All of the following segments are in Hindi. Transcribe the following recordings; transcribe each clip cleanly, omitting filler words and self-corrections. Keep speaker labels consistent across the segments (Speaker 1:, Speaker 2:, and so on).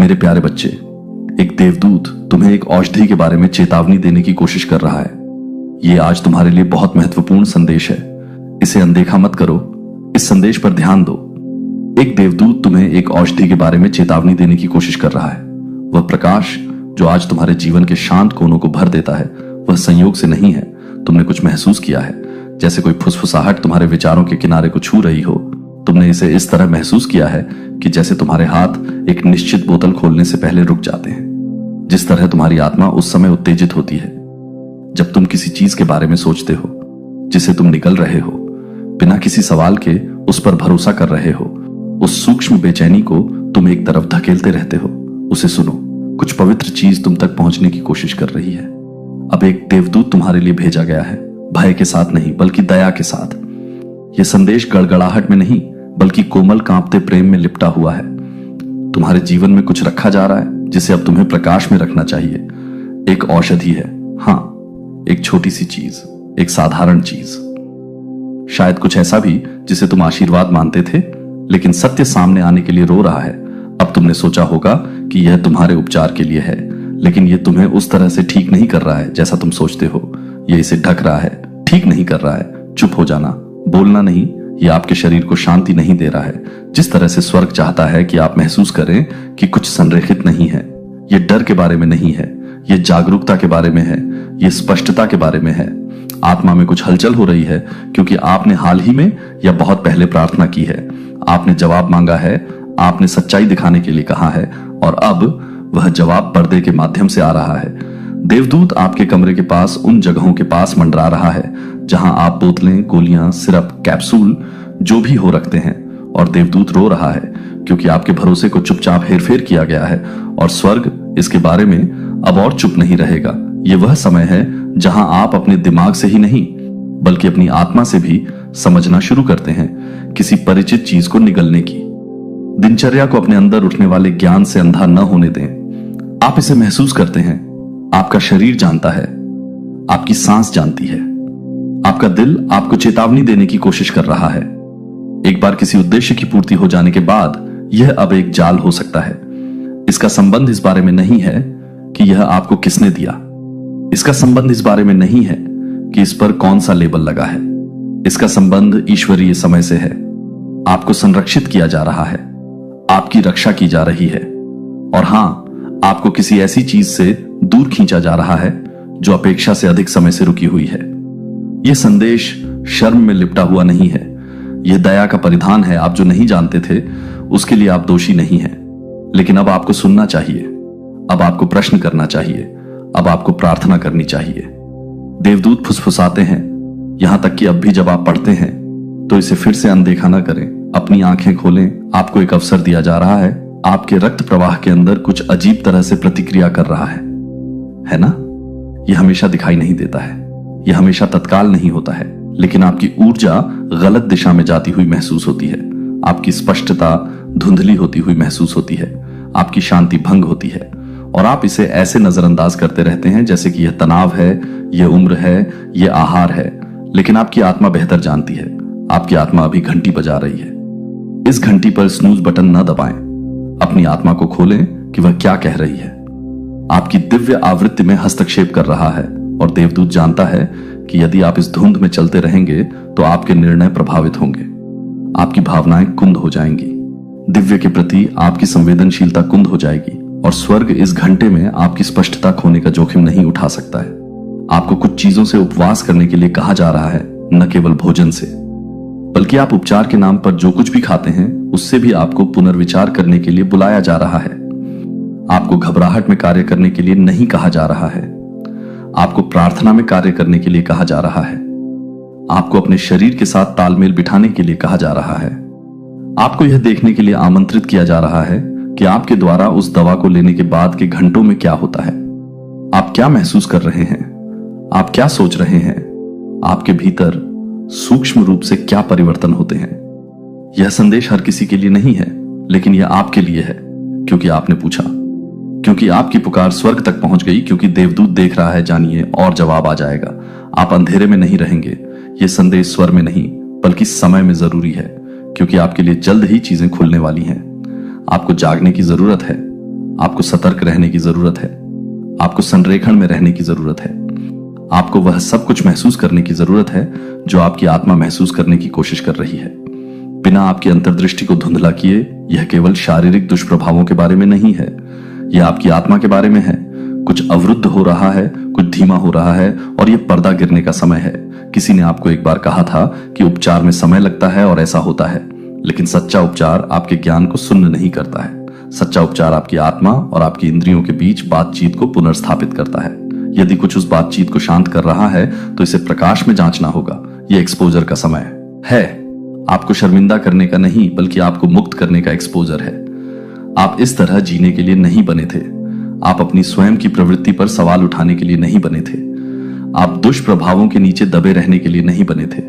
Speaker 1: मेरे प्यारे बच्चे, एक देवदूत तुम्हें एक औषधि के बारे में चेतावनी देने की कोशिश कर रहा है। ये आज तुम्हारे लिए बहुत महत्वपूर्ण संदेश है। इसे अनदेखा मत करो, इस संदेश पर ध्यान दो। एक देवदूत तुम्हें एक औषधि के बारे में चेतावनी देने की कोशिश कर रहा है। वह प्रकाश जो आज तुम्हारे जीवन के शांत कोनों को भर देता है, वह संयोग से नहीं है। तुमने कुछ महसूस किया है, जैसे कोई फुसफुसाहट तुम्हारे विचारों के किनारे को छू रही हो। तुमने इसे इस तरह महसूस किया है कि जैसे तुम्हारे हाथ एक निश्चित बोतल खोलने से पहले रुक जाते हैं। जिस तरह तुम्हारी आत्मा उस समय उत्तेजित होती है जब तुम किसी चीज के बारे में सोचते हो जिसे तुम निगल रहे हो, बिना किसी सवाल के उस पर भरोसा कर रहे हो। उस सूक्ष्म बेचैनी को तुम एक तरफ धकेलते रहते हो। उसे सुनो, कुछ पवित्र चीज तुम तक पहुंचने की कोशिश कर रही है। अब एक देवदूत तुम्हारे लिए भेजा गया है, भय के साथ नहीं बल्कि दया के साथ। यह संदेश गड़गड़ाहट में नहीं बल्कि कोमल कांपते प्रेम में लिपटा हुआ है। तुम्हारे जीवन में कुछ रखा जा रहा है जिसे अब तुम्हें प्रकाश में रखना चाहिए। एक औषधि है, हाँ, एक छोटी सी चीज, एक साधारण चीज, शायद कुछ ऐसा भी जिसे तुम आशीर्वाद मानते थे, लेकिन सत्य सामने आने के लिए रो रहा है। अब तुमने सोचा होगा कि यह तुम्हारे उपचार के लिए है, लेकिन यह तुम्हें उस तरह से ठीक नहीं कर रहा है जैसा तुम सोचते हो। यह इसे ढक रहा है, ठीक नहीं कर रहा है। चुप हो जाना, बोलना नहीं। यह आपके शरीर को शांति नहीं दे रहा है जिस तरह से स्वर्ग चाहता है कि आप महसूस करें कि कुछ संरेखित नहीं है। यह डर के बारे में नहीं है, यह जागरूकता के बारे में है, यह स्पष्टता के बारे में है। आत्मा में कुछ हलचल हो रही है क्योंकि आपने हाल ही में या बहुत पहले प्रार्थना की है। आपने जवाब मांगा है, आपने सच्चाई दिखाने के लिए कहा है, और अब वह जवाब पर्दे के माध्यम से आ रहा है। देवदूत आपके कमरे के पास उन जगहों के पास मंडरा रहा है जहां आप बोतलें, गोलियां, सिरप, कैप्सूल जो भी हो रखते हैं, और देवदूत रो रहा है क्योंकि आपके भरोसे को चुपचाप हेरफेर किया गया है, और स्वर्ग इसके बारे में अब और चुप नहीं रहेगा। यह वह समय है जहां आप अपने दिमाग से ही नहीं बल्कि अपनी आत्मा से भी समझना शुरू करते हैं, किसी परिचित चीज को निगलने की। दिनचर्या को अपने अंदर उठने वाले ज्ञान से अंधा न होने दें। आप इसे महसूस करते हैं, आपका शरीर जानता है, आपकी सांस जानती है, आपका दिल आपको चेतावनी देने की कोशिश कर रहा है। एक बार किसी उद्देश्य की पूर्ति हो जाने के बाद यह अब एक जाल हो सकता है। इसका संबंध इस बारे में नहीं है कि यह आपको किसने दिया। इसका संबंध इस बारे में नहीं है कि इस पर कौन सा लेबल लगा है। इसका संबंध ईश्वरीय समय से है। आपको संरक्षित किया जा रहा है, आपकी रक्षा की जा रही है, और हां, आपको किसी ऐसी चीज से दूर खींचा जा रहा है जो अपेक्षा से अधिक समय से रुकी हुई है। यह संदेश शर्म में लिपटा हुआ नहीं है, यह दया का परिधान है। आप जो नहीं जानते थे उसके लिए आप दोषी नहीं हैं, लेकिन अब आपको सुनना चाहिए, अब आपको प्रश्न करना चाहिए, अब आपको प्रार्थना करनी चाहिए। देवदूत फुसफुसाते हैं, यहां तक कि अब भी जब आप पढ़ते हैं तो इसे फिर से अनदेखा ना करें। अपनी आंखें खोलें, आपको एक अवसर दिया जा रहा है। आपके रक्त प्रवाह के अंदर कुछ अजीब तरह से प्रतिक्रिया कर रहा है ना? यह हमेशा दिखाई नहीं देता है, यह हमेशा तत्काल नहीं होता है, लेकिन आपकी ऊर्जा गलत दिशा में जाती हुई महसूस होती है। आपकी स्पष्टता धुंधली होती हुई महसूस होती है, आपकी शांति भंग होती है, और आप इसे ऐसे नजरअंदाज करते रहते हैं जैसे कि यह तनाव है, यह उम्र है, यह आहार है। लेकिन आपकी आत्मा बेहतर जानती है। आपकी आत्मा अभी घंटी बजा रही है। इस घंटी पर स्नूज बटन न दबाएं। अपनी आत्मा को खोलें कि वह क्या कह रही है। आपकी दिव्य आवृत्ति में हस्तक्षेप कर रहा है, और देवदूत जानता है कि यदि आप इस धुंध में चलते रहेंगे तो आपके निर्णय प्रभावित होंगे, आपकी भावनाएं कुंद हो जाएंगी, दिव्य के प्रति आपकी संवेदनशीलता कुंद हो जाएगी, और स्वर्ग इस घंटे में आपकी स्पष्टता खोने का जोखिम नहीं उठा सकता है। आपको कुछ चीजों से उपवास करने के लिए कहा जा रहा है, न केवल भोजन से, बल्कि आप उपचार के नाम पर जो कुछ भी खाते हैं उससे भी आपको पुनर्विचार करने के लिए बुलाया जा रहा है। आपको घबराहट में कार्य करने के लिए नहीं कहा जा रहा है, आपको प्रार्थना में कार्य करने के लिए कहा जा रहा है। आपको अपने शरीर के साथ तालमेल बिठाने के लिए कहा जा रहा है। आपको यह देखने के लिए आमंत्रित किया जा रहा है कि आपके द्वारा उस दवा को लेने के बाद के घंटों में क्या होता है। आप क्या महसूस कर रहे हैं, आप क्या सोच रहे हैं, आपके भीतर सूक्ष्म रूप से क्या परिवर्तन होते हैं। यह संदेश हर किसी के लिए नहीं है, लेकिन यह आपके लिए है, क्योंकि आपने पूछा, क्योंकि आपकी पुकार स्वर्ग तक पहुंच गई, क्योंकि देवदूत देख रहा है। जानिए, और जवाब आ जाएगा। आप अंधेरे में नहीं रहेंगे। यह संदेश स्वर में नहीं बल्कि समय में जरूरी है, क्योंकि आपके लिए जल्द ही चीजें खुलने वाली हैं। आपको जागने की जरूरत है। आपको सतर्क रहने की जरूरत है, आपको संरेखण में रहने की जरूरत है, आपको वह सब कुछ महसूस करने की जरूरत है जो आपकी आत्मा महसूस करने की कोशिश कर रही है। बिना आपकी अंतर्दृष्टि को धुंधला किए यह केवल शारीरिक दुष्प्रभावों के बारे में नहीं है, यह आपकी आत्मा के बारे में है। कुछ अवरुद्ध हो रहा है, कुछ धीमा हो रहा है और यह पर्दा गिरने का समय है। किसी ने आपको एक बार कहा था कि उपचार में समय लगता है और ऐसा होता है, लेकिन सच्चा उपचार आपके ज्ञान को सुन्न नहीं करता है। सच्चा उपचार आपकी आत्मा और आपकी इंद्रियों के बीच बातचीत को पुनर्स्थापित करता है। यदि कुछ उस बातचीत को शांत कर रहा है तो इसे प्रकाश में जांचना होगा। यह एक्सपोजर का समय है। आपको शर्मिंदा करने का नहीं, बल्कि आपको मुक्त करने का एक्सपोजर है। आप इस तरह जीने के लिए नहीं बने थे। आप अपनी स्वयं की प्रवृत्ति पर सवाल उठाने के लिए नहीं बने थे। आप दुष्प्रभावों के नीचे दबे रहने के लिए नहीं बने थे।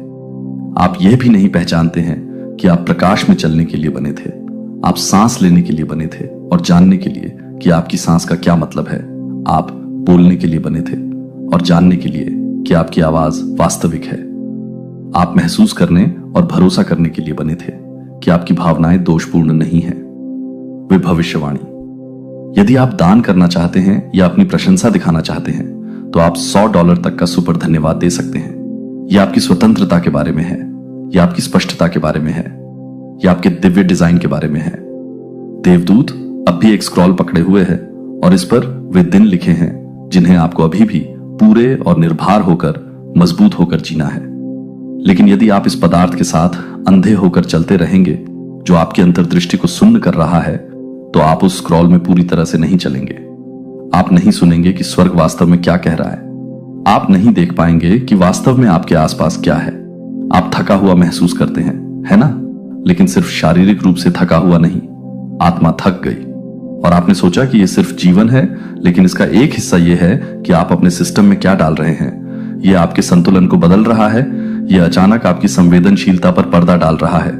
Speaker 1: आप यह भी नहीं पहचानते हैं कि आप प्रकाश में चलने के लिए बने थे। आप सांस लेने के लिए बने थे और जानने के लिए कि आपकी सांस का क्या मतलब है। आप बोलने के लिए बने थे और जानने के लिए कि आपकी आवाज वास्तविक है। आप महसूस करने और भरोसा करने के लिए बने थे कि आपकी भावनाएं दोषपूर्ण नहीं हैं। वे भविष्यवाणी। यदि आप दान करना चाहते हैं या अपनी प्रशंसा दिखाना चाहते हैं तो आप $100 तक का सुपर धन्यवाद दे सकते हैं। यह आपकी स्वतंत्रता के बारे में है, यह आपकी स्पष्टता के बारे में है, यह आपके दिव्य डिजाइन के बारे में है। देवदूत अब भी एक स्क्रॉल पकड़े हुए हैं और इस पर वे दिन लिखे हैं जिन्हें आपको अभी भी पूरे और निर्भर होकर मजबूत होकर जीना है। लेकिन यदि आप इस पदार्थ के साथ अंधे होकर चलते रहेंगे जो आपकी अंतर्दृष्टि को सुन्न कर रहा है, तो आप उस स्क्रॉल में पूरी तरह से नहीं चलेंगे। आप नहीं सुनेंगे कि स्वर्ग वास्तव में क्या कह रहा है। आप नहीं देख पाएंगे कि वास्तव में आपके आसपास क्या है। आप थका हुआ महसूस करते हैं, है ना? लेकिन सिर्फ शारीरिक रूप से थका हुआ नहीं, आत्मा थक गई। और आपने सोचा कि यह सिर्फ जीवन है, लेकिन इसका एक हिस्सा यह है कि आप अपने सिस्टम में क्या डाल रहे हैं। यह आपके संतुलन को बदल रहा है। यह अचानक आपकी संवेदनशीलता पर पर्दा डाल रहा है।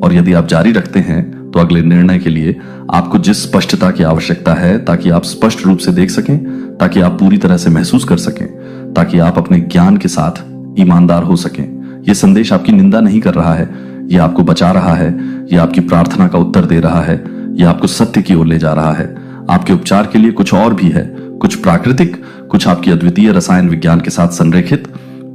Speaker 1: और यदि आप जारी रखते हैं तो अगले निर्णय के लिए आपको जिस स्पष्टता की आवश्यकता है, ताकि आप स्पष्ट रूप से देख सकें, ताकि आप पूरी तरह से महसूस कर सकें, ताकि आप अपने ज्ञान के साथ ईमानदार हो सकें। यह संदेश आपकी निंदा नहीं कर रहा है, यह आपको बचा रहा है, यह आपकी प्रार्थना का उत्तर दे रहा है, यह आपको सत्य की ओर ले जा रहा है। आपके उपचार के लिए कुछ और भी है, कुछ प्राकृतिक, कुछ आपकी अद्वितीय रसायन विज्ञान के साथ संरेखित,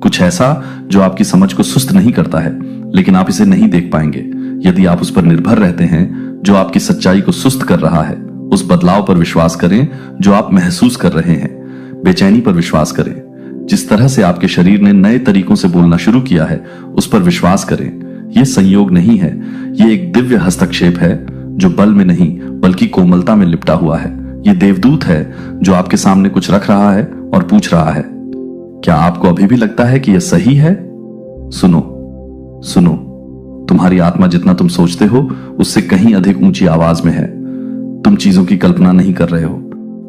Speaker 1: कुछ ऐसा जो आपकी समझ को सुस्त नहीं करता है, लेकिन आप इसे नहीं देख पाएंगे यदि आप उस पर निर्भर रहते हैं जो आपकी सच्चाई को सुस्त कर रहा है। उस बदलाव पर विश्वास करें जो आप महसूस कर रहे हैं। बेचैनी पर विश्वास करें। जिस तरह से आपके शरीर ने नए तरीकों से बोलना शुरू किया है, उस पर विश्वास करें। यह संयोग नहीं है, यह एक दिव्य हस्तक्षेप है जो बल में नहीं बल्कि कोमलता में लिपटा हुआ है। यह देवदूत है जो आपके सामने कुछ रख रहा है और पूछ रहा है, क्या आपको अभी भी लगता है कि यह सही है? सुनो, सुनो। तुम्हारी आत्मा जितना तुम सोचते हो उससे कहीं अधिक ऊंची आवाज में है। तुम चीजों की कल्पना नहीं कर रहे हो।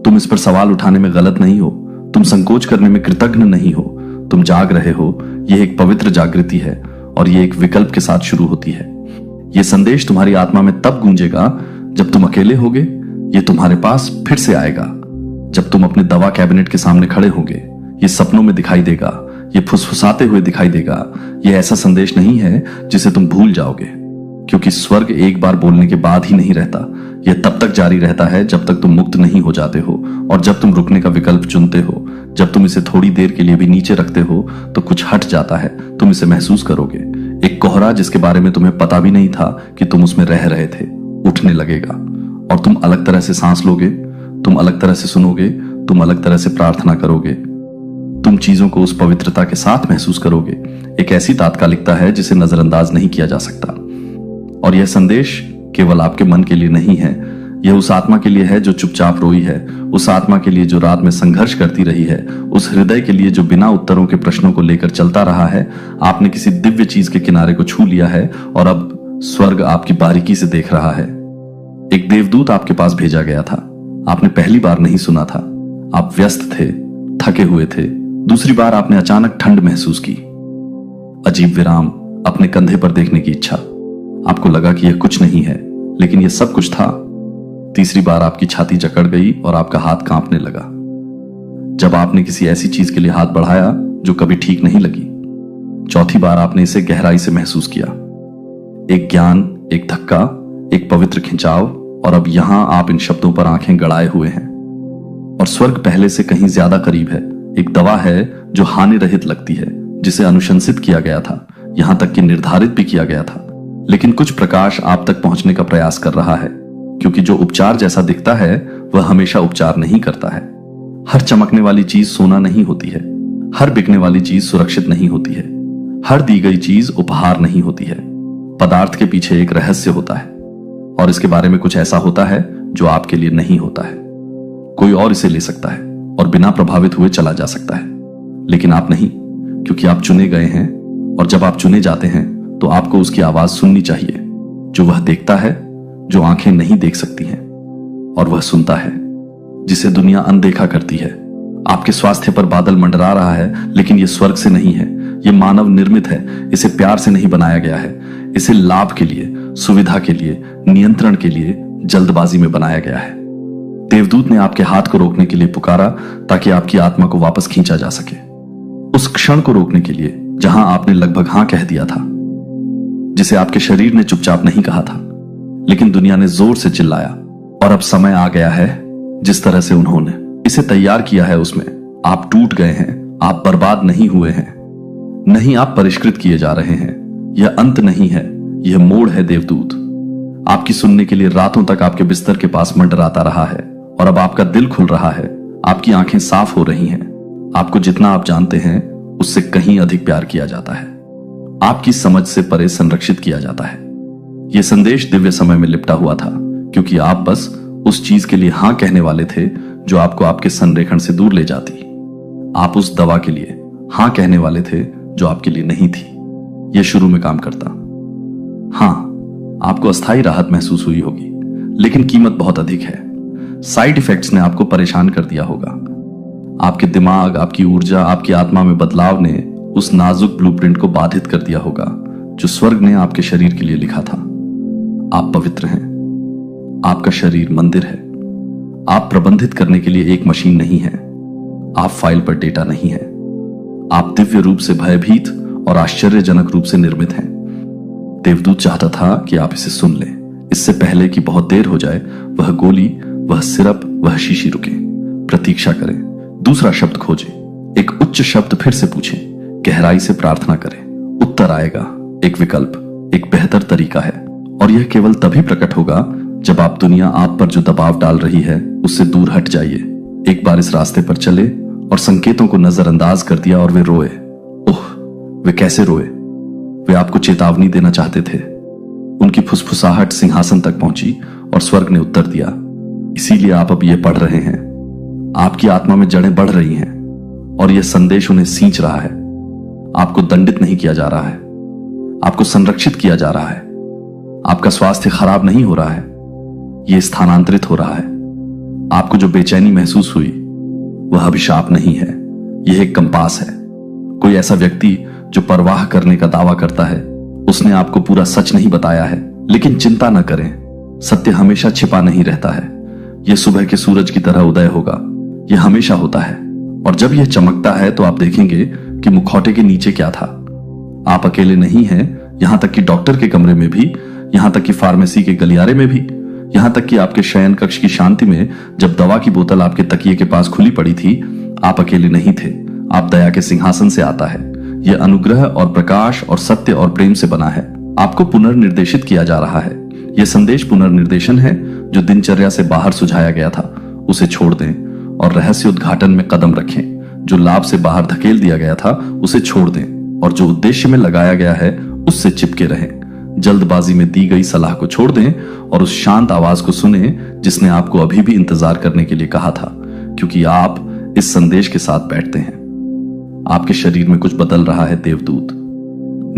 Speaker 1: तुम इस पर सवाल उठाने में गलत नहीं हो। तुम संकोच करने में कृतज्ञ नहीं हो। तुम जाग रहे हो। यह एक पवित्र जागृति है और यह एक विकल्प के साथ शुरू होती है। यह संदेश तुम्हारी आत्मा में तब गूंजेगा जब तुम अकेले होगे। यह तुम्हारे पास फिर से आएगा जब तुम अपने दवा कैबिनेट के सामने खड़े होगे। यह सपनों में दिखाई देगा, यह फुसफुसाते हुए दिखाई देगा। यह ऐसा संदेश नहीं है जिसे तुम भूल जाओगे, क्योंकि स्वर्ग एक बार बोलने के बाद ही नहीं रहता। यह तब तक जारी रहता है जब तक तुम मुक्त नहीं हो जाते हो, और जब तुम रुकने का विकल्प चुनते हो। जब तुम इसे थोड़ी देर के लिए भी नीचे रखते हो तो कुछ हट जाता है। तुम इसे महसूस करोगे। एक कोहरा जिसके बारे में तुम्हें पता भी नहीं था कि तुम उसमें रह रहे थे, उठने लगेगा और तुम अलग तरह से सांस लोगे, तुम अलग तरह से सुनोगे, तुम अलग तरह से प्रार्थना करोगे। तुम चीजों को उस पवित्रता के साथ महसूस करोगे। एक ऐसी तात्कालिकता है जिसे नजरअंदाज नहीं किया जा सकता। और यह संदेश केवल आपके मन के लिए नहीं है, यह उस आत्मा के लिए है जो चुपचाप रोई है, उस आत्मा के लिए जो रात में संघर्ष करती रही है, उस हृदय के लिए जो बिना उत्तरों के प्रश्नों को लेकर चलता रहा है। आपने किसी दिव्य चीज के किनारे को छू लिया है और अब स्वर्ग आपकी बारीकी से देख रहा है। एक देवदूत आपके पास भेजा गया था। आपने पहली बार नहीं सुना था। आप व्यस्त थे, थके हुए थे। दूसरी बार आपने अचानक ठंड महसूस की, अजीब विराम, अपने कंधे पर देखने की इच्छा। आपको लगा कि यह कुछ नहीं है, लेकिन यह सब कुछ था। तीसरी बार आपकी छाती जकड़ गई और आपका हाथ कांपने लगा जब आपने किसी ऐसी चीज के लिए हाथ बढ़ाया जो कभी ठीक नहीं लगी। चौथी बार आपने इसे गहराई से महसूस किया। एक ज्ञान, एक धक्का, एक पवित्र खिंचाव, और अब यहां आप इन शब्दों पर आंखें गड़ाए हुए हैं। और स्वर्ग पहले से कहीं ज्यादा करीब है। एक दवा है जो हानि रहित लगती है, जिसे अनुशंसित किया गया था, यहां तक कि निर्धारित भी किया गया था। लेकिन कुछ प्रकाश आप तक पहुंचने का प्रयास कर रहा है, क्योंकि जो उपचार जैसा दिखता है वह हमेशा उपचार नहीं करता है। हर चमकने वाली चीज सोना नहीं होती है, हर बिकने वाली चीज सुरक्षित नहीं होती है, हर दी गई चीज उपहार नहीं होती है। पदार्थ के पीछे एक रहस्य होता है, और इसके बारे में कुछ ऐसा होता है जो आपके लिए नहीं होता है। कोई और इसे ले सकता है और बिना प्रभावित हुए चला जा सकता है, लेकिन आप नहीं, क्योंकि आप चुने गए हैं। और जब आप चुने जाते हैं तो आपको उसकी आवाज सुननी चाहिए, जो वह देखता है, जो आंखें नहीं देख सकती हैं, और वह सुनता है, जिसे दुनिया अनदेखा करती है। आपके स्वास्थ्य पर बादल मंडरा रहा है, लेकिन यह स्वर्ग से नहीं है, यह मानव निर्मित है। इसे प्यार से नहीं बनाया गया है, इसे लाभ के लिए, सुविधा के लिए, नियंत्रण के लिए, जल्दबाजी में बनाया गया है। देवदूत ने आपके हाथ को रोकने के लिए पुकारा, ताकि आपकी आत्मा को वापस खींचा जा सके। उस क्षण को रोकने के लिए जहां आपने लगभग हां कह दिया था, जिसे आपके शरीर ने चुपचाप नहीं कहा था, लेकिन दुनिया ने जोर से चिल्लाया। और अब समय आ गया है, जिस तरह से उन्होंने इसे तैयार किया है, उसमें आप टूट गए हैं। आप बर्बाद नहीं हुए हैं, नहीं, आप परिष्कृत किए जा रहे हैं। यह अंत नहीं है, यह मोड़ है। देवदूत आपकी सुनने के लिए रातों तक आपके बिस्तर के पास मंडराता रहा है, और अब आपका दिल खुल रहा है, आपकी आंखें साफ हो रही हैं। आपको जितना आप जानते हैं उससे कहीं अधिक प्यार किया जाता है, आपकी समझ से परे संरक्षित किया जाता है। यह संदेश दिव्य समय में लिपटा हुआ था, क्योंकि आप बस उस चीज के लिए हां कहने वाले थे जो आपको आपके संरेखण से दूर ले जाती। आप उस दवा के लिए हां कहने वाले थे जो आपके लिए नहीं थी। यह शुरू में काम करता। हां, आपको अस्थायी राहत महसूस हुई होगी, लेकिन कीमत बहुत अधिक है। साइड इफेक्ट्स ने आपको परेशान कर दिया होगा। आपके दिमाग, आपकी ऊर्जा, आपकी आत्मा में बदलाव ने उस नाजुक ब्लूप्रिंट को बाधित कर दिया होगा जो स्वर्ग ने आपके शरीर के लिए लिखा था। आप पवित्र हैं, आपका शरीर मंदिर है। आप प्रबंधित करने के लिए एक मशीन नहीं है, आप फाइल पर डेटा नहीं है। आप दिव्य रूप से भयभीत और आश्चर्यजनक रूप से निर्मित हैं। देवदूत चाहता था कि आप इसे सुन लें, इससे पहले कि बहुत देर हो जाए। वह गोली, वह सिरप, वह शीशी रुके। प्रतीक्षा करें, दूसरा शब्द खोजें, एक उच्च शब्द फिर से पूछें, गहराई से प्रार्थना करें। उत्तर आएगा, एक विकल्प, एक बेहतर तरीका है। और यह केवल तभी प्रकट होगा जब आप दुनिया आप पर जो दबाव डाल रही है उससे दूर हट जाइए। एक बार इस रास्ते पर चले और संकेतों को नजरअंदाज कर दिया और वे रोए। ओह, वे कैसे रोए! वे आपको चेतावनी देना चाहते थे। उनकी फुसफुसाहट सिंहासन तक पहुंची और स्वर्ग ने उत्तर दिया। इसीलिए आप अब ये पढ़ रहे हैं। आपकी आत्मा में जड़ें बढ़ रही हैं और यह संदेश उन्हें सींच रहा है। आपको दंडित नहीं किया जा रहा है, आपको संरक्षित किया जा रहा है। आपका स्वास्थ्य खराब नहीं हो रहा है, यह स्थानांतरित हो रहा है। आपको जो बेचैनी महसूस हुई वह अभिशाप नहीं है, यह एक कंपास है। कोई ऐसा व्यक्ति जो परवाह करने का दावा करता है, उसने आपको पूरा सच नहीं बताया है। लेकिन चिंता न करें, सत्य हमेशा छिपा नहीं रहता है। यह सुबह के सूरज की तरह उदय होगा, यह हमेशा होता है। और जब यह चमकता है तो आप देखेंगे कि मुखौटे के नीचे क्या था। आप अकेले नहीं हैं, यहां तक कि डॉक्टर के कमरे में भी, यहां तक कि फार्मेसी के गलियारे में भी, यहां तक कि आपके शयन कक्ष की शांति में जब दवा की बोतल आपके तकिए के पास खुली पड़ी थी, आप अकेले नहीं थे। आप दया के सिंहासन से आता है। यह अनुग्रह और प्रकाश और सत्य और प्रेम से बना है। आपको पुनर्निर्देशित किया जा रहा है। यह संदेश पुनर्निर्देशन है जो दिनचर्या से बाहर सुझाया गया था, उसे छोड़ दें और रहस्य उद्घाटन में कदम रखें। जो लाभ से बाहर धकेल दिया गया था उसे छोड़ दें और जो उद्देश्य में लगाया गया है उससे चिपके रहें। जल्दबाजी में दी गई सलाह को छोड़ दें और उस शांत आवाज को सुने जिसने आपको अभी भी इंतजार करने के लिए कहा था, क्योंकि आप इस संदेश के साथ बैठते हैं। आपके शरीर में कुछ बदल रहा है। देवदूत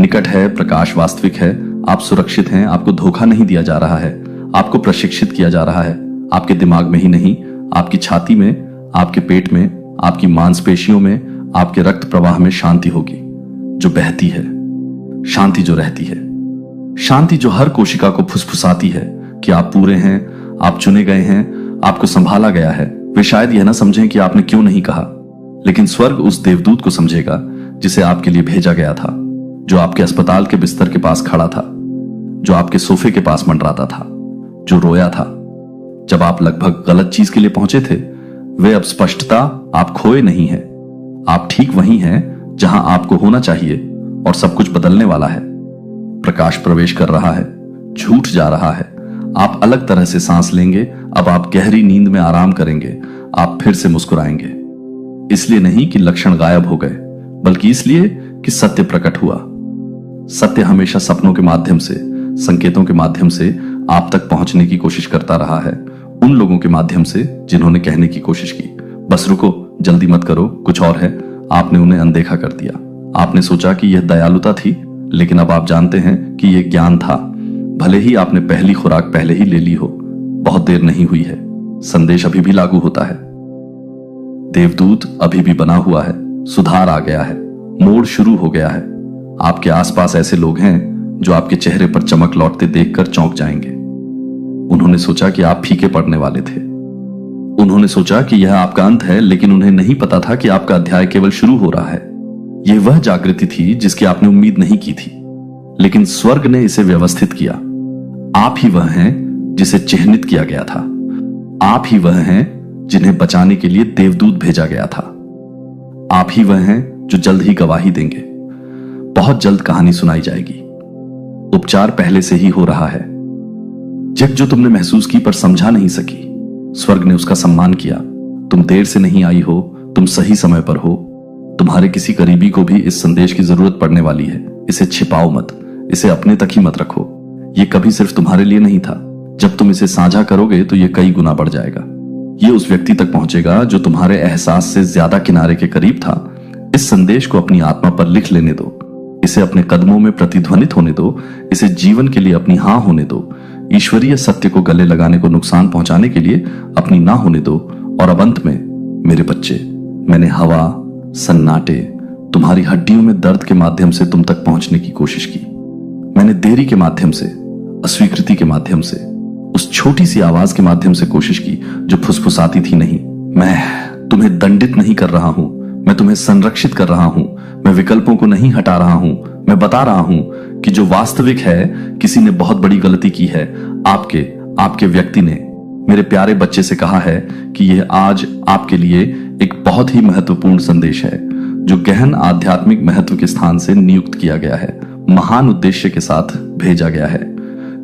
Speaker 1: निकट है, प्रकाश वास्तविक है, आप सुरक्षित हैं, आपको धोखा नहीं दिया जा रहा है, आपको प्रशिक्षित किया जा रहा है। आपके दिमाग में ही नहीं, आपकी छाती में, आपके पेट में, आपकी मांसपेशियों में, आपके रक्त प्रवाह में शांति होगी जो बहती है, शांति जो रहती है, शांति जो हर कोशिका को फुसफुसाती है कि आप पूरे हैं, आप चुने गए हैं, आपको संभाला गया है। वे शायद यह ना समझें कि आपने क्यों नहीं कहा, लेकिन स्वर्ग उस देवदूत को समझेगा जिसे आपके लिए भेजा गया था, जो आपके अस्पताल के बिस्तर के पास खड़ा था, जो आपके सोफे के पास मंडराता था, जो रोया था, जब आप लगभग गलत चीज के लिए पहुंचे थे, वे अब स्पष्टता आप खोए नहीं हैं। आप ठीक वहीं हैं जहां आपको होना चाहिए और सब कुछ बदलने वाला है। प्रकाश प्रवेश कर रहा है, झूठ जा रहा है। आप अलग तरह से सांस लेंगे। अब आप गहरी नींद में आराम करेंगे। आप फिर से मुस्कुराएंगे, इसलिए नहीं कि लक्षण गायब हो गए, बल्कि इसलिए कि सत्य प्रकट हुआ। सत्य हमेशा सपनों के माध्यम से, संकेतों के माध्यम से आप तक पहुंचने की कोशिश करता रहा है, उन लोगों के माध्यम से जिन्होंने कहने की कोशिश की, बस रुको, जल्दी मत करो, कुछ और है। आपने उन्हें अनदेखा कर दिया। आपने सोचा कि यह दयालुता थी, लेकिन अब आप जानते हैं कि यह ज्ञान था। भले ही आपने पहली खुराक पहले ही ले ली हो, बहुत देर नहीं हुई है। संदेश अभी भी लागू होता है। देवदूत अभी भी बना हुआ है। सुधार आ गया है। मोड़ शुरू हो गया है। आपके आसपास ऐसे लोग हैं जो आपके चेहरे पर चमक लौटते देखकर चौंक जाएंगे। उन्होंने सोचा कि आप फीके पड़ने वाले थे। उन्होंने सोचा कि यह आपका अंत है, लेकिन उन्हें नहीं पता था कि आपका अध्याय केवल शुरू हो रहा है। यह वह जागृति थी जिसकी आपने उम्मीद नहीं की थी, लेकिन स्वर्ग ने इसे व्यवस्थित किया। आप ही वह हैं जिसे चिह्नित किया गया था। आप ही वह हैं जिन्हें बचाने के लिए देवदूत भेजा गया था। आप ही वह हैं जो जल्द ही गवाही देंगे। बहुत जल्द कहानी सुनाई जाएगी। उपचार पहले से ही हो रहा है। जग जो तुमने महसूस की पर समझा नहीं सकी, स्वर्ग ने उसका सम्मान किया। तुम देर से नहीं आई हो, तुम सही समय पर हो। तुम्हारे किसी करीबी को भी इस संदेश की जरूरत पड़ने वाली है। इसे छिपाओ मत, इसे अपने तक ही मत रखो। यह कभी सिर्फ तुम्हारे लिए नहीं था। जब तुम इसे साझा करोगे तो यह कई गुना बढ़ जाएगा। यह उस व्यक्ति तक पहुंचेगा जो तुम्हारे एहसास से ज्यादा किनारे के करीब था। इस संदेश को अपनी आत्मा पर लिख लेने दो। इसे अपने कदमों में प्रतिध्वनित होने दो। इसे जीवन के लिए अपनी हां होने दो। ईश्वरीय सत्य को गले लगाने को नुकसान पहुंचाने के लिए अपनी ना होने दो। और अब अंत में, मेरे बच्चे, मैंने हवा, सन्नाटे, तुम्हारी हड्डियों में दर्द के माध्यम से तुम तक पहुंचने की कोशिश की। मैंने देरी के माध्यम से, अस्वीकृति के माध्यम से, उस छोटी सी आवाज के माध्यम से कोशिश की जो फुसफुसाती थी। नहीं, मैं तुम्हें दंडित नहीं कर रहा हूं, मैं तुम्हें संरक्षित कर रहा हूं। मैं विकल्पों को नहीं हटा रहा हूं। मैं बता रहा हूं कि जो वास्तविक है, किसी ने बहुत बड़ी गलती की है। आपके व्यक्ति ने मेरे प्यारे बच्चे से कहा है कि यह आज आपके लिए एक बहुत ही महत्वपूर्ण संदेश है, जो गहन आध्यात्मिक महत्व के स्थान से नियुक्त किया गया है, महान उद्देश्य के साथ भेजा गया है।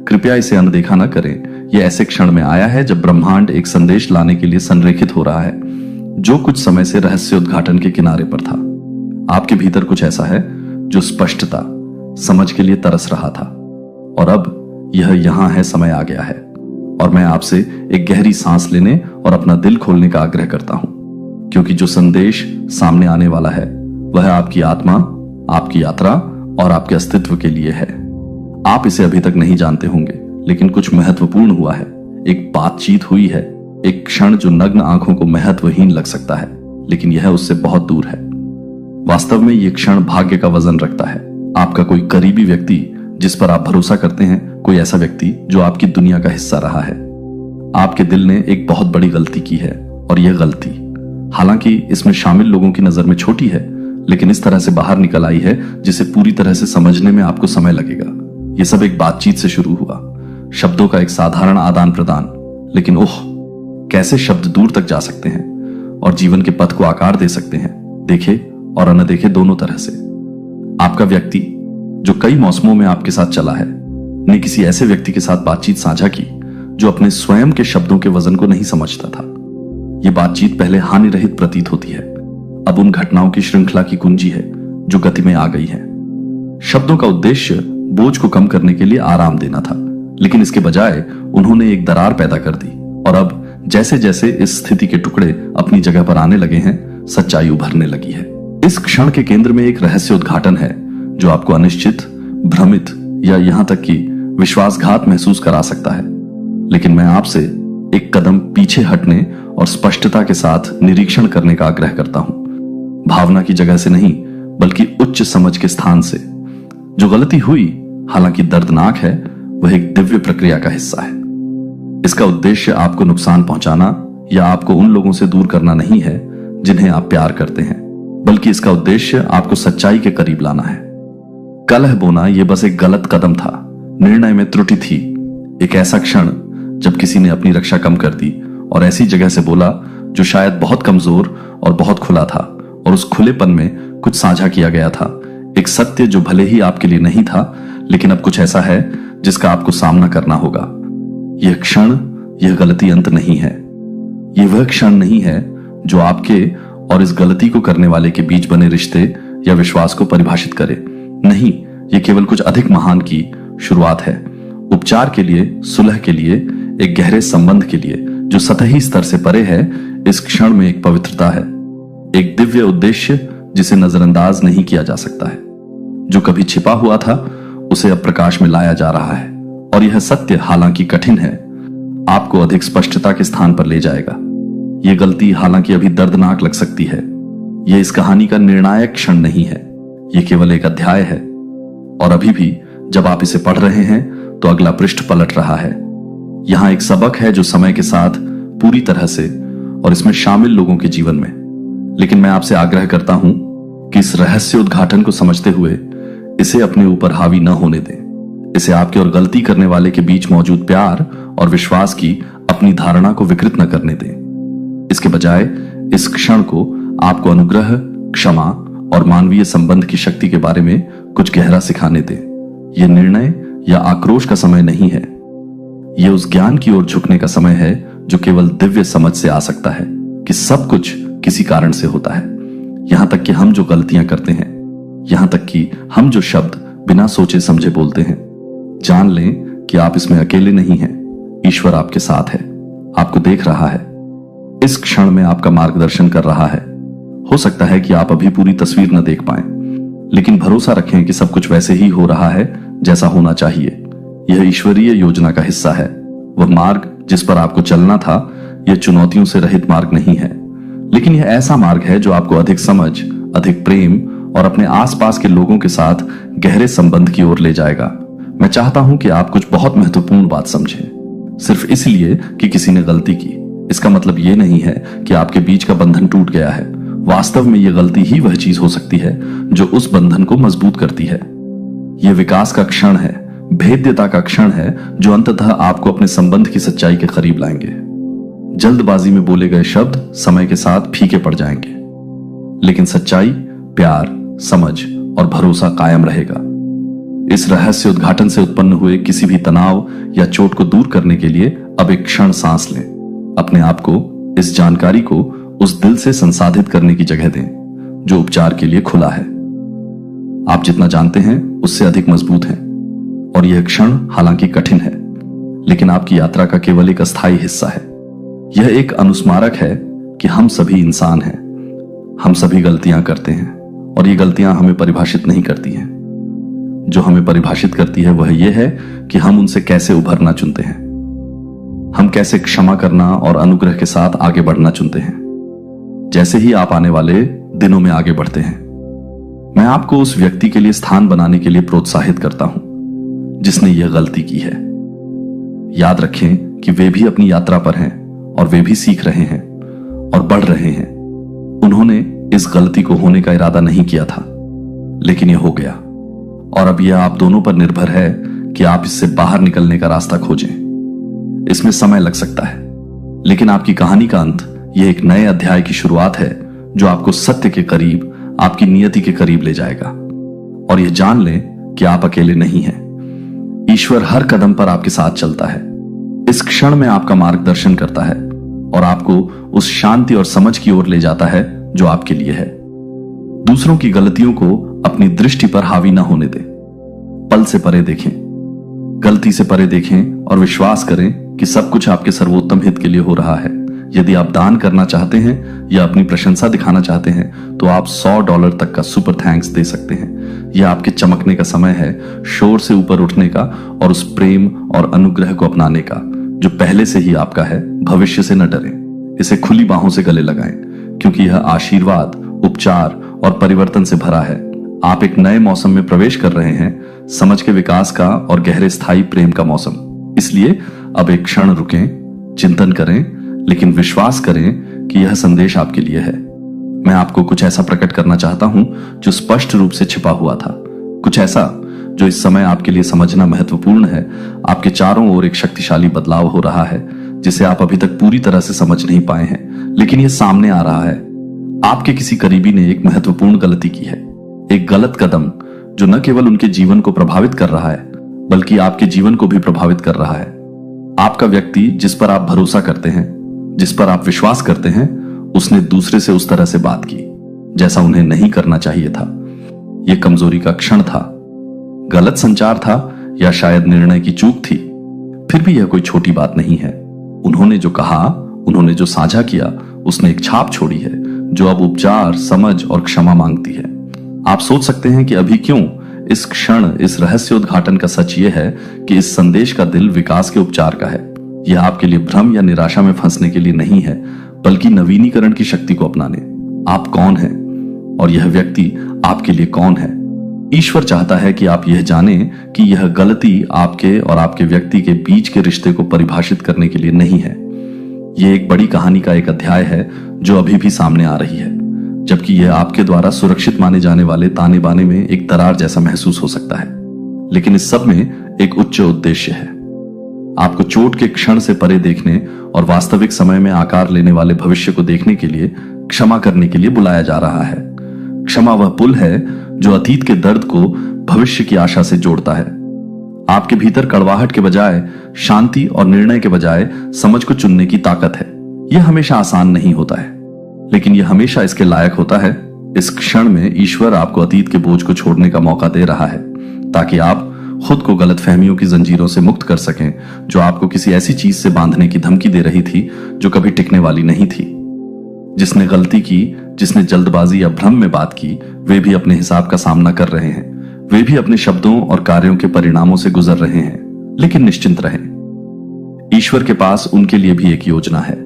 Speaker 1: कृपया इसे अनदेखा न करें। यह ऐसे क्षण में आया है जब ब्रह्मांड एक संदेश लाने के लिए संरेखित हो रहा है, जो कुछ समय से रहस्य उद्घाटन के किनारे पर था। आपके भीतर कुछ ऐसा है जो स्पष्टता, समझ के लिए तरस रहा था, और अब यह यहां है, समय आ गया है। और मैं आपसे एक गहरी सांस लेने और अपना दिल खोलने का आग्रह करता हूं, क्योंकि जो संदेश सामने आने वाला है वह आपकी आत्मा, आपकी यात्रा और आपके अस्तित्व के लिए है। आप इसे अभी तक नहीं जानते होंगे, लेकिन कुछ महत्वपूर्ण हुआ है। एक बातचीत हुई है, एक क्षण जो नग्न आंखों को महत्वहीन लग सकता है, लेकिन यह उससे बहुत दूर है। वास्तव में यह क्षण भाग्य का वजन रखता है। आपका कोई करीबी व्यक्ति जिस पर आप भरोसा करते हैं, कोई ऐसा व्यक्ति जो आपकी दुनिया का हिस्सा रहा है। आपके दिल ने एक बहुत बड़ी गलती की है, और यह गलती, हालांकि इसमें शामिल लोगों की नजर में छोटी है, लेकिन इस तरह से बाहर निकल आई है जिसे पूरी तरह से समझने में आपको समय लगेगा। यह सब एक बातचीत से शुरू हुआ, शब्दों का एक साधारण आदान प्रदान, लेकिन ओह, कैसे शब्द दूर तक जा सकते हैं और जीवन के पथ को आकार दे सकते हैं, देखे और अनदेखे दोनों तरह से। आपका व्यक्ति जो कई मौसमों में आपके साथ चला है, ने किसी ऐसे व्यक्ति के साथ बातचीत साझा की जो अपने स्वयं के शब्दों के वजन को नहीं समझता था। यह बातचीत पहले हानि रहित प्रतीत होती है, अब उन घटनाओं की श्रृंखला की कुंजी है जो गति में आ गई है। शब्दों का उद्देश्य बोझ को कम करने के लिए आराम देना था, लेकिन इसके बजाय उन्होंने एक दरार पैदा कर दी। और अब जैसे जैसे इस स्थिति के टुकड़े अपनी जगह पर आने लगे हैं, सच्चाई उभरने लगी है। इस क्षण के केंद्र में एक रहस्य उद्घाटन है जो आपको अनिश्चित, भ्रमित या यहां तक कि विश्वासघात महसूस करा सकता है। लेकिन मैं आपसे एक कदम पीछे हटने और स्पष्टता के साथ निरीक्षण करने का आग्रह करता हूं। भावना की जगह से नहीं, बल्कि उच्च समझ के स्थान से। जो गलती हुई, हालांकि दर्दनाक है, वह एक दिव्य प्रक्रिया का हिस्सा है। इसका उद्देश्य आपको नुकसान पहुंचाना या आपको उन लोगों से दूर करना नहीं है जिन्हें आप प्यार करते हैं, बल्कि इसका उद्देश्य आपको सच्चाई के करीब लाना है। कलह बोना यह बस एक गलत कदम था, निर्णय में त्रुटि थी, एक ऐसा क्षण जब किसी ने अपनी रक्षा कम कर दी और ऐसी जगह से बोला जो शायद बहुत कमजोर और बहुत खुला था, और उस खुलेपन में कुछ साझा किया गया था, एक सत्य जो भले ही आपके लिए नहीं था, लेकिन अब कुछ ऐसा है जिसका आपको सामना करना होगा। यह क्षण, यह गलती अंत नहीं है। यह वह क्षण नहीं है जो आपके और इस गलती को करने वाले के बीच बने रिश्ते या विश्वास को परिभाषित करे। नहीं, यह केवल कुछ अधिक महान की शुरुआत है। उपचार के लिए, सुलह के लिए, एक गहरे संबंध के लिए जो सतही स्तर से परे है। इस क्षण में एक पवित्रता है, एक दिव्य उद्देश्य जिसे नजरअंदाज नहीं किया जा सकता है। जो कभी छिपा हुआ था उसे अब प्रकाश में लाया जा रहा है, और यह सत्य हालांकि कठिन है, आपको अधिक स्पष्टता के स्थान पर ले जाएगा। यह गलती हालांकि अभी दर्दनाक लग सकती है, यह इस कहानी का निर्णायक क्षण नहीं है, यह केवल एक अध्याय है। और अभी भी जब आप इसे पढ़ रहे हैं तो अगला पृष्ठ पलट रहा है। यहां एक सबक है जो समय के साथ पूरी तरह से, और इसमें शामिल लोगों के जीवन में। लेकिन मैं आपसे आग्रह करता हूं कि इस रहस्य उद्घाटन को समझते हुए इसे अपने ऊपर हावी न होने दें। इसे आपके और गलती करने वाले के बीच मौजूद प्यार और विश्वास की अपनी धारणा को विकृत न करने दें। इसके बजाय इस क्षण को आपको अनुग्रह, क्षमा और मानवीय संबंध की शक्ति के बारे में कुछ गहरा सिखाने दें। यह निर्णय या आक्रोश का समय नहीं है, यह उस ज्ञान की ओर झुकने का समय है जो केवल दिव्य समझ से आ सकता है कि सब कुछ किसी कारण से होता है। यहां तक कि हम जो गलतियां करते हैं, यहां तक कि हम जो शब्द बिना सोचे समझे बोलते हैं। जान लें कि आप इसमें अकेले नहीं हैं। ईश्वर आपके साथ है, आपको देख रहा है, इस क्षण में आपका मार्गदर्शन कर रहा है। हो सकता है कि आप अभी पूरी तस्वीर न देख पाएं, लेकिन भरोसा रखें कि सब कुछ वैसे ही हो रहा है जैसा होना चाहिए। यह ईश्वरीय योजना का हिस्सा है। वह मार्ग जिस पर आपको चलना था, यह चुनौतियों से रहित मार्ग नहीं है, लेकिन यह ऐसा मार्ग है जो आपको अधिक समझ, अधिक प्रेम और अपने आसपास के लोगों के साथ गहरे संबंध की ओर ले जाएगा। मैं चाहता हूं कि आप कुछ बहुत महत्वपूर्ण बात समझें। सिर्फ इसलिए कि किसी ने गलती की, इसका मतलब यह नहीं है कि आपके बीच का बंधन टूट गया है। वास्तव में यह गलती ही वह चीज हो सकती है जो उस बंधन को मजबूत करती है। यह विकास का क्षण है, भेद्यता का क्षण है जो अंततः आपको अपने संबंध की सच्चाई के करीब लाएंगे। जल्दबाजी में बोले गए शब्द समय के साथ फीके पड़ जाएंगे, लेकिन सच्चाई, प्यार, समझ और भरोसा कायम रहेगा। इस रहस्य उद्घाटन से उत्पन्न हुए किसी भी तनाव या चोट को दूर करने के लिए अब एक क्षण सांस लें। अपने आप को, इस जानकारी को उस दिल से संसाधित करने की जगह दें जो उपचार के लिए खुला है। आप जितना जानते हैं उससे अधिक मजबूत हैं, और यह क्षण हालांकि कठिन है, लेकिन आपकी यात्रा का केवल एक अस्थायी हिस्सा है। यह एक अनुस्मारक है कि हम सभी इंसान हैं, हम सभी गलतियां करते हैं, और ये गलतियां हमें परिभाषित नहीं करती हैं। जो हमें परिभाषित करती है वह यह है कि हम उनसे कैसे उभरना चुनते हैं, हम कैसे क्षमा करना और अनुग्रह के साथ आगे बढ़ना चुनते हैं। जैसे ही आप आने वाले दिनों में आगे बढ़ते हैं, मैं आपको उस व्यक्ति के लिए स्थान बनाने के लिए प्रोत्साहित करता हूं जिसने यह गलती की है। याद रखें कि वे भी अपनी यात्रा पर हैं, और वे भी सीख रहे हैं और बढ़ रहे हैं। उन्होंने इस गलती को होने का इरादा नहीं किया था, लेकिन यह हो गया, और अब यह आप दोनों पर निर्भर है कि आप इससे बाहर निकलने का रास्ता खोजें। इसमें समय लग सकता है, लेकिन आपकी कहानी का अंत यह एक नए अध्याय की शुरुआत है जो आपको सत्य के करीब, आपकी नियति के करीब ले जाएगा। और यह जान लें कि आप अकेले नहीं हैं। ईश्वर हर कदम पर आपके साथ चलता है, इस क्षण में आपका मार्गदर्शन करता है और आपको उस शांति और समझ की ओर ले जाता है जो आपके लिए है। दूसरों की गलतियों को अपनी दृष्टि पर हावी न होने दें। पल से परे देखें, गलती से परे देखें और विश्वास करें कि सब कुछ आपके सर्वोत्तम हित के लिए हो रहा है। यदि आप दान करना चाहते हैं या अपनी प्रशंसा दिखाना चाहते हैं तो आप $100 तक का सुपर थैंक्स दे सकते हैं। यह आपके चमकने का समय है, शोर से ऊपर उठने का और उस प्रेम और अनुग्रह को अपनाने का जो पहले से ही आपका है। भविष्य से न डरें, इसे खुली बाहों से गले लगाएं, क्योंकि यह आशीर्वाद, उपचार और परिवर्तन से भरा है। आप एक नए मौसम में प्रवेश कर रहे हैं, समझ के विकास का और गहरे स्थायी प्रेम का मौसम। इसलिए अब एक क्षण रुकें, चिंतन करें, लेकिन विश्वास करें कि यह संदेश आपके लिए है। मैं आपको कुछ ऐसा प्रकट करना चाहता हूं जो स्पष्ट रूप से छिपा हुआ था, कुछ ऐसा जो इस समय आपके लिए समझना महत्वपूर्ण है, आपके चारों ओर एक शक्तिशाली बदलाव हो रहा है जिसे आप अभी तक पूरी तरह से समझ नहीं पाए हैं, लेकिन यह सामने आ रहा है। आपके किसी करीबी ने एक महत्वपूर्ण गलती की है, एक गलत कदम जो न केवल उनके जीवन को प्रभावित कर रहा है बल्कि आपके जीवन को भी प्रभावित कर रहा है। आपका व्यक्ति जिस पर आप भरोसा करते हैं, जिस पर आप विश्वास करते हैं, उसने दूसरे से उस तरह से बात की जैसा उन्हें नहीं करना चाहिए था। यह कमजोरी का क्षण था, गलत संचार था या शायद निर्णय की चूक थी। फिर भी यह कोई छोटी बात नहीं है। उन्होंने जो कहा, उन्होंने जो साझा किया, उसने एक छाप छोड़ी है जो अब उपचार, समझ और क्षमा मांगती है। आप सोच सकते हैं कि अभी क्यों? इस क्षण, इस रहस्योद्घाटन का सच यह है कि इस संदेश का दिल विकास के उपचार का है। यह आपके लिए भ्रम या निराशा में फंसने के लिए नहीं है, बल्कि नवीनीकरण की शक्ति को अपनाने। आप कौन हैं और यह व्यक्ति आपके लिए कौन है? ईश्वर चाहता है कि आप यह जानें कि यह गलती आपके और आपके व्यक्ति के बीच के रिश्ते को परिभाषित करने के लिए नहीं है। यह एक बड़ी कहानी का एक अध्याय है जो अभी भी सामने आ रही है, जबकि यह आपके द्वारा सुरक्षित माने जाने वाले ताने बाने में एक दरार जैसा महसूस हो सकता है। लेकिन इस सब में एक उच्च उद्देश्य है, आपको चोट के क्षण से परे देखने और वास्तविक समय में आकार लेने वाले भविष्य को देखने के लिए क्षमा करने के लिए बुलाया जा रहा है। क्षमा वह पुल है जो अतीत के दर्द को भविष्य की आशा से जोड़ता है। आपके भीतर कड़वाहट के बजाय शांति और निर्णय के बजाय समझ को चुनने की ताकत है। यह हमेशा आसान नहीं होता है, लेकिन यह हमेशा इसके लायक होता है। इस क्षण में ईश्वर आपको अतीत के बोझ को छोड़ने का मौका दे रहा है ताकि आप खुद को गलतफहमियों की जंजीरों से मुक्त कर सकें जो आपको किसी ऐसी चीज से बांधने की धमकी दे रही थी जो कभी टिकने वाली नहीं थी। जिसने गलती की, जिसने जल्दबाजी या भ्रम में बात की, वे भी अपने हिसाब का सामना कर रहे हैं। वे भी अपने शब्दों और कार्यों के परिणामों से गुजर रहे हैं। लेकिन निश्चिंत रहें, ईश्वर के पास उनके लिए भी एक योजना है।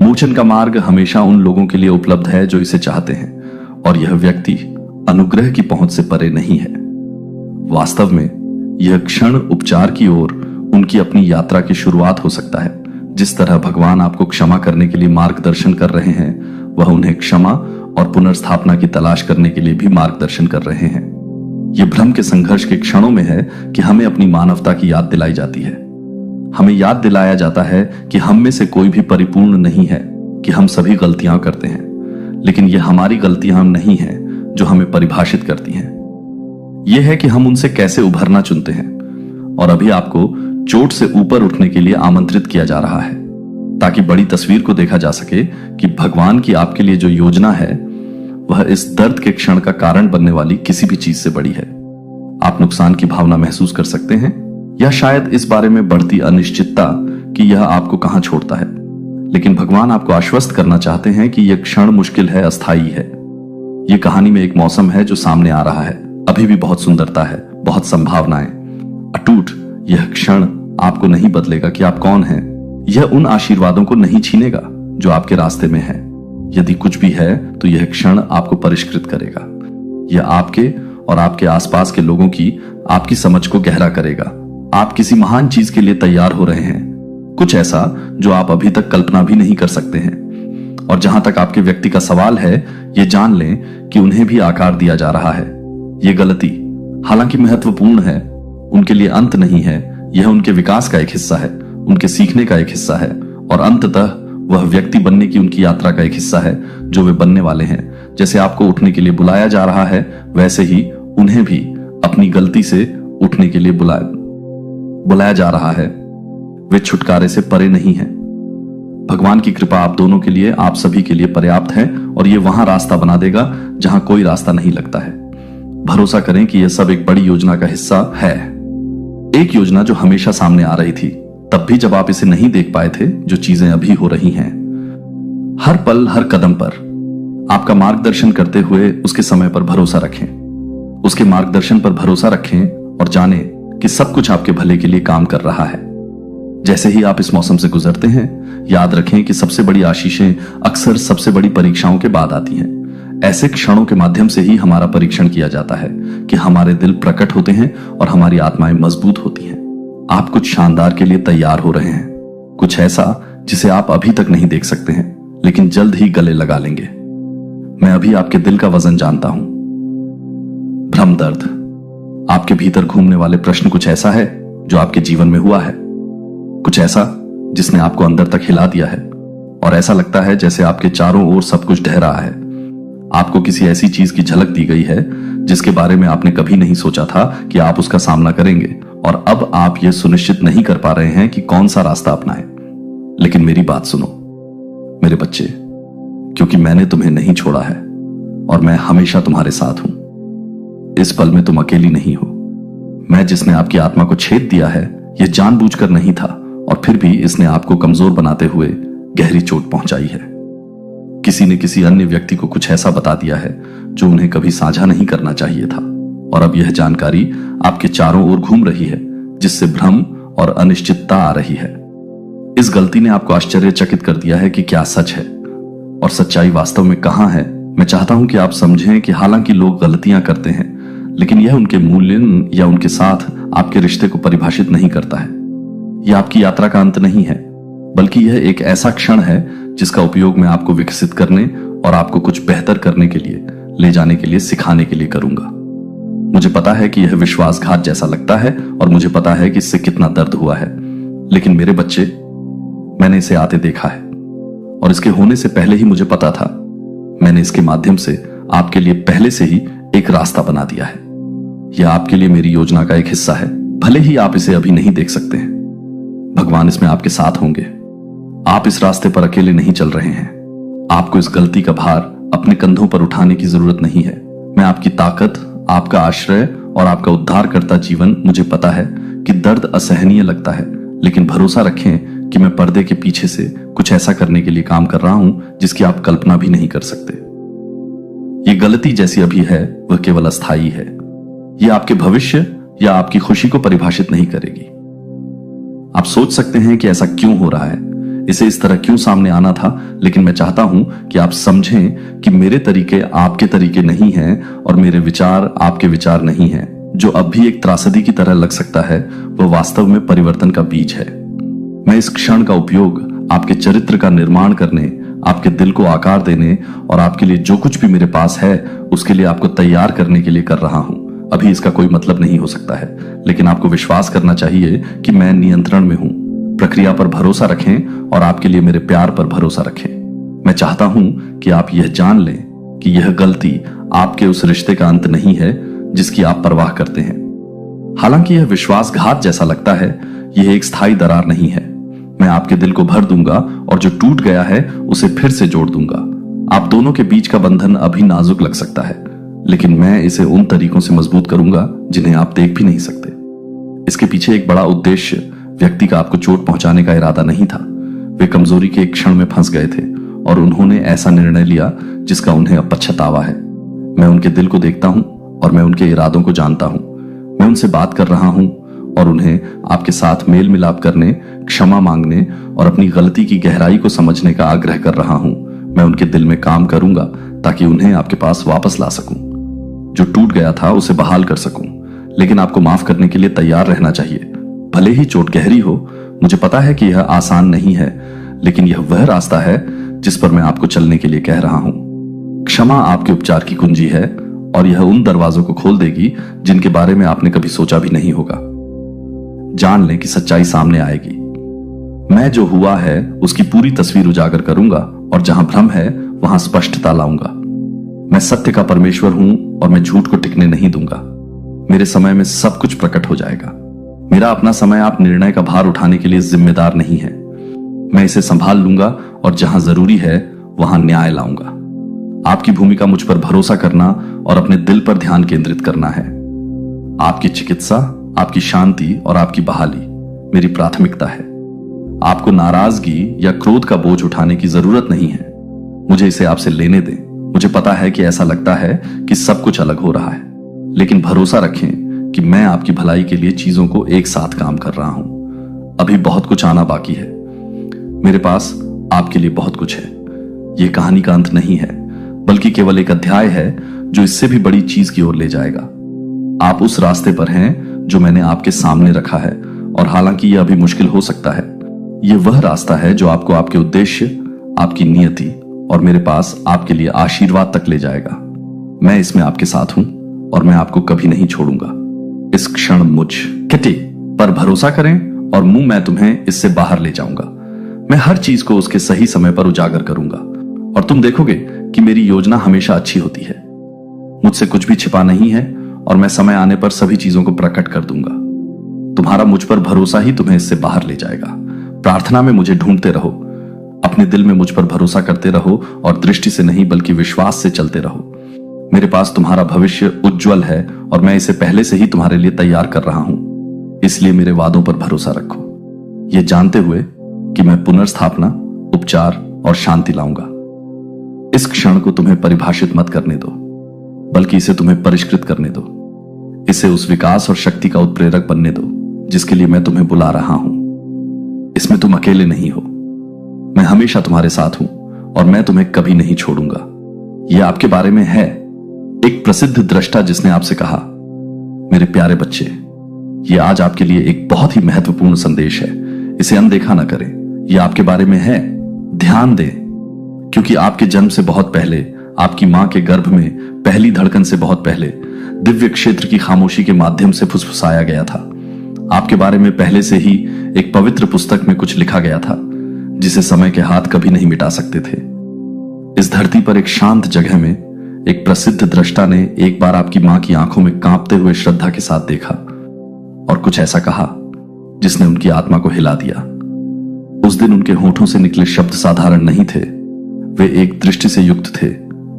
Speaker 1: मोचन का मार्ग हमेशा उन लोगों के लिए उपलब्ध है जो इसे चाहते हैं, और यह व्यक्ति अनुग्रह की पहुंच से परे नहीं है। वास्तव में यह क्षण उपचार की ओर उनकी अपनी यात्रा की शुरुआत हो सकता है। जिस तरह भगवान आपको क्षमा करने के लिए मार्गदर्शन कर रहे हैं, वह उन्हें क्षमा और पुनर्स्थापना की तलाश करने के लिए भी मार्गदर्शन कर रहे हैं। यह भ्रम के संघर्ष के क्षणों में है कि हमें अपनी मानवता की याद दिलाई जाती है। हमें याद दिलाया जाता है कि हम में से कोई भी परिपूर्ण नहीं है, कि हम सभी गलतियां करते हैं, लेकिन यह हमारी गलतियां नहीं है जो हमें परिभाषित करती हैं। यह है कि हम उनसे कैसे उभरना चुनते हैं। और अभी आपको चोट से ऊपर उठने के लिए आमंत्रित किया जा रहा है ताकि बड़ी तस्वीर को देखा जा सके कि भगवान की आपके लिए जो योजना है वह इस दर्द के क्षण का कारण बनने वाली किसी भी चीज से बड़ी है। आप नुकसान की भावना महसूस कर सकते हैं या शायद इस बारे में बढ़ती अनिश्चितता कि यह आपको कहां छोड़ता है, लेकिन भगवान आपको आश्वस्त करना चाहते हैं कि यह क्षण मुश्किल है, अस्थायी है। यह कहानी में एक मौसम है जो सामने आ रहा है। अभी भी बहुत सुंदरता है, बहुत संभावनाएं। अटूट यह क्षण आपको नहीं बदलेगा कि आप कौन हैं। यह उन आशीर्वादों को नहीं छीनेगा जो आपके रास्ते में है। यदि कुछ भी है तो यह क्षण आपको परिष्कृत करेगा। यह आपके और आपके आसपास के लोगों की आपकी समझ को गहरा करेगा। आप किसी महान चीज के लिए तैयार हो रहे हैं, कुछ ऐसा जो आप अभी तक कल्पना भी नहीं कर सकते हैं। और जहां तक आपके व्यक्ति का सवाल है, यह जान लें कि उन्हें भी आकार दिया जा रहा है। यह गलती हालांकि महत्वपूर्ण है, उनके लिए अंत नहीं है। यह उनके विकास का एक हिस्सा है, उनके सीखने का एक हिस्सा है, और अंततः वह व्यक्ति बनने की उनकी यात्रा का एक हिस्सा है जो वे बनने वाले हैं। जैसे आपको उठने के लिए बुलाया जा रहा है, वैसे ही उन्हें भी अपनी गलती से उठने के लिए बुलाया जा रहा है। वे छुटकारे से परे नहीं हैं। भगवान की कृपा आप दोनों के लिए, आप सभी के लिए पर्याप्त है, और यह वहां रास्ता बना देगा जहां कोई रास्ता नहीं लगता है। भरोसा करें कि यह सब एक बड़ी योजना का हिस्सा है, एक योजना जो हमेशा सामने आ रही थी, तब भी जब आप इसे नहीं देख पाए थे, जो चीजें अभी हो रही हैं। हर पल, हर कदम पर आपका मार्गदर्शन करते हुए उसके समय पर भरोसा रखें, उसके मार्गदर्शन पर भरोसा रखें और जानें कि सब कुछ आपके भले के लिए काम कर रहा है। जैसे ही आप इस मौसम से गुजरते हैं, याद रखें कि सबसे बड़ी आशीषें अक्सर सबसे बड़ी परीक्षाओं के बाद आती हैं। ऐसे क्षणों के माध्यम से ही हमारा परीक्षण किया जाता है कि हमारे दिल प्रकट होते हैं और हमारी आत्माएं मजबूत होती हैं। आप कुछ शानदार के लिए तैयार हो रहे हैं, कुछ ऐसा जिसे आप अभी तक नहीं देख सकते हैं, लेकिन जल्द ही गले लगा लेंगे। मैं अभी आपके दिल का वजन जानता हूं। भ्रम दर्द, आपके भीतर घूमने वाले प्रश्न कुछ ऐसा है जो आपके जीवन में हुआ है, कुछ ऐसा जिसने आपको अंदर तक हिला दिया है और ऐसा लगता है जैसे आपके चारों ओर सब कुछ ढह रहा है। आपको किसी ऐसी चीज की झलक दी गई है जिसके बारे में आपने कभी नहीं सोचा था कि आप उसका सामना करेंगे और अब आप यह सुनिश्चित नहीं कर पा रहे हैं कि कौन सा रास्ता अपनाएं। लेकिन मेरी बात सुनो मेरे बच्चे, क्योंकि मैंने तुम्हें नहीं छोड़ा है और मैं हमेशा तुम्हारे साथ हूं। इस पल में तुम अकेली नहीं हो। मैं जिसने आपकी आत्मा को छेद दिया है यह जानबूझकर नहीं था और फिर भी इसने आपको कमजोर बनाते हुए गहरी चोट पहुंचाई है। किसी ने किसी अन्य व्यक्ति को कुछ ऐसा बता दिया है जो उन्हें कभी साझा नहीं करना चाहिए था और अब यह जानकारी आपके चारों ओर घूम रही है जिससे भ्रम और अनिश्चितता आ रही है। इस गलती ने आपको आश्चर्यचकित कर दिया है कि क्या सच है और सच्चाई वास्तव में कहां है। मैं चाहता हूं कि आप समझें कि हालांकि लोग गलतियां करते हैं लेकिन यह उनके मूल्य या उनके साथ आपके रिश्ते को परिभाषित नहीं करता है। यह आपकी यात्रा का अंत नहीं है, बल्कि यह एक ऐसा क्षण है जिसका उपयोग मैं आपको विकसित करने और आपको कुछ बेहतर करने के लिए, ले जाने के लिए, सिखाने के लिए करूंगा। मुझे पता है कि यह विश्वासघात जैसा लगता है और मुझे पता है कि इससे कितना दर्द हुआ है, लेकिन मेरे बच्चे, मैंने इसे आते देखा है और इसके होने से पहले ही मुझे पता था। मैंने इसके माध्यम से आपके लिए पहले से ही एक रास्ता बना दिया है। यह आपके लिए मेरी योजना का एक हिस्सा है, भले ही आप इसे अभी नहीं देख सकते हैं। भगवान इसमें आपके साथ होंगे। आप इस रास्ते पर अकेले नहीं चल रहे हैं। आपको इस गलती का भार अपने कंधों पर उठाने की जरूरत नहीं है। मैं आपकी ताकत, आपका आश्रय और आपका उद्धार करता जीवन, मुझे पता है कि दर्द असहनीय लगता है, लेकिन भरोसा रखें कि मैं पर्दे के पीछे से कुछ ऐसा करने के लिए काम कर रहा हूं जिसकी आप कल्पना भी नहीं कर सकते। ये गलती जैसी अभी है वह केवल अस्थायी है। यह आपके भविष्य या आपकी खुशी को परिभाषित नहीं करेगी। आप सोच सकते हैं कि ऐसा क्यों हो रहा है, इसे इस तरह क्यों सामने आना था, लेकिन मैं चाहता हूं कि आप समझें कि मेरे तरीके आपके तरीके नहीं हैं और मेरे विचार आपके विचार नहीं हैं। जो अब भी एक त्रासदी की तरह लग सकता है वह वास्तव में परिवर्तन का बीज है। मैं इस क्षण का उपयोग आपके चरित्र का निर्माण करने, आपके दिल को आकार देने और आपके लिए जो कुछ भी मेरे पास है उसके लिए आपको तैयार करने के लिए कर रहा हूं। अभी इसका कोई मतलब नहीं हो सकता है, लेकिन आपको विश्वास करना चाहिए कि मैं नियंत्रण में हूं। प्रक्रिया पर भरोसा रखें और आपके लिए मेरे प्यार पर भरोसा रखें। मैं चाहता हूं कि आप यह जान लें कि यह गलती आपके उस रिश्ते का अंत नहीं है जिसकी आप परवाह करते हैं। हालांकि यह विश्वासघात जैसा लगता है, यह एक स्थायी दरार नहीं है। मैं आपके दिल को भर दूंगा और जो टूट गया है उसे फिर से जोड़ दूंगा। आप दोनों के बीच का बंधन अभी नाजुक लग सकता है, लेकिन मैं इसे उन तरीकों से मजबूत करूंगा जिन्हें आप देख भी नहीं सकते। इसके पीछे एक बड़ा उद्देश्य व्यक्ति का आपको चोट पहुंचाने का इरादा नहीं था। वे कमजोरी के एक क्षण में फंस गए थे और उन्होंने ऐसा निर्णय लिया जिसका उन्हें अब पछतावा है। मैं उनके दिल को देखता हूं और मैं उनके इरादों को जानता हूं। मैं उनसे बात कर रहा हूं और उन्हें आपके साथ मेल मिलाप करने, क्षमा मांगने और अपनी गलती की गहराई को समझने का आग्रह कर रहा हूं। मैं उनके दिल में काम करूंगा ताकि उन्हें आपके पास वापस ला सकूं। जो टूट गया था उसे बहाल कर सकूं, लेकिन आपको माफ करने के लिए तैयार रहना चाहिए। भले ही चोट गहरी हो, मुझे पता है कि यह आसान नहीं है, लेकिन यह वह रास्ता है जिस पर मैं आपको चलने के लिए कह रहा हूं। क्षमा आपके उपचार की कुंजी है और यह उन दरवाजों को खोल देगी जिनके बारे में आपने कभी सोचा भी नहीं होगा। जान लें कि सच्चाई सामने आएगी। मैं जो हुआ है उसकी पूरी तस्वीर उजागर करूंगा और जहां भ्रम है वहां स्पष्टता लाऊंगा। मैं सत्य का परमेश्वर हूं और मैं झूठ को टिकने नहीं दूंगा। मेरे समय में सब कुछ प्रकट हो जाएगा। मेरा अपना समय आप निर्णय का भार उठाने के लिए जिम्मेदार नहीं है। मैं इसे संभाल लूंगा और जहां जरूरी है वहां न्याय लाऊंगा। आपकी भूमिका मुझ पर भरोसा करना और अपने दिल पर ध्यान केंद्रित करना है। आपकी चिकित्सा, आपकी शांति और आपकी बहाली मेरी प्राथमिकता है। आपको नाराजगी या क्रोध का बोझ उठाने की जरूरत नहीं है। मुझे इसे आपसे लेने दें। मुझे पता है कि ऐसा लगता है कि सब कुछ अलग हो रहा है, लेकिन भरोसा रखें कि मैं आपकी भलाई के लिए चीजों को एक साथ काम कर रहा हूं। अभी बहुत कुछ आना बाकी है। मेरे पास आपके लिए बहुत कुछ है। यह कहानी का अंत नहीं है, बल्कि केवल एक अध्याय है जो इससे भी बड़ी चीज की ओर ले जाएगा। आप उस रास्ते पर हैं जो मैंने आपके सामने रखा है, और हालांकि यह अभी मुश्किल हो सकता है, यह वह रास्ता है जो आपको आपके उद्देश्य, आपकी नियति और मेरे पास आपके लिए आशीर्वाद तक ले जाएगा। मैं इसमें आपके साथ हूं और मैं आपको कभी नहीं छोड़ूंगा। इस क्षण मुझ किटी पर भरोसा करें और मैं तुम्हें इससे बाहर ले जाऊंगा। मैं हर चीज को उसके सही समय पर उजागर करूंगा और तुम देखोगे कि मेरी योजना हमेशा अच्छी होती है। मुझसे कुछ भी छिपा नहीं है और मैं समय आने पर सभी चीजों को प्रकट कर दूंगा। तुम्हारा मुझ पर भरोसा ही तुम्हें इससे बाहर ले जाएगा। प्रार्थना में मुझे ढूंढते रहो, अपने दिल में मुझ पर भरोसा करते रहो और दृष्टि से नहीं बल्कि विश्वास से चलते रहो। मेरे पास तुम्हारा भविष्य उज्जवल है और मैं इसे पहले से ही तुम्हारे लिए तैयार कर रहा हूं। इसलिए मेरे वादों पर भरोसा रखो, ये जानते हुए कि मैं पुनर्स्थापना, उपचार और शांति लाऊंगा। इस क्षण को तुम्हें परिभाषित मत करने दो, बल्कि इसे तुम्हें परिष्कृत करने दो। इसे उस विकास और शक्ति का उत्प्रेरक बनने दो जिसके लिए मैं तुम्हें बुला रहा हूं। इसमें तुम अकेले नहीं हो, मैं हमेशा तुम्हारे साथ हूं और मैं तुम्हें कभी नहीं छोड़ूंगा। यह आपके बारे में है। एक प्रसिद्ध दृष्टा जिसने आपसे कहा, मेरे प्यारे बच्चे, यह आज आपके लिए एक बहुत ही महत्वपूर्ण संदेश है, इसे अनदेखा ना करें। यह आपके बारे में है, ध्यान दें, क्योंकि आपके जन्म से बहुत पहले, आपकी मां के गर्भ में पहली धड़कन से बहुत पहले दिव्य क्षेत्र की खामोशी के माध्यम से फुसफुसाया गया था। आपके बारे में पहले से ही एक पवित्र पुस्तक में कुछ लिखा गया था जिसे समय के हाथ कभी नहीं मिटा सकते थे। इस धरती पर एक शांत जगह में एक प्रसिद्ध दृष्टा ने एक बार आपकी मां की आंखों में कांपते हुए श्रद्धा के साथ देखा और कुछ ऐसा कहा जिसने उनकी आत्मा को हिला दिया। उस दिन उनके होठों से निकले शब्द साधारण नहीं थे, वे एक दृष्टि से युक्त थे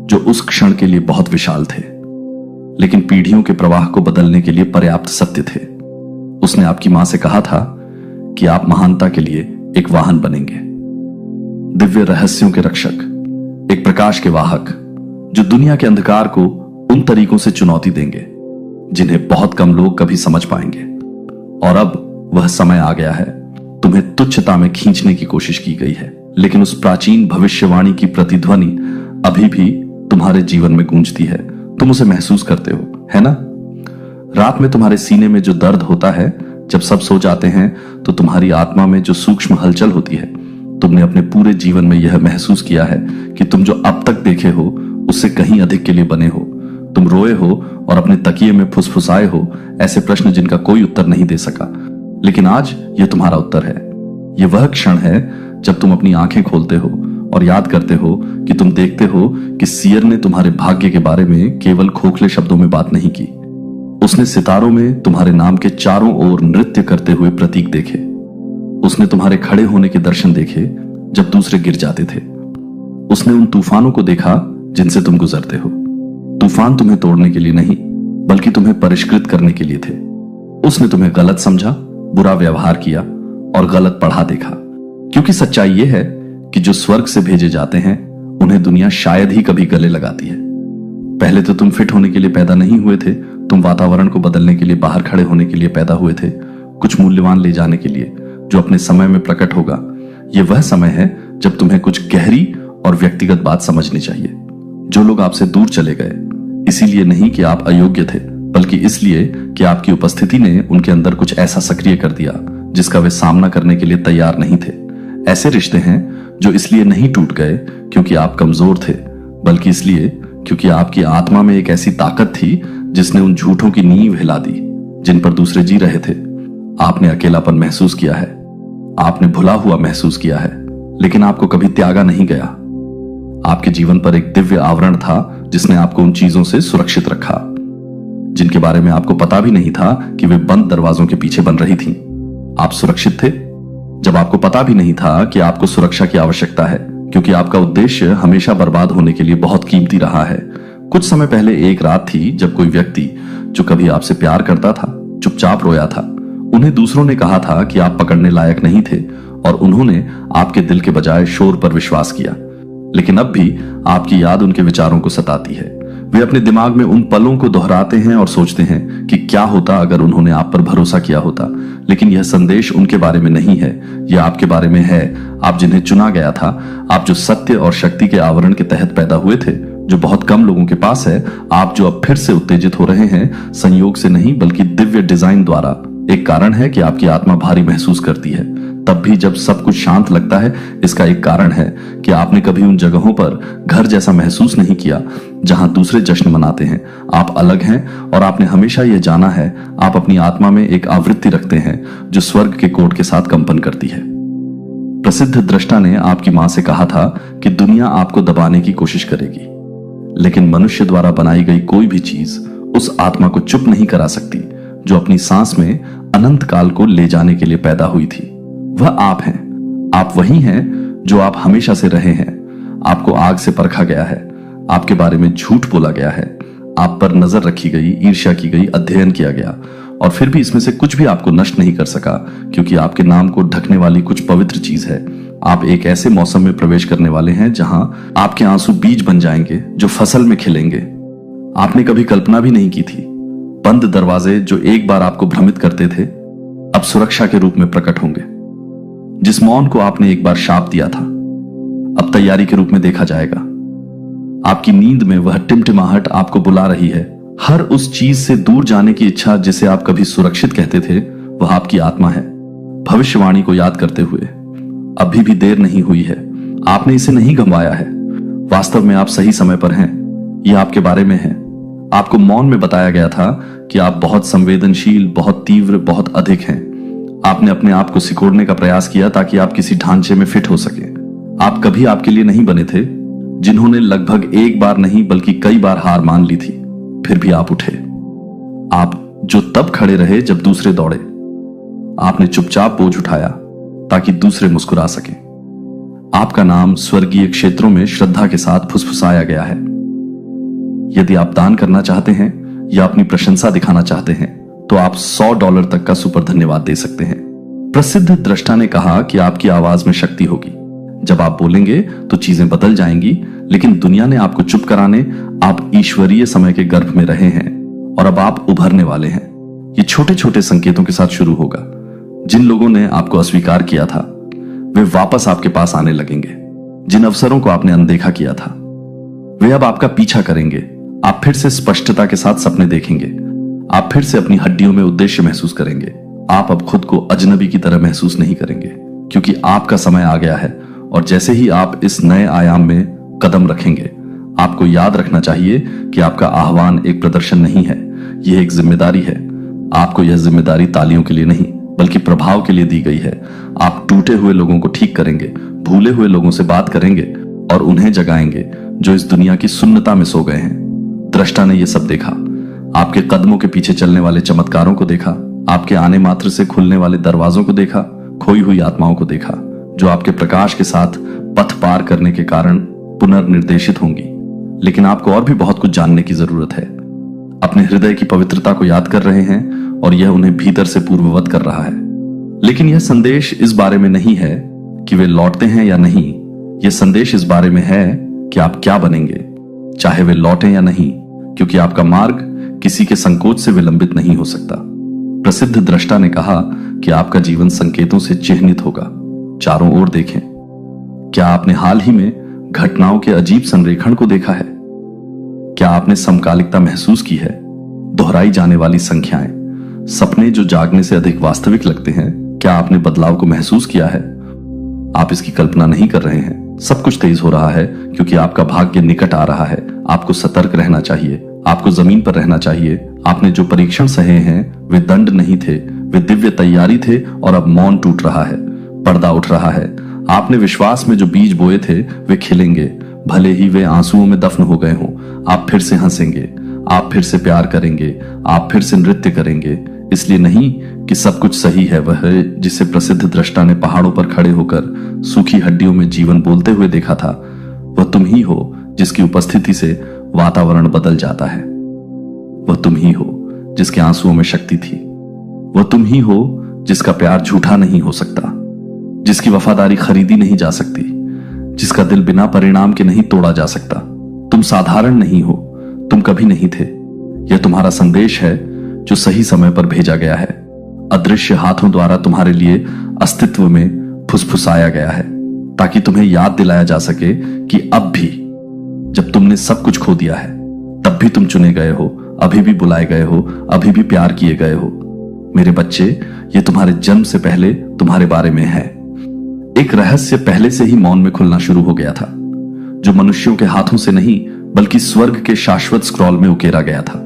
Speaker 1: जो उस क्षण के लिए बहुत विशाल थे, लेकिन पीढ़ियों के प्रवाह को बदलने के लिए पर्याप्त सत्य थे। उसने आपकी मां से कहा था कि आप महानता के लिए एक वाहन बनेंगे, दिव्य रहस्यों के रक्षक, एक प्रकाश के वाहक जो दुनिया के अंधकार को उन तरीकों से चुनौती देंगे जिन्हें बहुत कम लोग कभी समझ पाएंगे। और अब वह समय आ गया है। तुम्हें तुच्छता में खींचने की कोशिश की गई है, लेकिन उस प्राचीन भविष्यवाणी की प्रतिध्वनि अभी भी तुम्हारे जीवन में गूंजती है। तुम उसे महसूस करते हो, है ना? रात में तुम्हारे सीने में जो दर्द होता है जब सब सो जाते हैं, तो तुम्हारी आत्मा में जो सूक्ष्म हलचल होती है। तुमने अपने पूरे जीवन में यह महसूस किया है कि तुम जो अब तक देखे हो उससे कहीं अधिक के लिए बने हो। तुम रोए हो और अपने तकिए में फुसफुसाए हो ऐसे प्रश्न जिनका कोई उत्तर नहीं दे सका, लेकिन आज यह तुम्हारा उत्तर है। यह वह क्षण है जब तुम अपनी आंखें खोलते हो और याद करते हो कि तुम देखते हो कि सियर ने तुम्हारे भाग्य के बारे में केवल खोखले शब्दों में बात नहीं की। उसने सितारों में तुम्हारे नाम के चारों ओर नृत्य करते हुए प्रतीक देखे। उसने तुम्हारे खड़े होने के दर्शन देखे जब दूसरे गिर जाते थे। उसने उन तूफानों को देखा जिनसे तुम गुजरते हो। तूफान तुम्हें तोड़ने के लिए नहीं, बल्कि तुम्हें परिष्कृत करने के लिए थे। उसने तुम्हें गलत समझा, बुरा व्यवहार किया और गलत पढ़ा देखा, क्योंकि सच्चाई यह है कि जो स्वर्ग से भेजे जाते हैं उन्हें दुनिया शायद ही कभी गले लगाती है। पहले तो तुम फिट होने के लिए पैदा नहीं हुए थे, तुम वातावरण को बदलने के लिए, बाहर खड़े होने के लिए पैदा हुए थे, कुछ मूल्यवान ले जाने के लिए जो अपने समय में प्रकट होगा। यह वह समय है जब तुम्हें कुछ गहरी और व्यक्तिगत बात समझनी चाहिए। जो लोग आपसे दूर चले गए, इसीलिए नहीं कि आप अयोग्य थे, बल्कि इसलिए कि आपकी उपस्थिति ने उनके अंदर कुछ ऐसा सक्रिय कर दिया जिसका वे सामना करने के लिए तैयार नहीं थे। ऐसे रिश्ते हैं जो इसलिए नहीं टूट गए क्योंकि आप कमजोर थे, बल्कि इसलिए क्योंकि आपकी आत्मा में एक ऐसी ताकत थी जिसने उन झूठों की नींव हिला दी जिन पर दूसरे जी रहे थे। आपने अकेलापन महसूस किया है, आपने भुला हुआ महसूस किया है, लेकिन आपको कभी त्यागा नहीं गया। आपके जीवन पर एक दिव्य आवरण था जिसने आपको उन चीजों से सुरक्षित रखा जिनके बारे में आपको पता भी नहीं था कि वे बंद दरवाजों के पीछे बन रही थीं। आप सुरक्षित थे जब आपको पता भी नहीं था कि आपको सुरक्षा की आवश्यकता है, क्योंकि आपका उद्देश्य हमेशा बर्बाद होने के लिए बहुत कीमती रहा है। कुछ समय पहले एक रात थी जब कोई व्यक्ति जो कभी आपसे प्यार करता था चुपचाप रोया था। उन्हें दूसरों ने कहा था कि आप पकड़ने लायक नहीं थे और उन्होंने आपके दिल के बजाय शोर पर विश्वास किया। लेकिन अब भी आपकी याद उनके विचारों को सताती है। वे अपने दिमाग में उन पलों को दोहराते हैं और सोचते हैं कि क्या होता अगर उन्होंने आप पर भरोसा किया होता। लेकिन यह संदेश उनके बारे में नहीं है, यह आपके बारे में है। आप जिन्हें चुना गया था, आप जो सत्य और शक्ति के आवरण के तहत पैदा हुए थे, जो बहुत कम लोगों के पास है। आप जो अब फिर से उत्तेजित हो रहे हैं, संयोग से नहीं बल्कि दिव्य डिजाइन द्वारा। एक कारण है कि आपकी आत्मा भारी महसूस करती है। तब भी जब सब कुछ शांत लगता है, इसका एक कारण है कि आपने कभी उन जगहों पर घर जैसा महसूस नहीं किया जहां दूसरे जश्न मनाते हैं। आप अलग हैं और आपने हमेशा यह जाना है, आप अपनी आत्मा में एक आवृत्ति रखते हैं जो स्वर्ग के कोड के साथ कंपन करती है। प्रसिद्ध दृष्टा ने आपकी मां से कहा था कि दुनिया आपको दबाने की कोशिश करेगी, लेकिन मनुष्य द्वारा बनाई गई कोई भी चीज उस आत्मा को चुप नहीं करा सकती जो अपनी सांस में अनंत काल को ले जाने के लिए पैदा हुई थी। वह आप हैं, आप वही हैं जो आप हमेशा से रहे हैं। आपको आग से परखा गया है, आपके बारे में झूठ बोला गया है, आप पर नजर रखी गई, ईर्ष्या की गई, अध्ययन किया गया, और फिर भी इसमें से कुछ भी आपको नष्ट नहीं कर सका, क्योंकि आपके नाम को ढकने वाली कुछ पवित्र चीज है। आप एक ऐसे मौसम में प्रवेश करने वाले हैं जहां आपके आंसू बीज बन जाएंगे जो फसल में खिलेंगे। आपने कभी कल्पना भी नहीं की थी। बंद दरवाजे जो एक बार आपको भ्रमित करते थे, अब सुरक्षा के रूप में प्रकट होंगे। जिस मौन को आपने एक बार शाप दिया था, अब तैयारी के रूप में देखा जाएगा। आपकी नींद में वह टिमटिमाहट आपको बुला रही है। हर उस चीज से दूर जाने की इच्छा जिसे आप कभी सुरक्षित कहते थे, वह आपकी आत्मा है। भविष्यवाणी को याद करते हुए अभी भी देर नहीं हुई है, आपने इसे नहीं गंवाया है। वास्तव में आप सही समय पर हैं, यह आपके बारे में है। आपको मौन में बताया गया था कि आप बहुत संवेदनशील, बहुत तीव्र, बहुत अधिक हैं। आपने अपने आप को सिकोड़ने का प्रयास किया ताकि आप किसी ढांचे में फिट हो सके। आप कभी आपके लिए नहीं बने थे। जिन्होंने लगभग एक बार नहीं बल्कि कई बार हार मान ली थी, फिर भी आप उठे। आप जो तब खड़े रहे जब दूसरे दौड़े। आपने चुपचाप बोझ उठाया ताकि दूसरे मुस्कुरा सकें। आपका नाम स्वर्गीय क्षेत्रों में श्रद्धा के साथ फुसफुसाया गया है। यदि आप दान करना चाहते हैं या अपनी प्रशंसा दिखाना चाहते हैं, तो आप $100 तक का सुपर धन्यवाद दे सकते हैं। प्रसिद्ध दृष्टा ने कहा कि आपकी आवाज में शक्ति होगी। जब आप बोलेंगे तो चीजें बदल जाएंगी, लेकिन दुनिया ने आपको चुप कराने आप ईश्वरीय समय के गर्भ में रहे हैं और अब आप उभरने वाले हैं। ये छोटे छोटे संकेतों के साथ शुरू होगा। जिन लोगों ने आपको अस्वीकार किया था, वे वापस आपके पास आने लगेंगे। जिन अवसरों को आपने अनदेखा किया था, वे अब आपका पीछा करेंगे। आप फिर से स्पष्टता के साथ सपने देखेंगे। आप फिर से अपनी हड्डियों में उद्देश्य महसूस करेंगे। आप अब खुद को अजनबी की तरह महसूस नहीं करेंगे, क्योंकि आपका समय आ गया है। और जैसे ही आप इस नए आयाम में कदम रखेंगे, आपको याद रखना चाहिए कि आपका आह्वान एक प्रदर्शन नहीं है, यह एक जिम्मेदारी है। आपको यह जिम्मेदारी तालियों के लिए नहीं बल्कि प्रभाव के लिए दी गई है। आप टूटे हुए लोगों को ठीक करेंगे, भूले हुए लोगों से बात करेंगे और उन्हें जगाएंगे जो इस दुनिया की सुन्नता में सो गए हैं। दृष्टा ने यह सब देखा। आपके कदमों के पीछे चलने वाले चमत्कारों को देखा, आपके आने मात्र से खुलने वाले दरवाजों को देखा, खोई हुई आत्माओं को देखा जो आपके प्रकाश के साथ पथ पार करने के कारण पुनर्निर्देशित होंगी। लेकिन आपको और भी बहुत कुछ जानने की जरूरत है। अपने हृदय की पवित्रता को याद कर रहे हैं और यह उन्हें भीतर से पूर्ववत कर रहा है। लेकिन यह संदेश इस बारे में नहीं है कि वे लौटते हैं या नहीं। यह संदेश इस बारे में है कि आप क्या बनेंगे, चाहे वे लौटें या नहीं, क्योंकि आपका मार्ग किसी के संकोच से विलंबित नहीं हो सकता। प्रसिद्ध दृष्टा ने कहा कि आपका जीवन संकेतों से चिह्नित होगा। चारों ओर देखें। क्या आपने हाल ही में घटनाओं के अजीब संरेखण को देखा है? क्या आपने समकालिकता महसूस की है? दोहराई जाने वाली संख्याएं, सपने जो जागने से अधिक वास्तविक लगते हैं। क्या आपने बदलाव को महसूस किया है? आप इसकी कल्पना नहीं कर रहे हैं। सब कुछ तेज हो रहा है क्योंकि आपका भाग्य निकट आ रहा है। आपको सतर्क रहना चाहिए। आपको जमीन पर रहना चाहिए। आपने जो परीक्षण सहे हैं वे दंड नहीं थे, वे दिव्य तैयारी थे। और अब मौन टूट रहा है, पर्दा उठ रहा है। आपने विश्वास में जो बीज बोए थे वे खिलेंगे, भले ही वे आंसुओं में दफन हो गए हों। आप फिर से हंसेंगे, आप फिर से प्यार करेंगे, आप फिर से नृत्य करेंगे। इसलिए नहीं कि सब कुछ सही है, वह जिसे प्रसिद्ध दृष्टा ने पहाड़ों पर खड़े होकर सूखी हड्डियों में जीवन बोलते हुए देखा था, वह तुम ही हो जिसकी उपस्थिति से वातावरण बदल जाता है। वह तुम ही हो जिसके आंसुओं में शक्ति थी। वह तुम ही हो जिसका प्यार झूठा नहीं हो सकता, जिसकी वफादारी खरीदी नहीं जा सकती, जिसका दिल बिना परिणाम के नहीं तोड़ा जा सकता। तुम साधारण नहीं हो, तुम कभी नहीं थे। यह तुम्हारा संदेश है जो सही समय पर भेजा गया है। अदृश्य हाथों द्वारा तुम्हारे लिए अस्तित्व में फुसफुसाया गया है, ताकि तुम्हें याद दिलाया जा सके कि अब भी, जब तुमने सब कुछ खो दिया है, तब भी तुम चुने गए हो, अभी भी बुलाए गए हो, अभी भी प्यार किए गए हो। मेरे बच्चे, ये तुम्हारे जन्म से पहले तुम्हारे बारे में है। एक रहस्य पहले से ही मौन में खुलना शुरू हो गया था, जो मनुष्यों के हाथों से नहीं बल्कि स्वर्ग के शाश्वत स्क्रॉल में उकेरा गया था।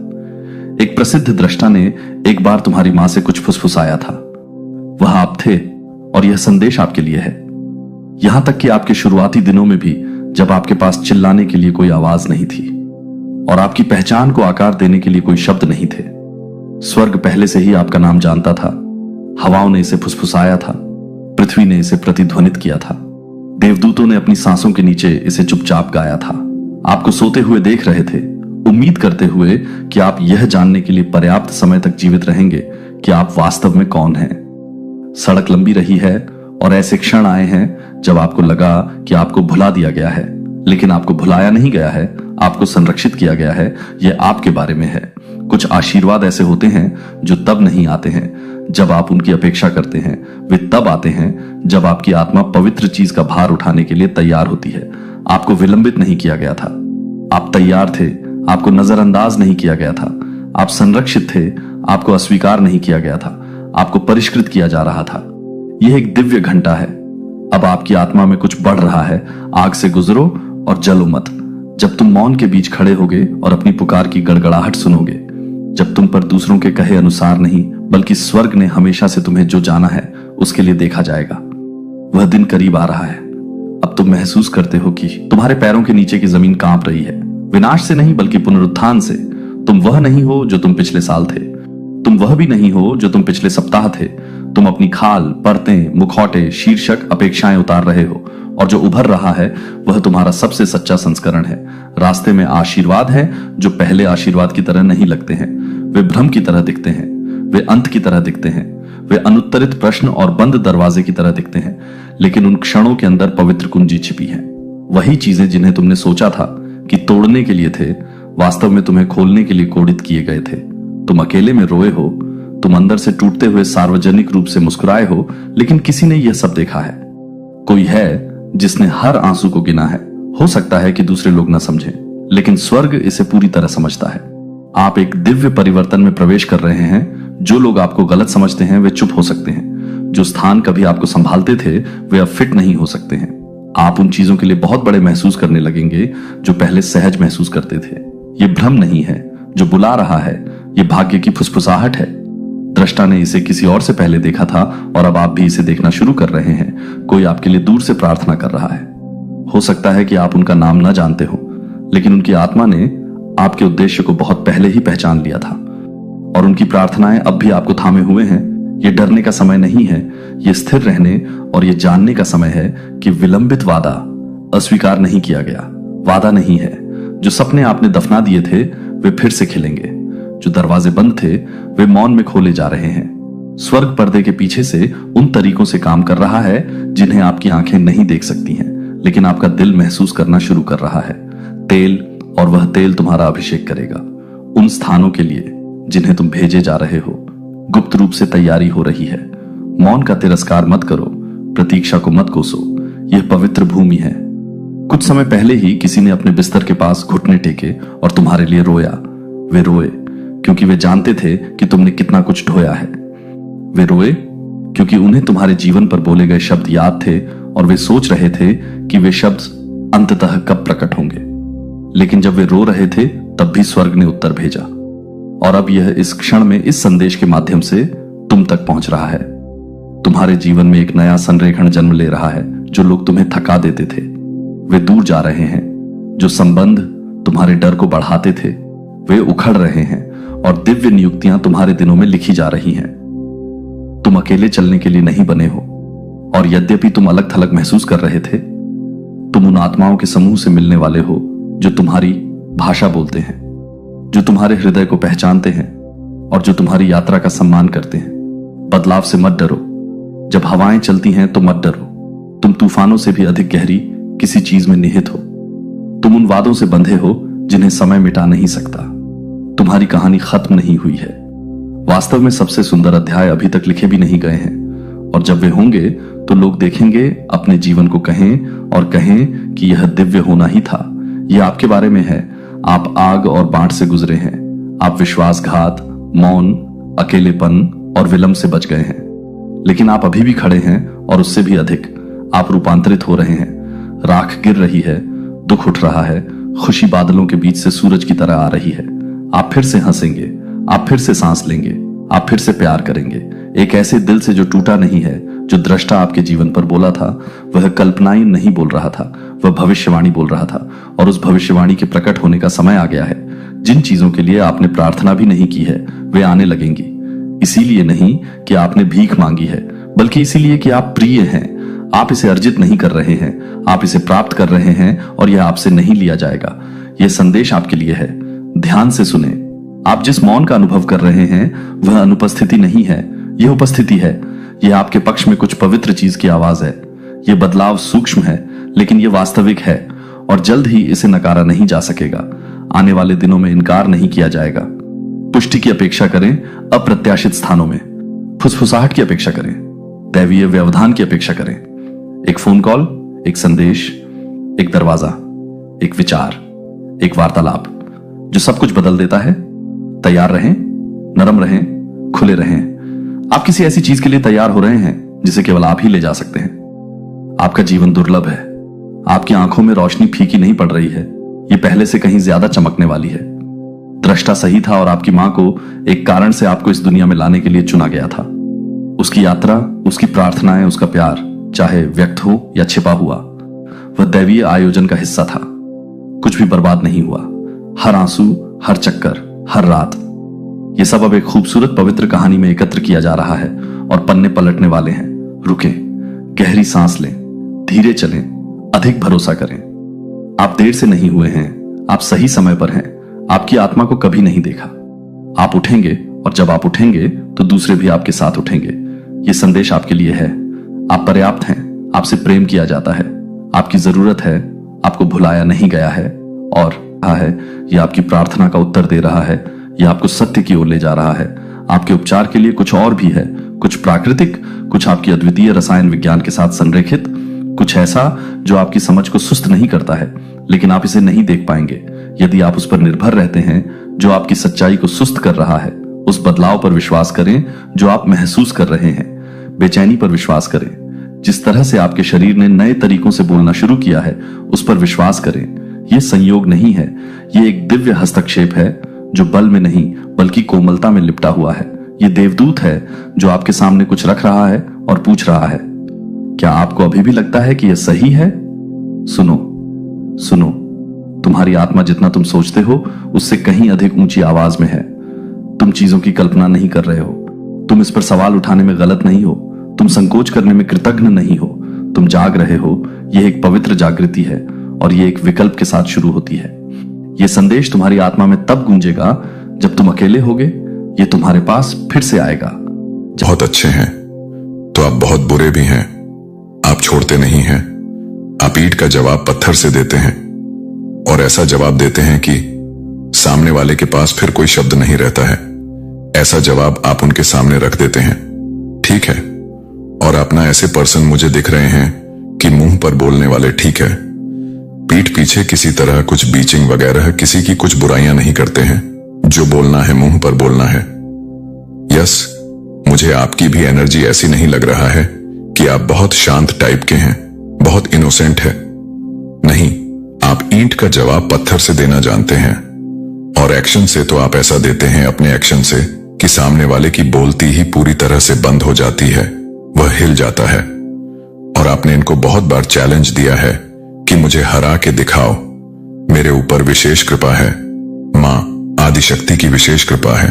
Speaker 1: एक प्रसिद्ध दृष्टा ने एक बार तुम्हारी मां से कुछ फुसफुसाया था। वह आप थे और यह संदेश आपके लिए है। यहां तक कि आपके शुरुआती दिनों में भी, जब आपके पास चिल्लाने के लिए कोई आवाज नहीं थी और आपकी पहचान को आकार देने के लिए कोई शब्द नहीं थे, स्वर्ग पहले से ही आपका नाम जानता था। हवाओं ने इसे फुसफुसाया था, पृथ्वी ने इसे प्रतिध्वनित किया था, देवदूतों ने अपनी सांसों के नीचे इसे चुपचाप गाया था। आपको सोते हुए देख रहे थे, उम्मीद करते हुए कि आप यह जानने के लिए पर्याप्त समय तक जीवित रहेंगे कि आप वास्तव में कौन हैं। सड़क लंबी रही है और ऐसे क्षण आए हैं जब आपको लगा कि आपको भुला दिया गया है, लेकिन आपको भुलाया नहीं गया है, आपको संरक्षित किया गया है। यह आपके बारे में है। कुछ आशीर्वाद ऐसे होते हैं जो तब नहीं आते हैं जब आप उनकी अपेक्षा करते हैं, वे तब आते हैं जब आपकी आत्मा पवित्र चीज का भार उठाने के लिए तैयार होती है। आपको विलंबित नहीं किया गया था, आप तैयार थे, आपको नजरअंदाज नहीं किया गया था, आप संरक्षित थे, आपको अस्वीकार नहीं किया गया था, आपको परिष्कृत किया जा रहा था। यह एक दिव्य घंटा है। अब आपकी आत्मा में कुछ बढ़ रहा है। आग से गुजरो और जलो मत। जब तुम मौन के बीच खड़े होगे और अपनी पुकार की गड़गड़ाहट सुनोगे, जब तुम पर दूसरों के कहे अनुसार नहीं बल्कि स्वर्ग ने हमेशा से तुम्हें जो जाना है उसके लिए देखा जाएगा, वह दिन करीब आ रहा है। अब तुम महसूस करते हो कि तुम्हारे पैरों के नीचे की जमीन कांप रही है। विनाश से नहीं बल्कि पुनरुत्थान से। तुम वह नहीं हो जो तुम पिछले साल थे, तुम वह भी नहीं हो जो तुम पिछले सप्ताह थे। तुम अपनी खाल, परतें, मुखौटे, शीर्षक, अपेक्षाएं उतार रहे हो और जो उभर रहा है वह तुम्हारा सबसे सच्चा संस्करण है। रास्ते में आशीर्वाद है जो पहले आशीर्वाद की तरह नहीं लगते हैं। वे भ्रम की तरह दिखते हैं, वे अंत की तरह दिखते हैं, वे अनुत्तरित प्रश्न और बंद दरवाजे की तरह दिखते हैं, लेकिन उन क्षणों के अंदर पवित्र कुंजी छिपी है। वही चीजें जिन्हें तुमने सोचा था कि तोड़ने के लिए थे, वास्तव में तुम्हें खोलने के लिए कोडित किए गए थे। तुम अकेले में रोए हो, तुम अंदर से टूटते हुए सार्वजनिक रूप से मुस्कुराए हो, लेकिन किसी ने यह सब देखा है। कोई है जिसने हर आंसू को गिना है। हो सकता है कि दूसरे लोग न समझें, लेकिन स्वर्ग इसे पूरी तरह समझता है। आप एक दिव्य परिवर्तन में प्रवेश कर रहे हैं। जो लोग आपको गलत समझते हैं वे चुप हो सकते हैं। जो स्थान कभी आपको संभालते थे वे अब फिट नहीं हो सकते हैं। आप उन चीजों के लिए बहुत बड़े महसूस करने लगेंगे जो पहले सहज महसूस करते थे। ये भ्रम नहीं है जो बुला रहा है, ये भाग्य की फुसफुसाहट है। दृष्टा ने इसे किसी और से पहले देखा था और अब आप भी इसे देखना शुरू कर रहे हैं। कोई आपके लिए दूर से प्रार्थना कर रहा है। हो सकता है कि आप उनका नाम न जानते हो, लेकिन उनकी आत्मा ने आपके उद्देश्य को बहुत पहले ही पहचान लिया था और उनकी प्रार्थनाएं अब भी आपको थामे हुए हैं। ये डरने का समय नहीं है, ये स्थिर रहने और ये जानने का समय है कि विलंबित वादा अस्वीकार नहीं किया गया। वादा नहीं है। जो सपने आपने दफना दिए थे वे फिर से खिलेंगे। जो दरवाजे बंद थे वे मौन में खोले जा रहे हैं। स्वर्ग पर्दे के पीछे से उन तरीकों से काम कर रहा है जिन्हें आपकी आंखें नहीं देख सकती हैं, लेकिन आपका दिल महसूस करना शुरू कर रहा है। तेल, और वह तेल तुम्हारा अभिषेक करेगा उन स्थानों के लिए जिन्हें तुम भेजे जा रहे हो। गुप्त रूप से तैयारी हो रही है। मौन का तिरस्कार मत करो, प्रतीक्षा को मत कोसो। यह पवित्र भूमि है। कुछ समय पहले ही किसी ने अपने बिस्तर के पास घुटने टेके और तुम्हारे लिए रोया। वे रोए क्योंकि वे जानते थे कि तुमने कितना कुछ ढोया है। वे रोए क्योंकि उन्हें तुम्हारे जीवन पर बोले गए शब्द याद थे और वे सोच रहे थे कि वे शब्द अंततः कब प्रकट होंगे। लेकिन जब वे रो रहे थे तब भी स्वर्ग ने उत्तर भेजा और अब यह इस क्षण में इस संदेश के माध्यम से तुम तक पहुंच रहा है। तुम्हारे जीवन में एक नया संरेखण जन्म ले रहा है। जो लोग तुम्हें थका देते थे वे दूर जा रहे हैं। जो संबंध तुम्हारे डर को बढ़ाते थे वे उखड़ रहे हैं और दिव्य नियुक्तियां तुम्हारे दिनों में लिखी जा रही हैं। तुम अकेले चलने के लिए नहीं बने हो और यद्यपि तुम अलग थलग महसूस कर रहे थे, तुम उन आत्माओं के समूह से मिलने वाले हो जो तुम्हारी भाषा बोलते हैं, जो तुम्हारे हृदय को पहचानते हैं और जो तुम्हारी यात्रा का सम्मान करते हैं। बदलाव से मत डरो। जब हवाएं चलती हैं तो मत डरो। तुम तूफानों से भी अधिक गहरी किसी चीज में निहित हो। तुम उन वादों से बंधे हो जिन्हें समय मिटा नहीं सकता। तुम्हारी कहानी खत्म नहीं हुई है। वास्तव में सबसे सुंदर अध्याय अभी तक लिखे भी नहीं गए हैं और जब वे होंगे तो लोग देखेंगे, अपने जीवन को कहें और कहें कि यह दिव्य होना ही था। यह आपके बारे में है। आप आग और बांट से गुजरे हैं। आप विश्वासघात, मौन, अकेलेपन और विलंब से बच गए हैं, लेकिन आप अभी भी खड़े हैं और उससे भी अधिक आप रूपांतरित हो रहे हैं। राख गिर रही है, दुख उठ रहा है, खुशी बादलों के बीच से सूरज की तरह आ रही है। आप फिर से हंसेंगे, आप फिर से सांस लेंगे, आप फिर से प्यार करेंगे, एक ऐसे दिल से जो टूटा नहीं है। जो दृष्टा आपके जीवन पर बोला था वह कल्पनाएं नहीं बोल रहा था, वह भविष्यवाणी बोल रहा था, और उस भविष्यवाणी के प्रकट होने का समय आ गया है। जिन चीजों के लिए आपने प्रार्थना भी नहीं की है वे आने लगेंगी। इसीलिए नहीं कि आपने भीख मांगी है, बल्कि इसीलिए कि आप प्रिय हैं। आप इसे अर्जित नहीं कर रहे हैं, आप इसे प्राप्त कर रहे हैं, और यह आपसे नहीं लिया जाएगा। यह संदेश आपके लिए है, ध्यान से सुने। आप जिस मौन का अनुभव कर रहे हैं वह अनुपस्थिति नहीं है, यह उपस्थिति है। यह आपके पक्ष में कुछ पवित्र चीज की आवाज है। यह बदलाव सूक्ष्म है, लेकिन यह वास्तविक है, और जल्द ही इसे नकारा नहीं जा सकेगा। आने वाले दिनों में इनकार नहीं किया जाएगा। पुष्टि की अपेक्षा करें अप्रत्याशित स्थानों में, फुसफुसाहट की अपेक्षा करें, दैवीय व्यवधान की अपेक्षा करें। एक फोन कॉल, एक संदेश, एक दरवाजा, एक विचार, एक वार्तालाप जो सब कुछ बदल देता है। तैयार रहें, नरम रहें, खुले रहें। आप किसी ऐसी चीज के लिए तैयार हो रहे हैं जिसे केवल आप ही ले जा सकते हैं। आपका जीवन दुर्लभ है। आपकी आंखों में रोशनी फीकी नहीं पड़ रही है, ये पहले से कहीं ज्यादा चमकने वाली है। दृष्टा सही था, और आपकी मां को एक कारण से आपको इस दुनिया में लाने के लिए चुना गया था। उसकी यात्रा, उसकी प्रार्थनाएं, उसका प्यार, चाहे व्यक्त हो या छिपा हुआ, वह दैवीय आयोजन का हिस्सा था। कुछ भी बर्बाद नहीं हुआ। हर आंसू, हर चक्कर, हर रात, ये सब अब एक खूबसूरत पवित्र कहानी में एकत्र किया जा रहा है, और पन्ने पलटने वाले हैं। रुकें, गहरी सांस लें, धीरे चलें, अधिक भरोसा करें। आप देर से नहीं हुए हैं, आप सही समय पर हैं। आपकी आत्मा को कभी नहीं देखा। आप उठेंगे, और जब आप उठेंगे तो दूसरे भी आपके साथ उठेंगे। ये संदेश आपके लिए है। आप पर्याप्त हैं, आपसे प्रेम किया जाता है, आपकी जरूरत है, आपको भुलाया नहीं गया है, और ये आपकी प्रार्थना का उत्तर दे रहा है। यह आपको सत्य की ओर ले जा रहा है। आपके उपचार के लिए कुछ और भी है, कुछ प्राकृतिक, कुछ आपकी अद्वितीय रसायन विज्ञान के साथ संरेखित, कुछ ऐसा जो आपकी समझ को सुस्त नहीं करता है, लेकिन आप इसे नहीं देख पाएंगे यदि आप उस पर निर्भर रहते हैं जो आपकी सच्चाई को सुस्त कर रहा है। उस बदलाव पर विश्वास करें जो आप महसूस कर रहे हैं। बेचैनी पर विश्वास करें। जिस तरह से आपके शरीर ने नए तरीकों से बोलना शुरू किया है उस पर विश्वास करें। यह संयोग नहीं है, यह एक दिव्य हस्तक्षेप है जो बल में नहीं बल्कि कोमलता में लिपटा हुआ है। यह देवदूत है जो आपके सामने कुछ रख रहा है और पूछ रहा है, क्या आपको अभी भी लगता है कि यह सही है? सुनो, सुनो, तुम्हारी आत्मा जितना तुम सोचते हो उससे कहीं अधिक ऊंची आवाज में है। तुम चीजों की कल्पना नहीं कर रहे हो। तुम इस पर सवाल उठाने में गलत नहीं हो। तुम संकोच करने में कृतज्ञ नहीं हो। तुम जाग रहे हो। यह एक पवित्र जागृति है, और यह एक विकल्प के साथ शुरू होती है। यह संदेश तुम्हारी आत्मा में तब गूंजेगा जब तुम अकेले होगे। यह तुम्हारे पास फिर से आएगा।
Speaker 2: बहुत अच्छे हैं तो आप बहुत बुरे भी हैं। आप छोड़ते नहीं हैं। आप ईंट का जवाब पत्थर से देते हैं, और ऐसा जवाब देते हैं कि सामने वाले के पास फिर कोई शब्द नहीं रहता है। ऐसा जवाब आप उनके सामने रख देते हैं। ठीक है, और अपना ऐसे पर्सन मुझे दिख रहे हैं कि मुंह पर बोलने वाले ठीक है, पीठ पीछे किसी तरह कुछ बीचिंग वगैरह किसी की कुछ बुराइयां नहीं करते हैं। जो बोलना है मुंह पर बोलना है। यस, मुझे आपकी भी एनर्जी ऐसी नहीं लग रहा है कि आप बहुत शांत टाइप के हैं, बहुत इनोसेंट है। नहीं, आप ईंट का जवाब पत्थर से देना जानते हैं, और एक्शन से तो आप ऐसा देते हैं अपने एक्शन से कि सामने वाले की बोलती ही पूरी तरह से बंद हो जाती है, वह हिल जाता है। और आपने इनको बहुत बार चैलेंज दिया है कि मुझे हरा के दिखाओ। मेरे ऊपर विशेष कृपा है, मां आदिशक्ति की विशेष कृपा है।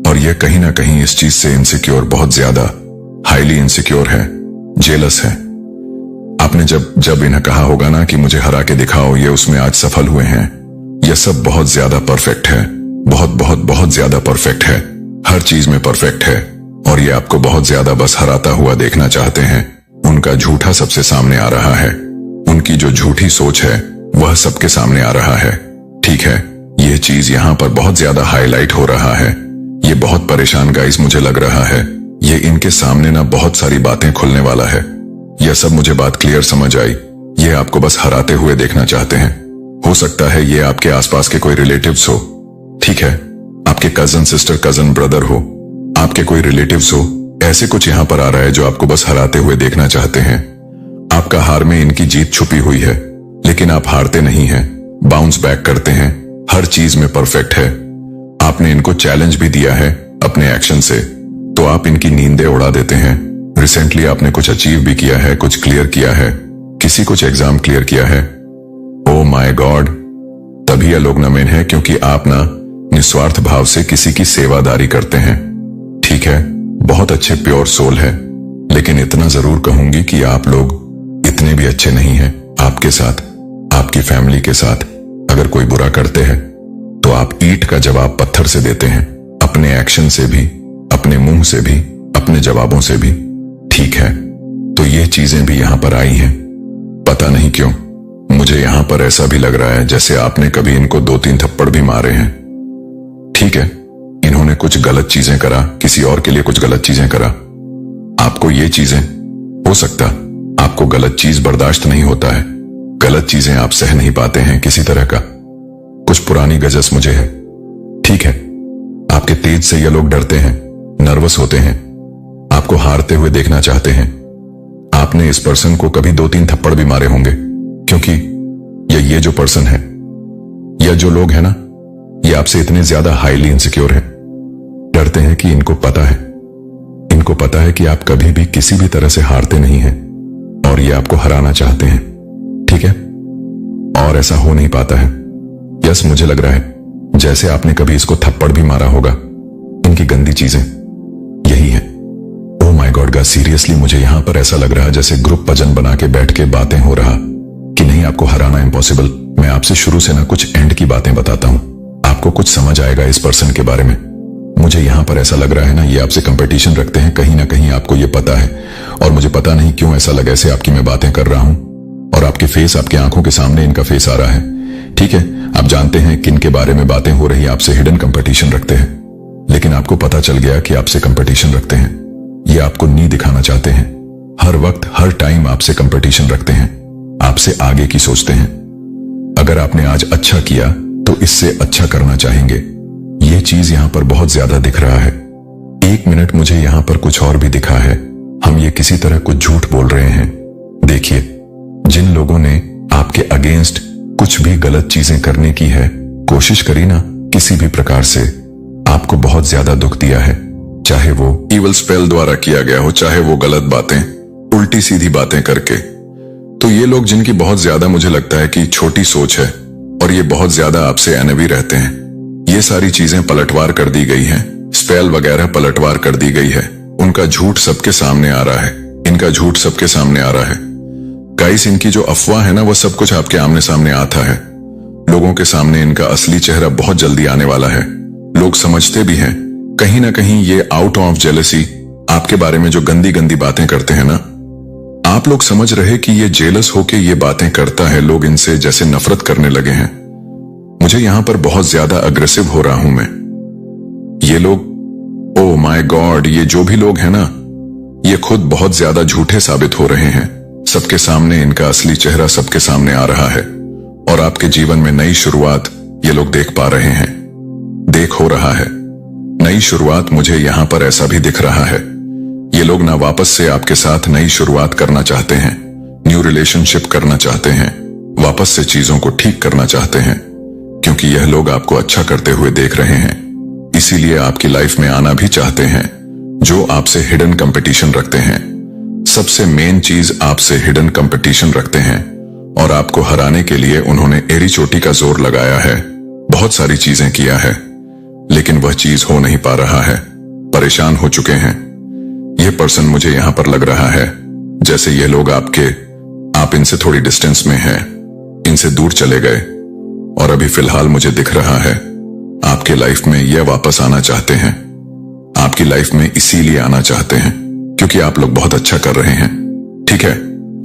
Speaker 2: और यह कहीं ना कहीं इस चीज से इनसिक्योर, बहुत ज्यादा हाईली इनसिक्योर है, जेलस है। आपने जब इन्हें कहा होगा ना कि मुझे हरा के दिखाओ, ये उसमें आज सफल हुए हैं। यह सब बहुत ज्यादा परफेक्ट है, बहुत बहुत बहुत ज्यादा परफेक्ट है, हर चीज में परफेक्ट है। और ये आपको बहुत ज्यादा बस हराता हुआ देखना चाहते हैं। उनका झूठा सबसे सामने आ रहा है। उनकी जो झूठी सोच है वह सबके सामने आ रहा है। ठीक है, यह चीज यहाँ पर बहुत ज्यादा हाईलाइट हो रहा है। ये बहुत परेशान गाइस मुझे लग रहा है। ये इनके सामने ना बहुत सारी बातें खुलने वाला है। यह सब मुझे बात क्लियर समझ आई। ये आपको बस हराते हुए देखना चाहते हैं। हो सकता है ये आपके आसपास के कोई रिलेटिव्स हो, ठीक है, आपके कजन सिस्टर, कजन ब्रदर हो, आपके कोई रिलेटिव्स हो। ऐसे कुछ यहाँ पर आ रहा है जो आपको बस हराते हुए देखना चाहते हैं। आपका हार में इनकी जीत छुपी हुई है, लेकिन आप हारते नहीं हैं, बाउंस बैक करते हैं, हर चीज में परफेक्ट है। आपने इनको चैलेंज भी दिया है अपने एक्शन से, तो आप इनकी नींदें उड़ा देते हैं। रिसेंटली आपने कुछ अचीव भी किया है, कुछ क्लियर किया है, किसी कुछ एग्जाम क्लियर किया है। ओ माय गॉड, तभी ये लोग नमेन है क्योंकि आप ना निस्वार्थ भाव से किसी की सेवादारी करते हैं। ठीक है, बहुत अच्छे प्योर सोल है, लेकिन इतना जरूर कहूंगी कि आप लोग इतने भी अच्छे नहीं हैं। आपके साथ, आपकी फैमिली के साथ अगर कोई बुरा करते हैं तो आप ईंट का जवाब पत्थर से देते हैं, अपने एक्शन से भी, अपने मुंह से भी, अपने जवाबों से भी। ठीक है, तो ये चीजें भी यहां पर आई हैं। पता नहीं क्यों मुझे यहां पर ऐसा भी लग रहा है जैसे आपने कभी इनको 2-3 थप्पड़ भी मारे हैं। ठीक है, इन्होंने कुछ गलत चीजें करा, किसी और के लिए कुछ गलत चीजें करा। आपको ये चीजें, हो सकता आपको गलत चीज बर्दाश्त नहीं होता है, गलत चीजें आप सह नहीं पाते हैं किसी तरह का। कुछ पुरानी गजस मुझे है। ठीक है, आपके तेज से ये लोग डरते हैं, नर्वस होते हैं, आपको हारते हुए देखना चाहते हैं। आपने इस पर्सन को कभी 2-3 थप्पड़ भी मारे होंगे, क्योंकि ये जो पर्सन है या जो लोग हैं ना, ये आपसे इतने ज्यादा हाईली इनसिक्योर है, डरते हैं कि इनको पता है कि आप कभी भी किसी भी तरह से हारते नहीं हैं और ये आपको हराना चाहते हैं। ठीक है, और ऐसा हो नहीं पाता है। यस, मुझे लग रहा है जैसे आपने कभी इसको थप्पड़ भी मारा होगा। इनकी गंदी चीजें यही है। Oh my God guys, seriously मुझे यहां पर ऐसा लग रहा है जैसे ग्रुप भजन बना के बैठ के बातें हो रहा कि नहीं, आपको हराना इम्पॉसिबल। मैं आपसे शुरू से ना कुछ एंड की बातें बताता हूं, आपको कुछ समझ आएगा इस पर्सन के बारे में। मुझे यहां पर ऐसा लग रहा है ना, ये आपसे कंपटीशन रखते हैं, कहीं ना कहीं आपको ये पता है, और मुझे पता नहीं क्यों ऐसा लगा ऐसे आपकी मैं बातें कर रहा हूं और आपके फेस, आपकी आंखों के सामने इनका फेस आ रहा है। ठीक है, आप जानते हैं किन के बारे में बातें हो रही, आपसे हिडन कंपटीशन रखते हैं, लेकिन आपको पता चल गया कि आपसे कंपटीशन रखते हैं। ये आपको नहीं दिखाना चाहते हैं, हर वक्त हर टाइम आपसे कंपटीशन रखते हैं, आपसे आगे की सोचते हैं। अगर आपने आज अच्छा किया तो इससे अच्छा करना चाहेंगे। ये चीज यहां पर बहुत ज्यादा दिख रहा है। एक मिनट, मुझे यहां पर कुछ और भी दिखा है। हम ये किसी तरह कुछ झूठ बोल रहे हैं। देखिए, जिन लोगों ने आपके अगेंस्ट कुछ भी गलत चीजें करने की है, कोशिश करी ना किसी भी प्रकार से, आपको बहुत ज्यादा दुख दिया है, चाहे वो इवल स्पेल द्वारा किया गया हो, चाहे वो गलत बातें, उल्टी सीधी बातें करके। तो ये लोग जिनकी बहुत ज्यादा मुझे लगता है कि छोटी सोच है और ये बहुत ज्यादा आपसे एनवी रहते हैं, ये सारी चीजें पलटवार कर दी गई हैं, स्पेल वगैरह पलटवार कर दी गई है। उनका झूठ सबके सामने आ रहा है, इनका झूठ सबके सामने आ रहा है। गाइस, इनकी जो अफवाह है ना, वो सब कुछ आपके आमने सामने आता है। लोगों के सामने इनका असली चेहरा बहुत जल्दी आने वाला है। लोग समझते भी हैं कहीं ना कहीं ये आउट ऑफ जेलसी आपके बारे में जो गंदी गंदी बातें करते हैं ना, आप लोग समझ रहे कि ये जेलस होके ये बातें करता है, लोग इनसे जैसे नफरत करने लगे हैं। मुझे यहां पर बहुत ज्यादा अग्रेसिव हो रहा हूं मैं। ये लोग, ओ माय गॉड, ये जो भी लोग हैं ना, ये खुद बहुत ज्यादा झूठे साबित हो रहे हैं। सबके सामने इनका असली चेहरा सबके सामने आ रहा है और आपके जीवन में नई शुरुआत ये लोग देख पा रहे हैं, देख हो रहा है नई शुरुआत। मुझे यहां पर ऐसा भी दिख रहा है, ये लोग ना वापस से आपके साथ नई शुरुआत करना चाहते हैं, न्यू रिलेशनशिप करना चाहते हैं, वापस से चीजों को ठीक करना चाहते हैं, क्योंकि यह लोग आपको अच्छा करते हुए देख रहे हैं, इसीलिए आपकी लाइफ में आना भी चाहते हैं। जो आपसे हिडन कंपटीशन रखते हैं, सबसे मेन चीज आपसे हिडन कंपटीशन रखते हैं, और आपको हराने के लिए उन्होंने एड़ी चोटी का जोर लगाया है, बहुत सारी चीजें किया है, लेकिन वह चीज हो नहीं पा रहा है, परेशान हो चुके हैं। यह पर्सन मुझे यहां पर लग रहा है जैसे ये लोग आप इनसे थोड़ी डिस्टेंस में हैं, इनसे दूर चले गए, और अभी फिलहाल मुझे दिख रहा है आपके लाइफ में यह वापस आना चाहते हैं। आपकी लाइफ में इसीलिए आना चाहते हैं क्योंकि आप लोग बहुत अच्छा कर रहे हैं, ठीक है,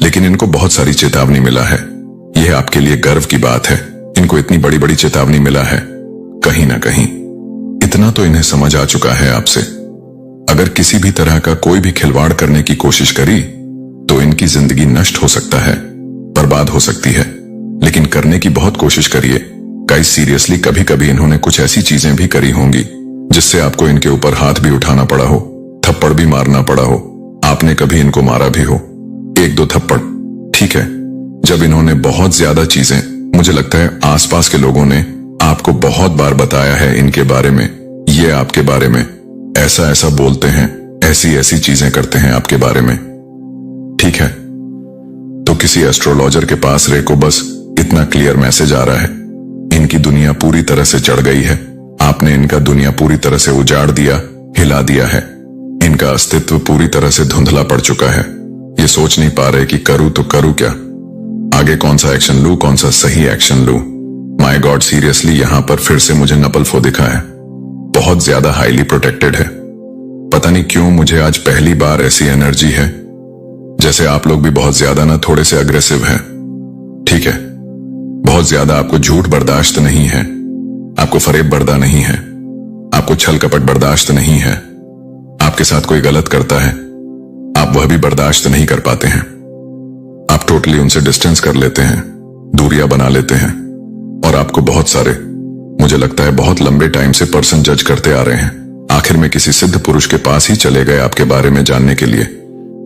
Speaker 2: लेकिन इनको बहुत सारी चेतावनी मिला है। यह आपके लिए गर्व की बात है, इनको इतनी बड़ी बड़ी चेतावनी मिला है। कहीं ना कहीं इतना तो इन्हें समझ आ चुका है आपसे, अगर किसी भी तरह का कोई भी खिलवाड़ करने की कोशिश करी तो इनकी जिंदगी नष्ट हो सकता है, बर्बाद हो सकती है, लेकिन करने की बहुत कोशिश करिए। गाइस, सीरियसली कभी कभी इन्होंने कुछ ऐसी चीजें भी करी होंगी जिससे आपको इनके ऊपर हाथ भी उठाना पड़ा हो, थप्पड़ भी मारना पड़ा हो, आपने कभी इनको मारा भी हो, 1-2 थप्पड़, ठीक है, जब इन्होंने बहुत ज्यादा चीजें, मुझे लगता है आसपास के लोगों ने आपको बहुत बार बताया है इनके बारे में, ये आपके बारे में ऐसा ऐसा बोलते हैं, ऐसी ऐसी चीजें करते हैं आपके बारे में, ठीक है, तो किसी एस्ट्रोलॉजर के पास रे को बस इतना क्लियर मैसेज आ रहा है, इनकी दुनिया पूरी तरह से चढ़ गई है, आपने इनका दुनिया पूरी तरह से उजाड़ दिया, हिला दिया है, इनका अस्तित्व पूरी तरह से धुंधला पड़ चुका है, ये सोच नहीं पा रहे कि करूं तो करूं क्या, आगे कौन सा एक्शन लूं, कौन सा सही एक्शन लूं। माय गॉड, सीरियसली यहां पर फिर से मुझे नपलफो दिखा है, बहुत ज्यादा हाईली प्रोटेक्टेड है। पता नहीं क्यों मुझे आज पहली बार ऐसी एनर्जी है जैसे आप लोग भी बहुत ज्यादा ना थोड़े से अग्रेसिव हैं, ठीक है, बहुत ज्यादा आपको झूठ बर्दाश्त नहीं है, आपको फरेब बर्दा नहीं है, आपको छल कपट बर्दाश्त नहीं है, आपके साथ कोई गलत करता है आप वह भी बर्दाश्त नहीं कर पाते हैं, आप टोटली उनसे डिस्टेंस कर लेते हैं, दूरियां बना लेते हैं, और आपको बहुत सारे, मुझे लगता है बहुत लंबे टाइम से पर्सन जज करते आ रहे हैं, आखिर में किसी सिद्ध पुरुष के पास ही चले गए आपके बारे में जानने के लिए,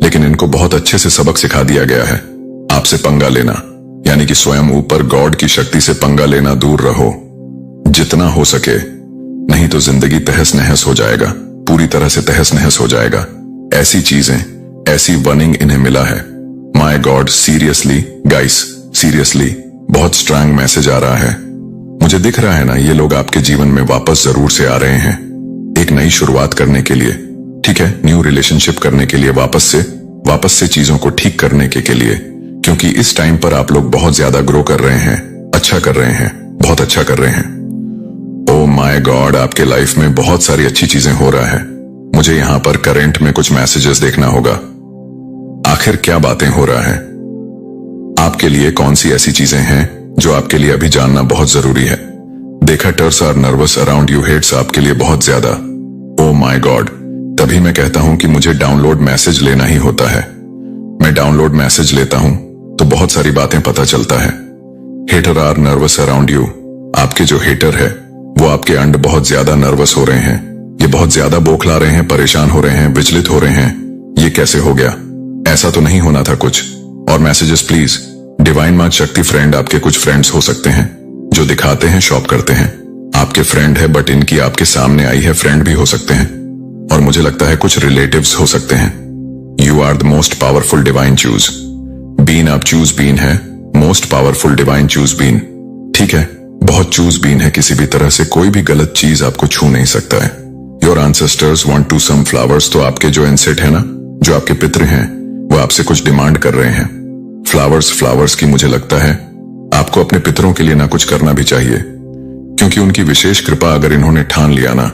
Speaker 2: लेकिन इनको बहुत अच्छे से सबक सिखा दिया गया है, आपसे पंगा लेना यानी कि स्वयं ऊपर गॉड की शक्ति से पंगा लेना दूर रहो जितना हो सके, नहीं तो जिंदगी तहस नहस हो जाएगा, पूरी तरह से तहस नहस हो जाएगा। ऐसी चीजें, ऐसी वर्निंग इन्हें मिला है। My God, seriously guys, seriously बहुत स्ट्रांग मैसेज आ रहा है, मुझे दिख रहा है ना, ये लोग आपके जीवन में वापस जरूर से आ रहे हैं, एक नई शुरुआत करने के लिए, ठीक है, न्यू रिलेशनशिप करने के लिए, वापस से चीजों को ठीक करने के लिए, क्योंकि इस टाइम पर आप लोग बहुत ज्यादा ग्रो कर रहे हैं, अच्छा कर रहे हैं, बहुत अच्छा कर रहे हैं। ओ माय गॉड, आपके लाइफ में बहुत सारी अच्छी चीजें हो रहा है, मुझे यहां पर करंट में कुछ मैसेजेस देखना होगा, आखिर क्या बातें हो रहा है, आपके लिए कौन सी ऐसी चीजें हैं जो आपके लिए अभी जानना बहुत जरूरी है। देखा टर्स are nervous around you heads आपके लिए बहुत ज्यादा, ओ माय गॉड, तभी मैं कहता हूं कि मुझे डाउनलोड मैसेज लेना ही होता है, मैं डाउनलोड मैसेज लेता हूं तो बहुत सारी बातें पता चलता है। Hater are nervous around you, आपके जो हेटर है वो आपके अंड बहुत ज्यादा नर्वस हो रहे हैं, ये बहुत ज्यादा बौखला रहे हैं, परेशान हो रहे हैं, विचलित हो रहे हैं, ये कैसे हो गया, ऐसा तो नहीं होना था कुछ। और मैसेजेस प्लीज, डिवाइन मां शक्ति फ्रेंड, आपके कुछ फ्रेंड्स हो सकते हैं जो दिखाते हैं, शॉप करते हैं, आपके फ्रेंड है बट इनकी आपके सामने आई है, फ्रेंड भी हो सकते हैं, और मुझे लगता है कुछ रिलेटिव्स हो सकते हैं। You are the most powerful divine choose been, आप चूज बीन है, most powerful divine choose been, ठीक है, बहुत चूज बीन है, किसी भी तरह से कोई भी गलत चीज आपको छू नहीं सकता है। Your ancestors want to some flowers, तो आपके जो एंसेट है ना, जो आपके पितृ हैं, वो आपसे कुछ डिमांड कर रहे हैं, फ्लावर्स की, मुझे लगता है आपको अपने पितरों के लिए ना कुछ करना भी चाहिए, क्योंकि उनकी विशेष कृपा अगर इन्होंने ठान लिया ना,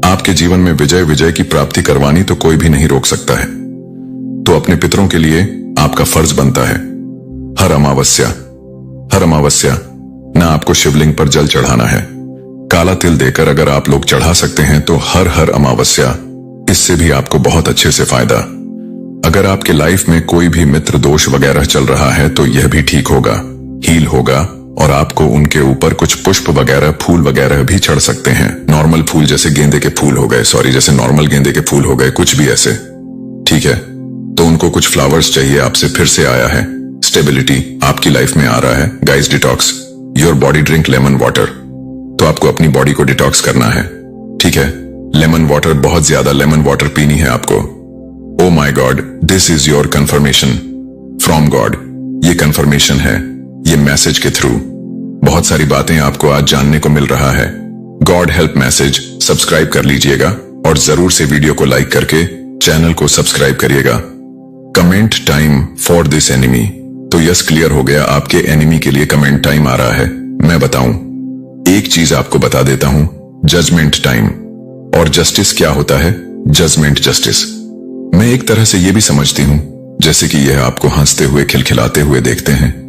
Speaker 2: आपके जीवन में विजय की प्राप्ति करवानी तो कोई भी नहीं रोक सकता है। तो अपने पितरों के लिए आपका फर्ज बनता है हर अमावस्या ना आपको शिवलिंग पर जल चढ़ाना है, काला तिल देकर अगर आप लोग चढ़ा सकते हैं तो हर अमावस्या, इससे भी आपको बहुत अच्छे से फायदा। अगर आपके लाइफ में कोई भी मित्र दोष वगैरह चल रहा है तो यह भी ठीक होगा, हील होगा, और आपको उनके ऊपर कुछ पुष्प वगैरह, फूल वगैरह भी चढ़ सकते हैं, नॉर्मल फूल जैसे गेंदे के फूल हो गए, जैसे नॉर्मल गेंदे के फूल हो गए, कुछ भी ऐसे, ठीक है, तो उनको कुछ फ्लावर्स चाहिए, आपसे फिर से आया है, स्टेबिलिटी आपकी लाइफ में आ रहा है। Guys, detox your body, drink lemon water, तो आपको अपनी बॉडी को डिटॉक्स करना है, ठीक है, लेमन वाटर, बहुत ज्यादा लेमन वाटर पीनी है आपको। Oh my God, this is your confirmation from God, ये कंफर्मेशन है, ये मैसेज के थ्रू बहुत सारी बातें आपको आज जानने को मिल रहा है। गॉड हेल्प मैसेज, सब्सक्राइब कर लीजिएगा और जरूर से वीडियो को लाइक करके चैनल को सब्सक्राइब करिएगा। Comment time for this enemy, तो यस, क्लियर हो गया, आपके एनिमी के लिए कमेंट टाइम आ रहा है। मैं बताऊं, एक चीज आपको बता देता हूं, जजमेंट टाइम। और जस्टिस क्या होता है? Judgment justice. मैं एक तरह से ये भी समझती हूं जैसे कि यह आपको हंसते हुए, खिलखिलाते हुए देखते हैं,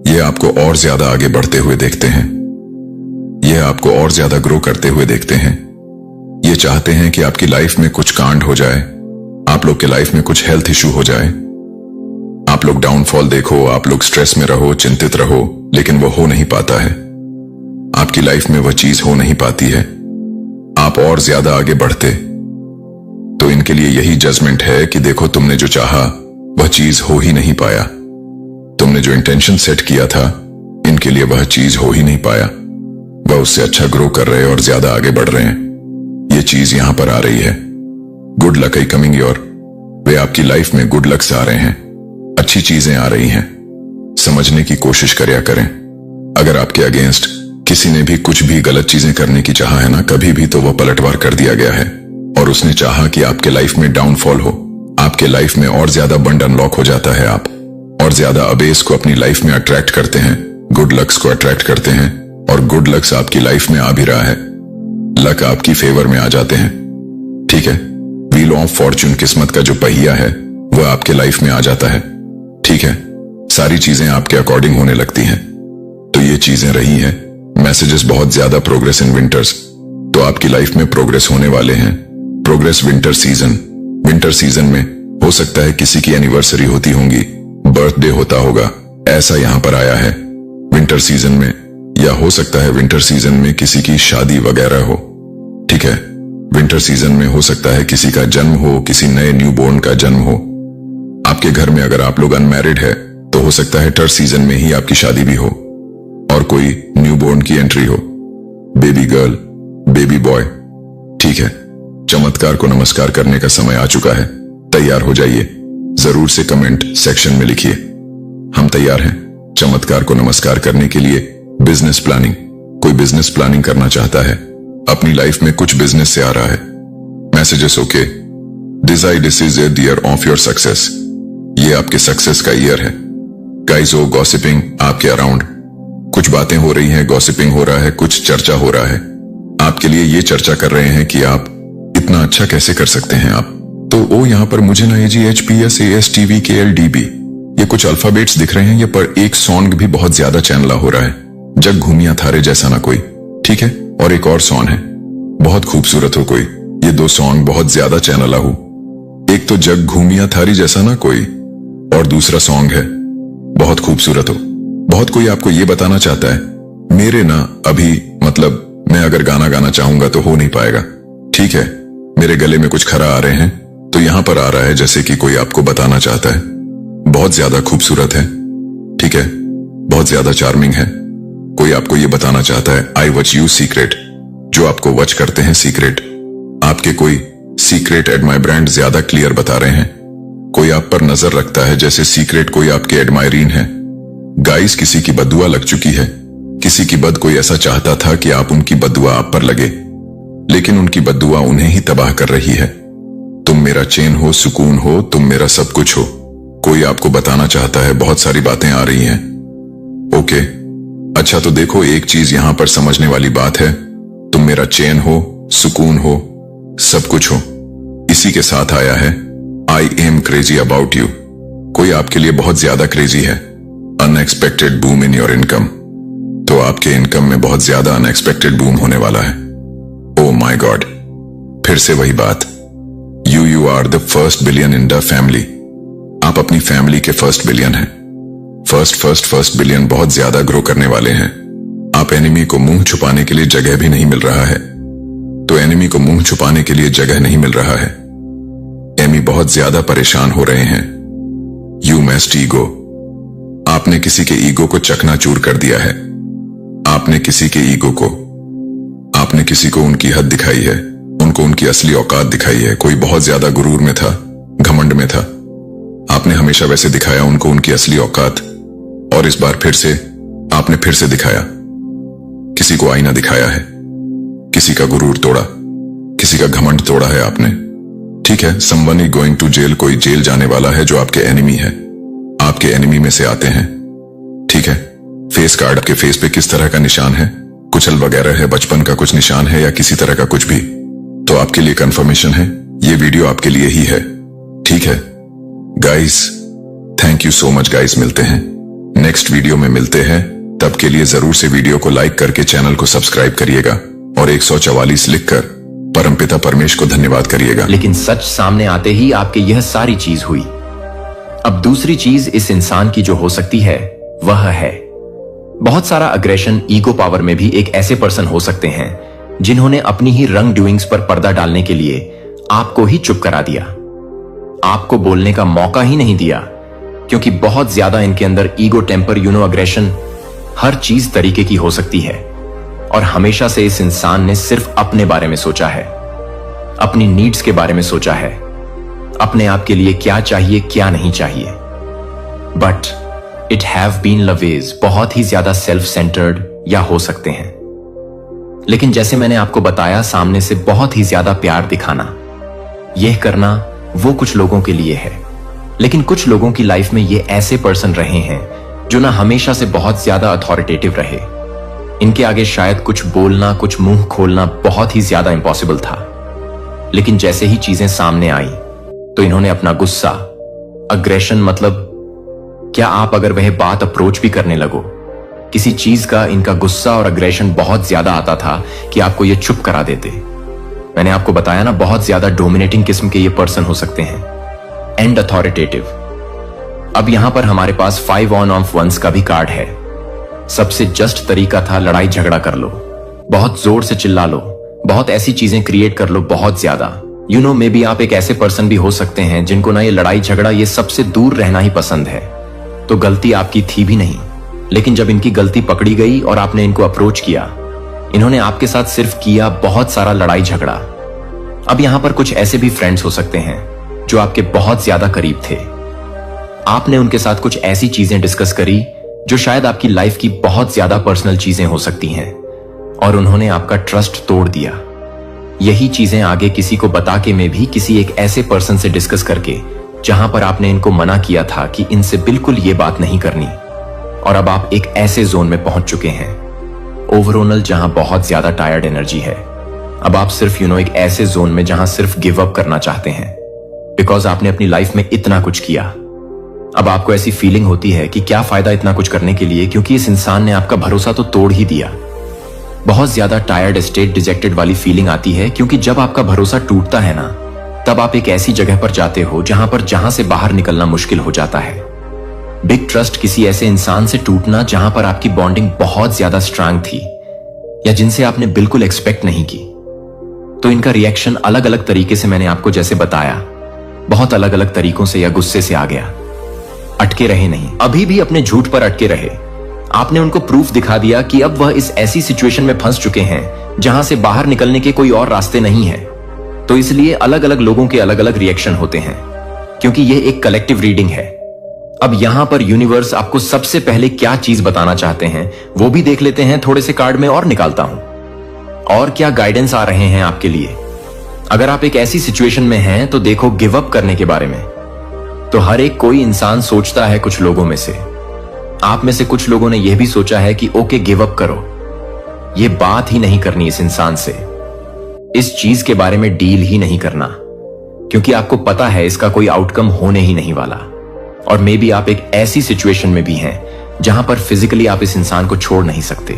Speaker 2: यह आपको और ज्यादा आगे बढ़ते हुए देखते हैं, यह आपको और ज्यादा ग्रो करते हुए देखते हैं। ये चाहते हैं कि आपकी लाइफ में कुछ कांड हो जाए, आप लोग के लाइफ में कुछ हेल्थ इशू हो जाए, आप लोग डाउनफॉल देखो, आप लोग स्ट्रेस में रहो, चिंतित रहो, लेकिन वो हो नहीं पाता है, आपकी लाइफ में वह चीज हो नहीं पाती है, आप और ज्यादा आगे बढ़ते। तो इनके लिए यही जजमेंट है कि देखो, तुमने जो चाहा वह चीज हो ही नहीं पाया, तुमने जो इंटेंशन सेट किया था इनके लिए वह चीज हो ही नहीं पाया। वह उससे अच्छा ग्रो कर रहे और ज्यादा आगे बढ़ रहे हैं। ये चीज यहां पर आ रही है। Good luck I coming your way. आपकी लाइफ में गुड लक्स आ रहे हैं, अच्छी चीजें आ रही हैं। समझने की कोशिश करया करें। अगर आपके अगेंस्ट किसी ने भी कुछ भी गलत चीजें करने की चाहा है ना कभी भी, तो वह पलटवार कर दिया गया है। और उसने चाहा कि आपके लाइफ में डाउनफॉल हो, आपके लाइफ में और ज्यादा बंड अनलॉक हो जाता है। आप और ज्यादा अबेस को अपनी लाइफ में अट्रैक्ट करते हैं, गुड लक्स को अट्रैक्ट करते हैं, और गुड लक्स आपकी लाइफ में आ भी रहा है। लक आपकी फेवर में आ जाते हैं। ठीक है, व्हील ऑफ फॉर्चून किस्मत का जो पहिया है वह आपके लाइफ में आ जाता है। ठीक है, सारी चीजें आपके अकॉर्डिंग होने लगती हैं। तो ये चीजें रही हैं। मैसेजेस बहुत ज्यादा प्रोग्रेस इन विंटर्स, तो आपकी लाइफ में प्रोग्रेस होने वाले हैं। Progress winter season. Winter season में हो सकता है किसी की एनिवर्सरी होती होंगी, बर्थडे होता होगा, ऐसा यहां पर आया है विंटर सीजन में। या हो सकता है विंटर सीजन में किसी की शादी वगैरह हो। ठीक है, विंटर सीजन में हो सकता है किसी का जन्म हो, किसी नए न्यूबॉर्न का जन्म हो। आपके घर में अगर आप लोग अनमैरिड है तो हो सकता है टर सीजन में ही आपकी शादी भी हो और कोई न्यूबॉर्न की एंट्री हो, बेबी गर्ल, बेबी बॉय। ठीक है, चमत्कार को नमस्कार करने का समय आ चुका है। तैयार हो जाइए। जरूर से कमेंट सेक्शन में लिखिए हम तैयार हैं चमत्कार को नमस्कार करने के लिए। बिजनेस प्लानिंग, कोई बिजनेस प्लानिंग करना चाहता है, अपनी लाइफ में कुछ बिजनेस से आ रहा है। Messages okay. This is a year of your success. ये आपके सक्सेस का ईयर है। गाइस ओ गॉसिपिंग आपके अराउंड कुछ बातें हो रही हैं, गॉसिपिंग हो रहा है, कुछ चर्चा हो रहा है। आपके लिए ये चर्चा कर रहे हैं कि आप इतना अच्छा कैसे कर सकते हैं आप। तो ओ यहाँ पर मुझे ना AGHPSASTVKLDB ये कुछ अल्फाबेट्स दिख रहे हैं। ये पर एक सॉन्ग भी बहुत ज्यादा चैनला हो रहा है, जग घूमिया थारे जैसा ना कोई। ठीक है, और एक और सॉन्ग है बहुत खूबसूरत हो कोई। ये दो सॉन्ग बहुत ज्यादा चैनला हो। एक तो जग घूमिया थारी जैसा ना कोई और दूसरा सॉन्ग है बहुत खूबसूरत हो। बहुत कोई आपको ये बताना चाहता है मेरे ना अभी मतलब मैं अगर गाना गाना चाहूंगा तो हो नहीं पाएगा। ठीक है, मेरे गले में कुछ खरा आ रहे हैं, तो यहां पर आ रहा है जैसे कि कोई आपको बताना चाहता है बहुत ज्यादा खूबसूरत है। ठीक है, बहुत ज्यादा चार्मिंग है। कोई आपको ये बताना चाहता है आई वच यू सीक्रेट, जो आपको वच करते हैं सीक्रेट। आपके कोई सीक्रेट एडमायर ब्रांड ज्यादा क्लियर बता रहे हैं। कोई आप पर नजर रखता है जैसे सीक्रेट कोई आपके एडमायरीन है। गाइस किसी की बदुआ लग चुकी है। किसी की बद कोई ऐसा चाहता था कि आप उनकी बदुआ आप पर लगे, लेकिन उनकी बदुआ उन्हें ही तबाह कर रही है। तुम मेरा चैन हो, सुकून हो, तुम मेरा सब कुछ हो। कोई आपको बताना चाहता है, बहुत सारी बातें आ रही हैं। ओके, अच्छा तो देखो एक चीज यहां पर समझने वाली बात है। तुम मेरा चैन हो, सुकून हो, सब कुछ हो। इसी के साथ आया है I am crazy about you. कोई आपके लिए बहुत ज्यादा क्रेजी है। Unexpected boom in your income, तो आपके इनकम में बहुत ज्यादा अनएक्सपेक्टेड बूम होने वाला है। ओ माय गॉड, फिर से वही बात। You are the first billion in the family. आप अपनी फैमिली के फर्स्ट बिलियन हैं। फर्स्ट बिलियन बहुत ज्यादा ग्रो करने वाले हैं। आप एनिमी को मुंह छुपाने के लिए जगह भी नहीं मिल रहा है, तो एनिमी को मुंह छुपाने के लिए जगह नहीं मिल रहा है। एमी बहुत ज्यादा परेशान हो रहे हैं। यू मेस्ट ईगो, आपने किसी के ईगो को चकनाचूर कर दिया है। आपने किसी के ईगो को, आपने किसी को उनकी हद दिखाई है, उनको उनकी असली औकात दिखाई है। कोई बहुत ज्यादा गुरूर में था, घमंड में था। आपने हमेशा वैसे दिखाया उनको उनकी असली औकात, और इस बार फिर से आपने फिर से दिखाया। किसी को आईना दिखाया है, किसी का गुरूर तोड़ा, किसी का घमंड तोड़ा है आपने। ठीक है, someone is going to jail, कोई जेल जाने वाला है जो आपके एनिमी है, आपके एनिमी में से आते हैं। ठीक है, फेस कार्ड, आपके फेस पे किस तरह का निशान है, कुचल वगैरह है, बचपन का कुछ निशान है या किसी तरह का कुछ भी, तो आपके लिए कंफर्मेशन है, ये वीडियो आपके लिए ही है। ठीक है guys, thank you so much guys. मिलते हैं नेक्स्ट वीडियो में, मिलते हैं। तब के लिए जरूर से वीडियो को लाइक करके चैनल को सब्सक्राइब करिएगा और 144 लिखकर परमपिता परमेश को धन्यवाद करिएगा।
Speaker 3: लेकिन सच सामने आते ही आपके यह सारी चीज हुई। अब दूसरी चीज इस इंसान की जो हो सकती है वह है बहुत सारा अग्रेशन। ईगो पावर में भी एक ऐसे पर्सन हो सकते हैं जिन्होंने अपनी ही रंग डूइंग्स पर पर्दा डालने के लिए आपको ही चुप करा दिया, आपको बोलने का मौका ही नहीं दिया। क्योंकि बहुत ज्यादा इनके अंदर ईगो, टेम्पर, अग्रेशन, हर चीज तरीके की हो सकती है। और हमेशा से इस इंसान ने सिर्फ अपने बारे में सोचा है, अपनी नीड्स के बारे में सोचा है, अपने आप के लिए क्या चाहिए क्या नहीं चाहिए। But it have been always बहुत ही ज्यादा सेल्फ सेंटर्ड या हो सकते हैं। लेकिन जैसे मैंने आपको बताया, सामने से बहुत ही ज्यादा प्यार दिखाना, यह करना वो कुछ लोगों के लिए है। लेकिन कुछ लोगों की लाइफ में ये ऐसे पर्सन रहे हैं जो ना हमेशा से बहुत ज्यादा अथॉरिटेटिव रहे। इनके आगे शायद कुछ बोलना, कुछ मुंह खोलना बहुत ही ज्यादा इंपॉसिबल था। लेकिन जैसे ही चीजें सामने आई तो इन्होंने अपना गुस्सा, अग्रेशन, मतलब क्या आप अगर वह बात अप्रोच भी करने लगो, किसी चीज का इनका गुस्सा और अग्रेशन बहुत ज्यादा आता था कि आपको ये चुप करा देते। मैंने आपको बताया ना, बहुत ज्यादा डोमिनेटिंग किस्म के ये पर्सन हो सकते हैं एंड अथॉरिटेटिव। अब यहां पर हमारे पास 5 ऑफ वंस का भी कार्ड है। सबसे जस्ट तरीका था लड़ाई झगड़ा कर लो, बहुत जोर से चिल्ला लो, बहुत ऐसी चीजें क्रिएट कर लो बहुत ज्यादा। मे बी आप एक ऐसे पर्सन भी हो सकते हैं जिनको ना ये लड़ाई झगड़ा, ये सबसे दूर रहना ही पसंद है। तो गलती आपकी थी भी नहीं, लेकिन जब इनकी गलती पकड़ी गई और आपने इनको अप्रोच किया, इन्होंने आपके साथ सिर्फ किया बहुत सारा लड़ाई झगड़ा। अब यहां पर कुछ ऐसे भी फ्रेंड्स हो सकते हैं जो आपके बहुत ज्यादा करीब थे। आपने उनके साथ कुछ ऐसी चीजें डिस्कस करी जो शायद आपकी लाइफ की बहुत ज्यादा पर्सनल चीजें हो सकती हैं, और उन्होंने आपका ट्रस्ट तोड़ दिया। यही चीजें आगे किसी को बता के में भी किसी एक ऐसे पर्सन से डिस्कस करके, जहां पर आपने इनको मना किया था कि इनसे बिल्कुल ये बात नहीं करनी, और अब आप एक ऐसे जोन में पहुंच चुके हैं ओवरऑल जहां बहुत ज्यादा टायर्ड एनर्जी है। अब आप सिर्फ एक ऐसे जोन में जहां सिर्फ गिव अप करना चाहते हैं, बिकॉज आपने अपनी लाइफ में इतना कुछ किया। अब आपको ऐसी फीलिंग होती है कि क्या फायदा इतना कुछ करने के लिए, क्योंकि इस इंसान ने आपका भरोसा तो तोड़ ही दिया। बहुत ज्यादा टायर्ड स्टेट, डिजेक्टेड वाली फीलिंग आती है, क्योंकि जब आपका भरोसा टूटता है ना, तब आप एक ऐसी जगह पर जाते हो जहां से बाहर निकलना मुश्किल हो जाता है। बिग ट्रस्ट, किसी ऐसे इंसान से टूटना जहां पर आपकी बॉन्डिंग बहुत ज्यादा स्ट्रांग थी, या जिनसे आपने बिल्कुल एक्सपेक्ट नहीं की। तो इनका रिएक्शन अलग अलग तरीके से, मैंने आपको जैसे बताया, बहुत अलग अलग तरीकों से या गुस्से से आ गया। अटके रहे नहीं, अभी भी अपने झूठ पर अटके रहे। आपने उनको प्रूफ दिखा दिया कि अब वह इस ऐसी सिचुएशन में फंस चुके हैं जहां से बाहर निकलने के कोई और रास्ते नहीं है। तो इसलिए अलग अलग लोगों के अलग अलग रिएक्शन होते हैं, क्योंकि यह एक कलेक्टिव रीडिंग है। अब यहां पर यूनिवर्स आपको सबसे पहले क्या चीज बताना चाहते हैं वो भी देख लेते हैं। थोड़े से कार्ड में और निकालता हूं, और क्या गाइडेंस आ रहे हैं आपके लिए। अगर आप एक ऐसी सिचुएशन में हैं तो देखो गिव अप करने के बारे में। तो हर एक कोई इंसान सोचता है, कुछ लोगों में से, आप में से कुछ लोगों ने यह भी सोचा है कि ओके गिव अप करो, ये बात ही नहीं करनी इस इंसान से, इस चीज के बारे में डील ही नहीं करना, क्योंकि आपको पता है इसका कोई आउटकम होने ही नहीं वाला। और मे बी आप एक ऐसी सिचुएशन में भी हैं जहां पर फिजिकली आप इस इंसान को छोड़ नहीं सकते।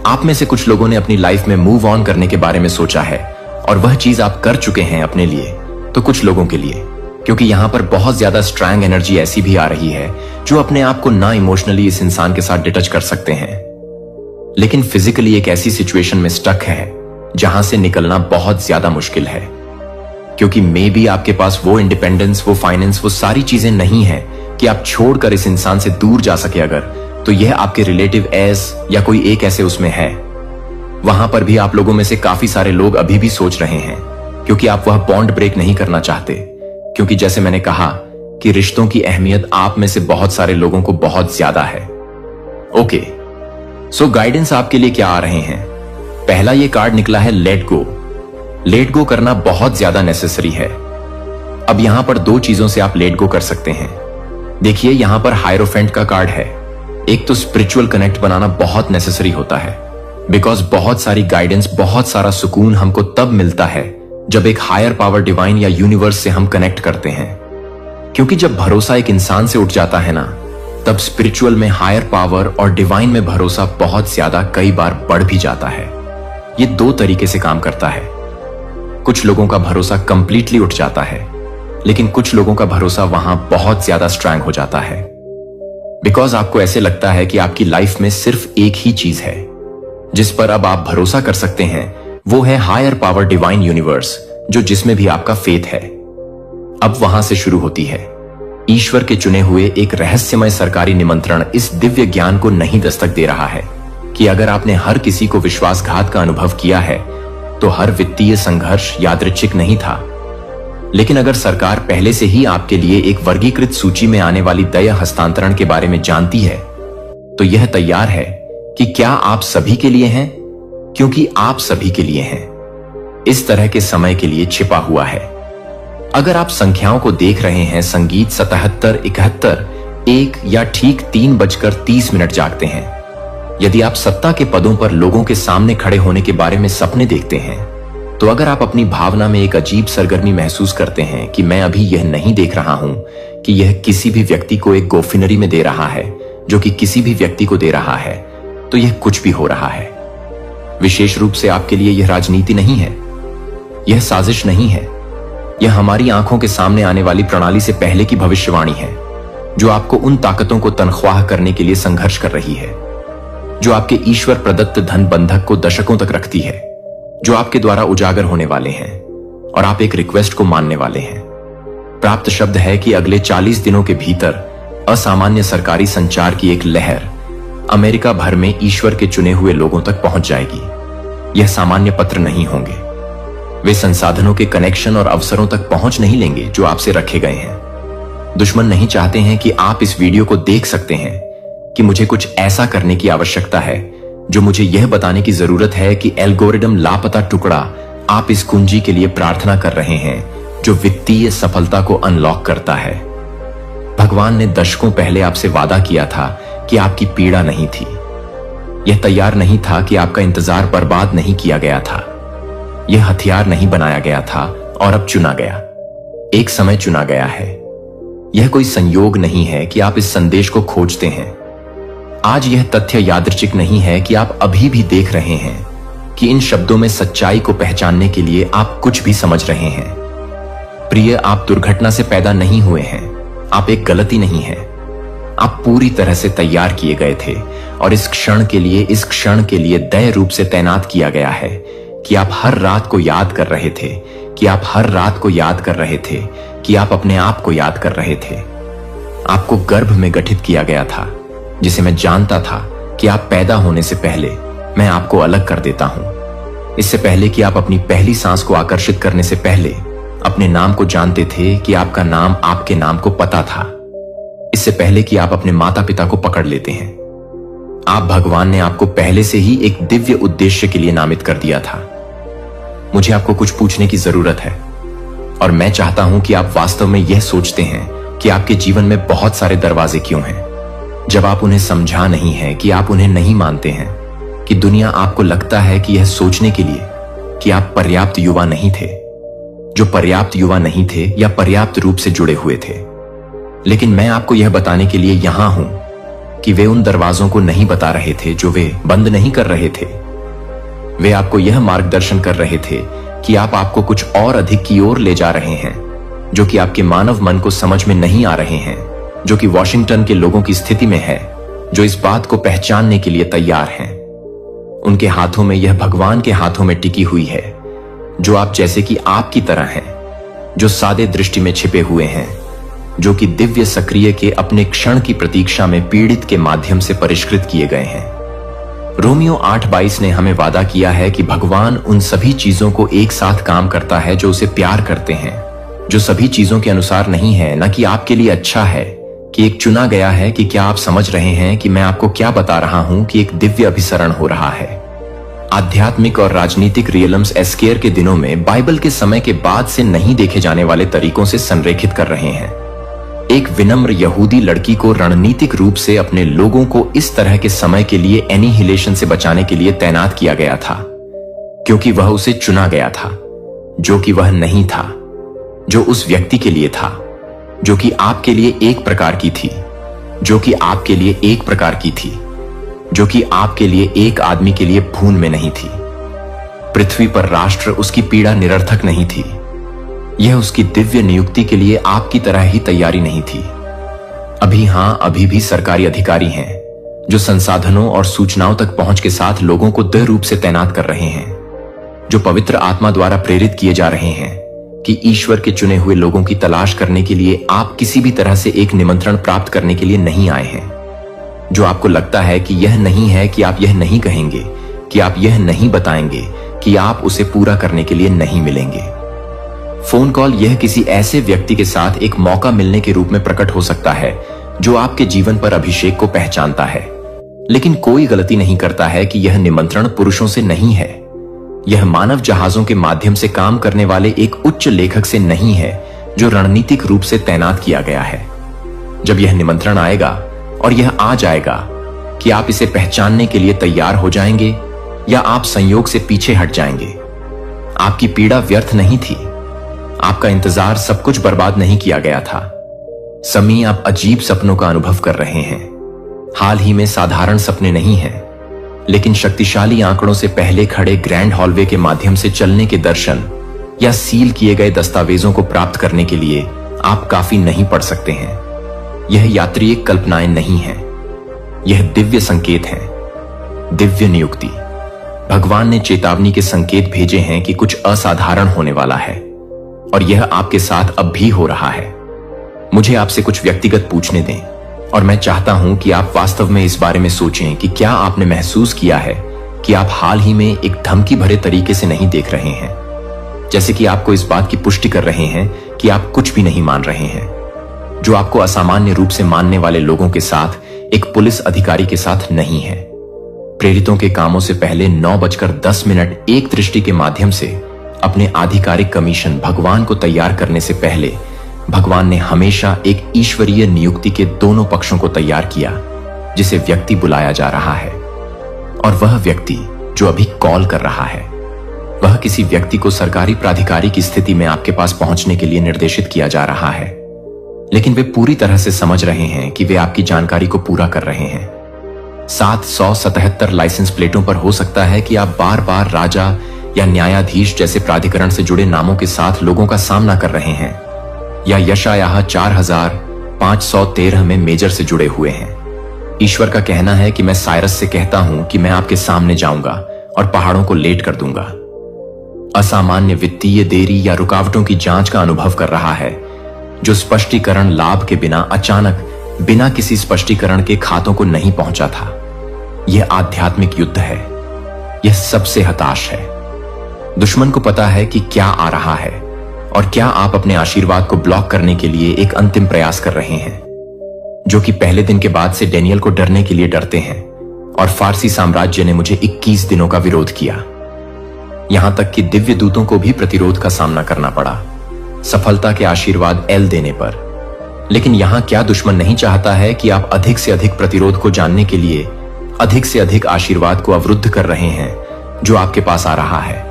Speaker 3: आप में से कुछ लोगों ने अपनी लाइफ में मूव ऑन करने के बारे में सोचा है, और वह चीज आप कर चुके हैं अपने लिए। तो कुछ लोगों के लिए, क्योंकि यहां पर बहुत ज्यादा स्ट्रांग एनर्जी ऐसी भी आ रही है जो अपने आप को ना इमोशनली इस इंसान के साथ डिटच कर सकते हैं, लेकिन फिजिकली एक ऐसी सिचुएशन में स्टक है जहां से निकलना बहुत ज्यादा मुश्किल है। क्योंकि मे बी आपके पास वो इंडिपेंडेंस, वो फाइनेंस, वो सारी चीजें नहीं है कि आप छोड़कर इस इंसान से दूर जा सके। अगर तो यह आपके रिलेटिव एस या कोई एक ऐसे उसमें है, वहां पर भी आप लोगों में से काफी सारे लोग अभी भी सोच रहे हैं, क्योंकि आप वह बॉन्ड ब्रेक नहीं करना चाहते। क्योंकि जैसे मैंने कहा कि रिश्तों की अहमियत आप में से बहुत सारे लोगों को बहुत ज्यादा है। ओके, सो गाइडेंस आपके लिए क्या आ रहे हैं। पहला ये कार्ड निकला है लेट गो। लेट गो करना बहुत ज्यादा नेसेसरी है। अब यहां पर दो चीजों से आप लेट गो कर सकते हैं। देखिए यहां पर हायरोफेंट का कार्ड है। एक तो स्पिरिचुअल कनेक्ट बनाना बहुत नेसेसरी होता है, बिकॉज बहुत सारी गाइडेंस, बहुत सारा सुकून हमको तब मिलता है जब एक हायर पावर, डिवाइन या यूनिवर्स से हम कनेक्ट करते हैं। क्योंकि जब भरोसा एक इंसान से उठ जाता है ना, तब स्पिरिचुअल में, हायर पावर और डिवाइन में भरोसा बहुत ज्यादा, कई बार बढ़ भी जाता है। ये दो तरीके से काम करता है। कुछ लोगों का भरोसा कंप्लीटली उठ जाता है, लेकिन कुछ लोगों का भरोसा वहां बहुत ज्यादा स्ट्रांग हो जाता है, बिकॉज आपको ऐसे लगता है कि आपकी लाइफ में सिर्फ एक ही चीज है जिस पर अब आप भरोसा कर सकते हैं, वो है हायर पावर, डिवाइन यूनिवर्स, जो जिसमें भी आपका फेथ है। अब वहां से शुरू होती है ईश्वर के चुने हुए एक रहस्यमय सरकारी निमंत्रण इस दिव्य ज्ञान को नहीं दस्तक दे रहा है कि अगर आपने हर किसी को विश्वासघात का अनुभव किया है तो हर वित्तीय संघर्ष यादृच्छिक नहीं था। लेकिन अगर सरकार पहले से ही आपके लिए एक वर्गीकृत सूची में आने वाली दया हस्तांतरण के बारे में जानती है तो यह तैयार है कि क्या आप सभी के लिए हैं, क्योंकि आप सभी के लिए हैं, इस तरह के समय के लिए छिपा हुआ है। अगर आप संख्याओं को देख रहे हैं, संगीत 77, 71, 1 या ठीक 3:30 जागते हैं। यदि आप सत्ता के पदों पर लोगों के सामने खड़े होने के बारे में सपने देखते हैं, तो अगर आप अपनी भावना में एक अजीब सरगर्मी महसूस करते हैं कि मैं अभी यह नहीं देख रहा हूं कि यह किसी भी व्यक्ति को एक गोफिनरी में दे रहा है जो कि किसी भी व्यक्ति को दे रहा है, तो यह कुछ भी हो रहा है। विशेष रूप से आपके लिए यह राजनीति नहीं है, यह साजिश नहीं है, यह हमारी आंखों के सामने आने वाली प्रणाली से पहले की भविष्यवाणी है जो आपको उन ताकतों को तनख्वाह करने के लिए संघर्ष कर रही है जो आपके ईश्वर प्रदत्त धन बंधक को दशकों तक रखती है, जो आपके द्वारा उजागर होने वाले हैं और आप एक रिक्वेस्ट को मानने वाले हैं। प्राप्त शब्द है कि अगले 40 दिनों के भीतर असामान्य सरकारी संचार की एक लहर अमेरिका भर में ईश्वर के चुने हुए लोगों तक पहुंच जाएगी। यह सामान्य पत्र नहीं होंगे, वे संसाधनों के कनेक्शन और अवसरों तक पहुंच नहीं लेंगे जो आपसे रखे गए हैं। दुश्मन नहीं चाहते हैं कि आप इस वीडियो को देख सकते हैं कि मुझे कुछ ऐसा करने की आवश्यकता है जो मुझे यह बताने की जरूरत है कि एल्गोरिदम लापता टुकड़ा आप इस कुंजी के लिए प्रार्थना कर रहे हैं जो वित्तीय सफलता को अनलॉक करता है। भगवान ने दशकों पहले आपसे वादा किया था कि आपकी पीड़ा नहीं थी। यह तैयार नहीं था कि आपका इंतजार बर्बाद नहीं किया गया था, यह हथियार नहीं बनाया गया था और अब चुना गया, एक समय चुना गया है। यह कोई संयोग नहीं है कि आप इस संदेश को खोजते हैं। आज यह तथ्य यादृच्छिक नहीं है कि आप अभी भी देख रहे हैं कि इन शब्दों में सच्चाई को पहचानने के लिए आप कुछ भी समझ रहे हैं। प्रिय, आप दुर्घटना से पैदा नहीं हुए हैं, आप एक गलती नहीं है। आप पूरी तरह से तैयार किए गए थे और इस क्षण के लिए दय रूप से तैनात किया गया है कि आप हर रात को याद कर रहे थे, कि आप हर रात को याद कर रहे थे, कि आप अपने आप को याद कर रहे थे। आपको गर्भ में गठित किया गया था, जिसे मैं जानता था कि आप पैदा होने से पहले मैं आपको अलग कर देता हूं। इससे पहले कि आप अपनी पहली सांस को आकर्षित करने से पहले अपने नाम को जानते थे कि आपका नाम आपके नाम को पता था। इससे पहले कि आप अपने माता पिता को पकड़ लेते हैं, आप भगवान ने आपको पहले से ही एक दिव्य उद्देश्य के लिए नामित कर दिया था। मुझे आपको कुछ पूछने की जरूरत है और मैं चाहता हूं कि आप वास्तव में यह सोचते हैं कि आपके जीवन में बहुत सारे दरवाजे क्यों हैं, जब आप उन्हें समझा नहीं है, कि आप उन्हें नहीं मानते हैं, कि दुनिया आपको लगता है कि यह सोचने के लिए कि आप पर्याप्त युवा नहीं थे, जो पर्याप्त युवा नहीं थे या पर्याप्त रूप से जुड़े हुए थे। लेकिन मैं आपको यह बताने के लिए यहां हूं कि वे उन दरवाजों को नहीं बता रहे थे जो वे बंद नहीं कर रहे थे। वे आपको यह मार्गदर्शन कर रहे थे कि आप आपको कुछ और अधिक की ओर ले जा रहे हैं, जो कि आपके मानव मन को समझ में नहीं आ रहे हैं, जो कि वॉशिंगटन के लोगों की स्थिति में है, जो इस बात को पहचानने के लिए तैयार हैं। उनके हाथों में यह भगवान के हाथों में टिकी हुई है, जो आप जैसे कि आपकी तरह हैं, जो सादे दृष्टि में छिपे हुए हैं, जो कि दिव्य सक्रिय के अपने क्षण की प्रतीक्षा में पीड़ित के माध्यम से परिष्कृत किए गए हैं। रोमियो 8:22 ने हमें वादा किया है कि भगवान उन सभी चीजों को एक साथ काम करता है जो उसे प्यार करते हैं, जो सभी चीजों के अनुसार नहीं है, न कि आपके लिए अच्छा है, कि एक चुना गया है। कि क्या आप समझ रहे हैं कि मैं आपको क्या बता रहा हूं कि एक दिव्य अभिसरण हो रहा है। आध्यात्मिक और राजनीतिक रियलम्स एस्केयर के दिनों में बाइबल के समय के बाद से नहीं देखे जाने वाले तरीकों से संरेखित कर रहे हैं। एक विनम्र यहूदी लड़की को रणनीतिक रूप से अपने लोगों को इस तरह के समय के लिए एनिहिलेशन से बचाने के लिए तैनात किया गया था, क्योंकि वह उसे चुना गया था, जो कि वह नहीं था, जो उस व्यक्ति के लिए था, जो कि आपके लिए एक प्रकार की थी, जो कि आपके लिए एक प्रकार की थी, जो कि आपके लिए एक आदमी के लिए भून में नहीं थी। पृथ्वी पर राष्ट्र उसकी पीड़ा निरर्थक नहीं थी। यह उसकी दिव्य नियुक्ति के लिए आपकी तरह ही तैयारी नहीं थी। अभी भी सरकारी अधिकारी हैं जो संसाधनों और सूचनाओं तक पहुंच के साथ लोगों को दृढ़ रूप से तैनात कर रहे हैं, जो पवित्र आत्मा द्वारा प्रेरित किए जा रहे हैं कि ईश्वर के चुने हुए लोगों की तलाश करने के लिए आप किसी भी तरह से एक निमंत्रण प्राप्त करने के लिए नहीं आए हैं। जो आपको लगता है कि यह नहीं है कि आप यह नहीं कहेंगे, कि आप यह नहीं बताएंगे, कि आप उसे पूरा करने के लिए नहीं मिलेंगे। फोन कॉल यह किसी ऐसे व्यक्ति के साथ एक मौका मिलने के रूप में प्रकट हो सकता है जो आपके जीवन पर अभिषेक को पहचानता है, लेकिन कोई गलती नहीं करता है कि यह निमंत्रण पुरुषों से नहीं है। यह मानव जहाजों के माध्यम से काम करने वाले एक उच्च लेखक से नहीं है जो रणनीतिक रूप से तैनात किया गया है। जब यह निमंत्रण आएगा और यह आ जाएगा कि आप इसे पहचानने के लिए तैयार हो जाएंगे या आप संयोग से पीछे हट जाएंगे। आपकी पीड़ा व्यर्थ नहीं थी। आपका इंतजार सब कुछ बर्बाद नहीं किया गया था। समी, आप अजीब सपनों का अनुभव कर रहे हैं। हाल ही में साधारण सपने नहीं हैं, लेकिन शक्तिशाली आंकड़ों से पहले खड़े ग्रैंड हॉलवे के माध्यम से चलने के दर्शन या सील किए गए दस्तावेजों को प्राप्त करने के लिए आप काफी नहीं पढ़ सकते हैं। यह यात्री एक कल्पनाएं नहीं है, यह दिव्य संकेत है, दिव्य नियुक्ति। भगवान ने चेतावनी के संकेत भेजे हैं कि कुछ असाधारण होने वाला है और यह आपके साथ अब भी हो रहा है। मुझे आपसे कुछ व्यक्तिगत पूछने दें और मैं चाहता हूं कि आप वास्तव में इस बारे में सोचें कि क्या आपने महसूस किया है कि आप हाल ही में एक धमकी भरे तरीके से नहीं देख रहे हैं, जैसे कि आपको इस बात की पुष्टि कर रहे हैं कि आप कुछ भी नहीं मान रहे हैं, जो आपको असामान्य रूप से मानने वाले लोगों के साथ एक पुलिस अधिकारी के साथ नहीं है। प्रेरितों के कामों से पहले 9:10 एक दृष्टि के माध्यम से अपने आधिकारिक कमीशन भगवान को तैयार करने से पहले भगवान ने हमेशा एक ईश्वरीय नियुक्ति के दोनों पक्षों को तैयार किया, जिसे व्यक्ति बुलाया जा रहा है। और वह व्यक्ति जो अभी कॉल कर रहा है, वह किसी व्यक्ति को सरकारी प्राधिकारी की स्थिति में आपके पास पहुंचने के लिए निर्देशित किया जा रहा है, लेकिन वे पूरी तरह से समझ रहे हैं कि वे आपकी जानकारी को पूरा कर रहे हैं। 777 लाइसेंस प्लेटों पर हो सकता है कि आप बार बार राजा या न्यायाधीश जैसे प्राधिकरण से जुड़े नामों के साथ लोगों का सामना कर रहे हैं, या यशायाह 4513 में मेजर से जुड़े हुए हैं। ईश्वर का कहना है कि मैं साइरस से कहता हूं कि मैं आपके सामने जाऊंगा और पहाड़ों को लेट कर दूंगा। असामान्य वित्तीय देरी या रुकावटों की जांच का अनुभव कर रहा है, जो स्पष्टीकरण लाभ के बिना अचानक बिना किसी स्पष्टीकरण के खातों को नहीं पहुंचा था। यह आध्यात्मिक युद्ध है। यह सबसे हताश है। दुश्मन को पता है कि क्या आ रहा है और क्या आप अपने आशीर्वाद को ब्लॉक करने के लिए एक अंतिम प्रयास कर रहे हैं, जो कि पहले दिन के बाद से डेनियल को डरने के लिए डरते हैं। और फारसी साम्राज्य ने मुझे 21 दिनों का विरोध किया, यहां तक कि दिव्य दूतों को भी प्रतिरोध का सामना करना पड़ा, सफलता के आशीर्वाद एल देने पर। लेकिन यहां क्या दुश्मन नहीं चाहता है कि आप अधिक से अधिक प्रतिरोध को जानने के लिए अधिक से अधिक आशीर्वाद को अवरुद्ध कर रहे हैं जो आपके पास आ रहा है।